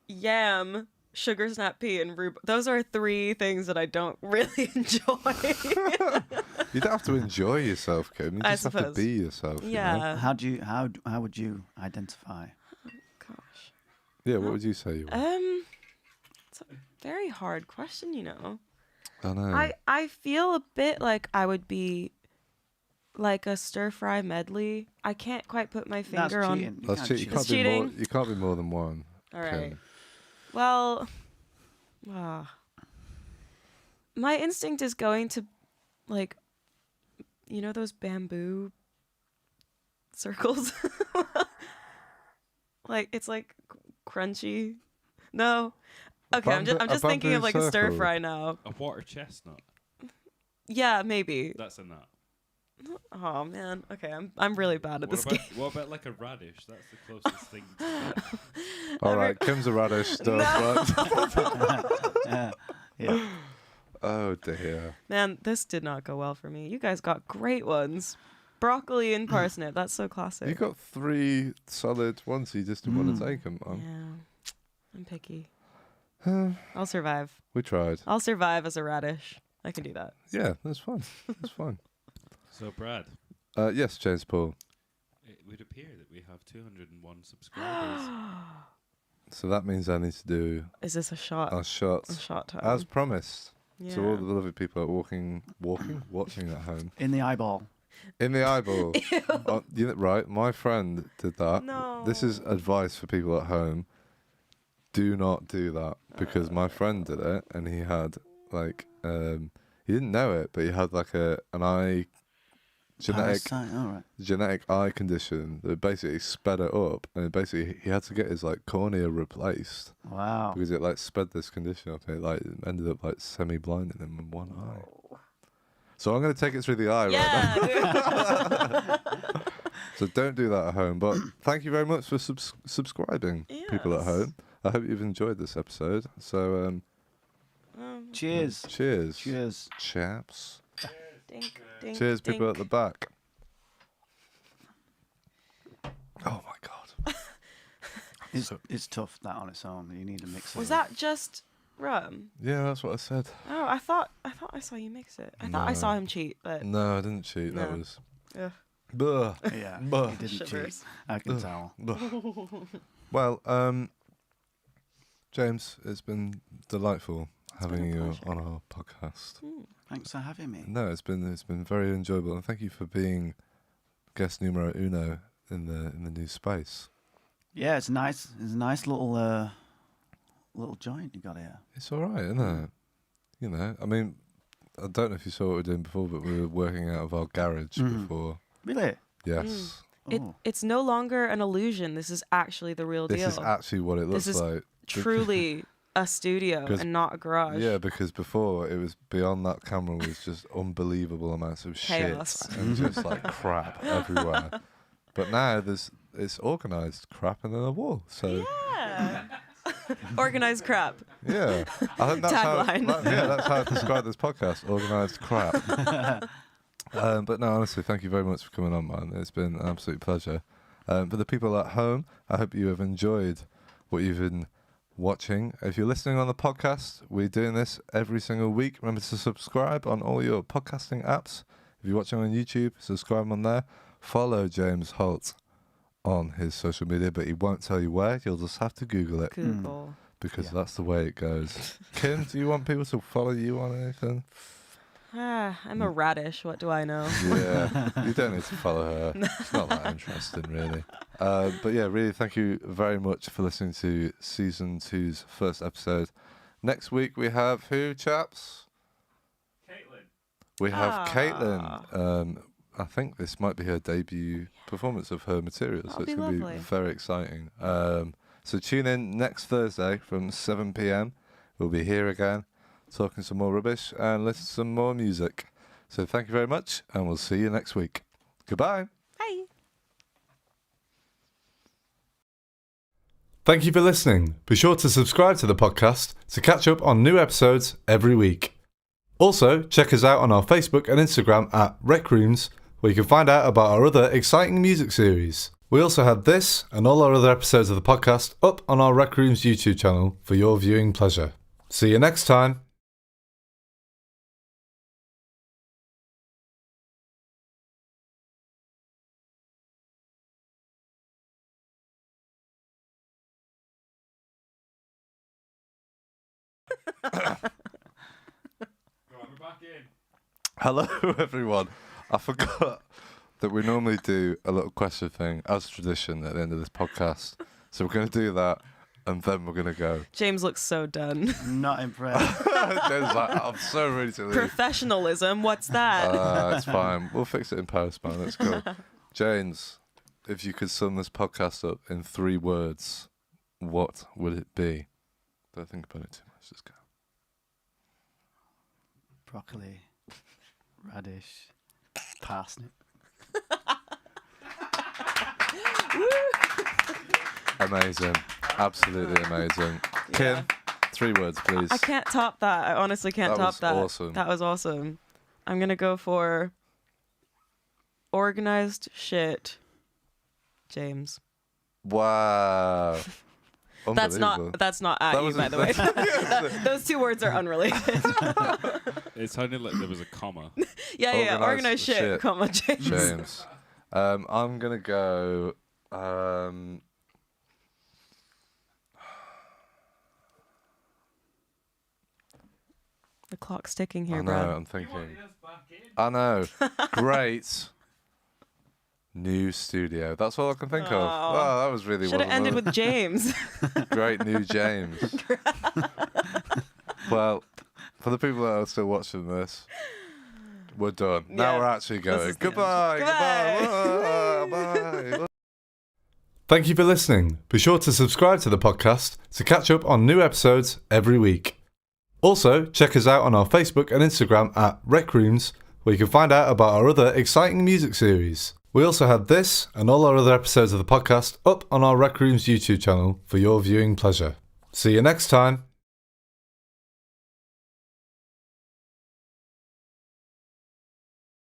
[SPEAKER 2] yam, sugar snap pea, and rhubarb. Those are three things that I don't really enjoy.
[SPEAKER 1] You don't have to enjoy yourself, Kim. You
[SPEAKER 2] I
[SPEAKER 1] just have to
[SPEAKER 2] suppose.
[SPEAKER 1] be yourself. you know?
[SPEAKER 2] Yeah.
[SPEAKER 3] How would you identify?
[SPEAKER 1] Yeah, what would you say you were?
[SPEAKER 2] It's a very hard question, you know.
[SPEAKER 1] I know.
[SPEAKER 2] I feel a bit like I would be like a stir fry medley. I can't quite put my finger
[SPEAKER 3] That's
[SPEAKER 2] on.
[SPEAKER 3] cheating. You
[SPEAKER 1] That's
[SPEAKER 3] can't
[SPEAKER 1] cheating. You
[SPEAKER 3] cheat.
[SPEAKER 1] can't
[SPEAKER 2] It's
[SPEAKER 1] be more.
[SPEAKER 2] cheating.
[SPEAKER 1] You can't be more than one.
[SPEAKER 2] All right.
[SPEAKER 1] Kim.
[SPEAKER 2] Well, my instinct is going to, like, you know those bamboo circles? Like, it's like crunchy. No. Okay, I'm just
[SPEAKER 1] A
[SPEAKER 2] thinking of
[SPEAKER 1] bamboo
[SPEAKER 2] like a stir
[SPEAKER 1] circle.
[SPEAKER 2] fry now.
[SPEAKER 7] A water chestnut.
[SPEAKER 2] Yeah, maybe.
[SPEAKER 7] That's a nut.
[SPEAKER 2] Oh man. Okay, I'm really bad at this game.
[SPEAKER 7] What about like a radish? That's the closest thing to that.
[SPEAKER 1] All right, Kim's a radish stuff. Right?
[SPEAKER 3] Yeah.
[SPEAKER 1] Oh dear.
[SPEAKER 2] Man, this did not go well for me. You guys got great ones. Broccoli and parsnip. That's so classic.
[SPEAKER 1] You got 3 solid ones. You just didn't want to take them.
[SPEAKER 2] Yeah. I'm picky. I'll survive.
[SPEAKER 1] We tried.
[SPEAKER 2] I'll survive as a radish. I can do that.
[SPEAKER 1] Yeah, that's fun. That's fun.
[SPEAKER 7] So, Brad,
[SPEAKER 1] Yes, James Paul.
[SPEAKER 7] it would appear that we have 201 subscribers.
[SPEAKER 1] So that means I need to do
[SPEAKER 2] Is this a shot?
[SPEAKER 1] our
[SPEAKER 2] A
[SPEAKER 1] shots
[SPEAKER 2] shot time.
[SPEAKER 1] as promised.
[SPEAKER 2] yeah.
[SPEAKER 1] To all the lovely people that are watching at home.
[SPEAKER 3] In the eyeball.
[SPEAKER 1] In the eyeball. Right, my friend did that.
[SPEAKER 2] No.
[SPEAKER 1] This is advice for people at home. Do not do that, because my friend did it, and he had like he didn't know it, but he had like an eye
[SPEAKER 3] Parasite, all right.
[SPEAKER 1] genetic eye condition that basically sped it up, and basically he had to get his like cornea replaced
[SPEAKER 3] Wow.
[SPEAKER 1] because it like sped this condition up, and it like ended up like semi-blinding him in one eye. So I'm going to take it through the eye right now.
[SPEAKER 2] Yeah.
[SPEAKER 1] So don't do that at home. But thank you very much for subscribing, people at
[SPEAKER 2] Yes.
[SPEAKER 1] home. I hope you've enjoyed this episode. So
[SPEAKER 3] Cheers.
[SPEAKER 1] cheers.
[SPEAKER 3] Cheers.
[SPEAKER 1] Chaps.
[SPEAKER 2] Dink, dink,
[SPEAKER 1] Cheers, people at
[SPEAKER 2] dink.
[SPEAKER 1] the back. Oh my god.
[SPEAKER 3] It's tough, that on its own. You need a mixer.
[SPEAKER 2] Was that just rum?
[SPEAKER 1] Yeah, that's what I said.
[SPEAKER 2] Oh, I thought I saw you mix it. I thought I
[SPEAKER 1] No.
[SPEAKER 2] saw him cheat, but
[SPEAKER 1] No, I didn't cheat. That
[SPEAKER 2] No.
[SPEAKER 1] was.
[SPEAKER 2] Ugh.
[SPEAKER 1] Buh.
[SPEAKER 3] Yeah,
[SPEAKER 1] Buh.
[SPEAKER 3] he didn't cheat.
[SPEAKER 2] Shivers.
[SPEAKER 3] I can tell.
[SPEAKER 1] Buh. Well, James, it's been delightful having
[SPEAKER 2] been a
[SPEAKER 1] you
[SPEAKER 2] pleasure.
[SPEAKER 1] on our podcast.
[SPEAKER 3] Thanks for having me.
[SPEAKER 1] No, it's been very enjoyable, and thank you for being guest numero uno in the new space.
[SPEAKER 3] Yeah, it's nice. It's a nice little joint you got here.
[SPEAKER 1] It's all right, isn't it? You know, I mean, I don't know if you saw what we were doing before, but we were working out of our garage before.
[SPEAKER 3] Really?
[SPEAKER 1] Yes,
[SPEAKER 2] It's no longer an illusion. This is actually the real
[SPEAKER 1] this
[SPEAKER 2] deal.
[SPEAKER 1] is actually what it looks
[SPEAKER 2] This is
[SPEAKER 1] like.
[SPEAKER 2] Truly a studio
[SPEAKER 1] 'Cause-
[SPEAKER 2] and not a garage.
[SPEAKER 1] Yeah, because before it was beyond that camera was just unbelievable amounts of
[SPEAKER 2] Chaos.
[SPEAKER 1] shit and just like crap everywhere. But now it's organised crap and then a wall. So
[SPEAKER 2] Yeah. Organized crap.
[SPEAKER 1] yeah, I think that's
[SPEAKER 2] Tagline.
[SPEAKER 1] that's how I describe this podcast: organised crap. But no, honestly, thank you very much for coming on, man. It's been an absolute pleasure. For the people at home, I hope you have enjoyed what you've been watching. If you're listening on the podcast, we're doing this every single week. Remember to subscribe on all your podcasting apps. If you're watching on YouTube, subscribe on there. Follow James Holt on his social media, but he won't tell you where. You'll just have to Google it
[SPEAKER 2] Google.
[SPEAKER 1] because that's the way it goes. Kim, do you want people to follow you on anything?
[SPEAKER 2] I'm a radish. What do I know?
[SPEAKER 1] Yeah, you don't need to follow her. It's not that interesting, really. But yeah, really, thank you very much for listening to Season 2's first episode. Next week, we have who, chaps?
[SPEAKER 6] Caitlin.
[SPEAKER 1] We have Caitlin. I think this might be her debut performance of her material, so
[SPEAKER 2] That'll
[SPEAKER 1] it's
[SPEAKER 2] be
[SPEAKER 1] going to be
[SPEAKER 2] lovely.
[SPEAKER 1] very exciting. So tune in next Thursday from 7 p.m. We'll be here again, talking some more rubbish and listen to some more music. So thank you very much, and we'll see you next week. Goodbye.
[SPEAKER 2] Bye.
[SPEAKER 1] Thank you for listening. Be sure to subscribe to the podcast to catch up on new episodes every week. Also, check us out on our Facebook and Instagram at Rec Rooms, where you can find out about our other exciting music series. We also have this and all our other episodes of the podcast up on our Rec Rooms YouTube channel for your viewing pleasure. See you next time.
[SPEAKER 7] We're back in.
[SPEAKER 1] Hello, everyone. I forgot that we normally do a little question thing as tradition at the end of this podcast. So we're going to do that, and then we're going to go.
[SPEAKER 2] James looks so done.
[SPEAKER 3] Not impressed.
[SPEAKER 1] James is like, I'm so ready to leave.
[SPEAKER 2] Professionalism, what's that?
[SPEAKER 1] It's fine. We'll fix it in post, man. It's cool. James, if you could sum this podcast up in 3 words, what would it be? Don't think about it too much. Just go.
[SPEAKER 3] Broccoli, radish, parsnip.
[SPEAKER 1] Amazing. Absolutely amazing. Kim, 3 words, please.
[SPEAKER 2] I can't top that. I honestly can't top that.
[SPEAKER 1] Awesome.
[SPEAKER 2] That was awesome. I'm going to go for organized shit, James.
[SPEAKER 1] Wow.
[SPEAKER 2] That's not at
[SPEAKER 1] That
[SPEAKER 2] you,
[SPEAKER 1] was
[SPEAKER 2] by the way. Those 2 words are unrelated.
[SPEAKER 7] It sounded like there was a comma.
[SPEAKER 2] yeah. Organized shit, comma, James.
[SPEAKER 1] James. I'm going to go...
[SPEAKER 2] The clock's ticking here,
[SPEAKER 1] I know,
[SPEAKER 2] bro.
[SPEAKER 1] I'm thinking. I know. Great new studio. That's all I can think of. Oh, that was really
[SPEAKER 2] should have ended with James.
[SPEAKER 1] Great new James. Well, for the people that are still watching this, we're done. Now
[SPEAKER 2] Yeah.
[SPEAKER 1] we're actually going.
[SPEAKER 2] is the
[SPEAKER 1] Goodbye.
[SPEAKER 2] end.
[SPEAKER 1] Goodbye. Bye. Thank you for listening. Be sure to subscribe to the podcast to catch up on new episodes every week. Also, check us out on our Facebook and Instagram at Rec Rooms, where you can find out about our other exciting music series. We also have this and all our other episodes of the podcast up on our Rec Rooms YouTube channel for your viewing pleasure. See you next time.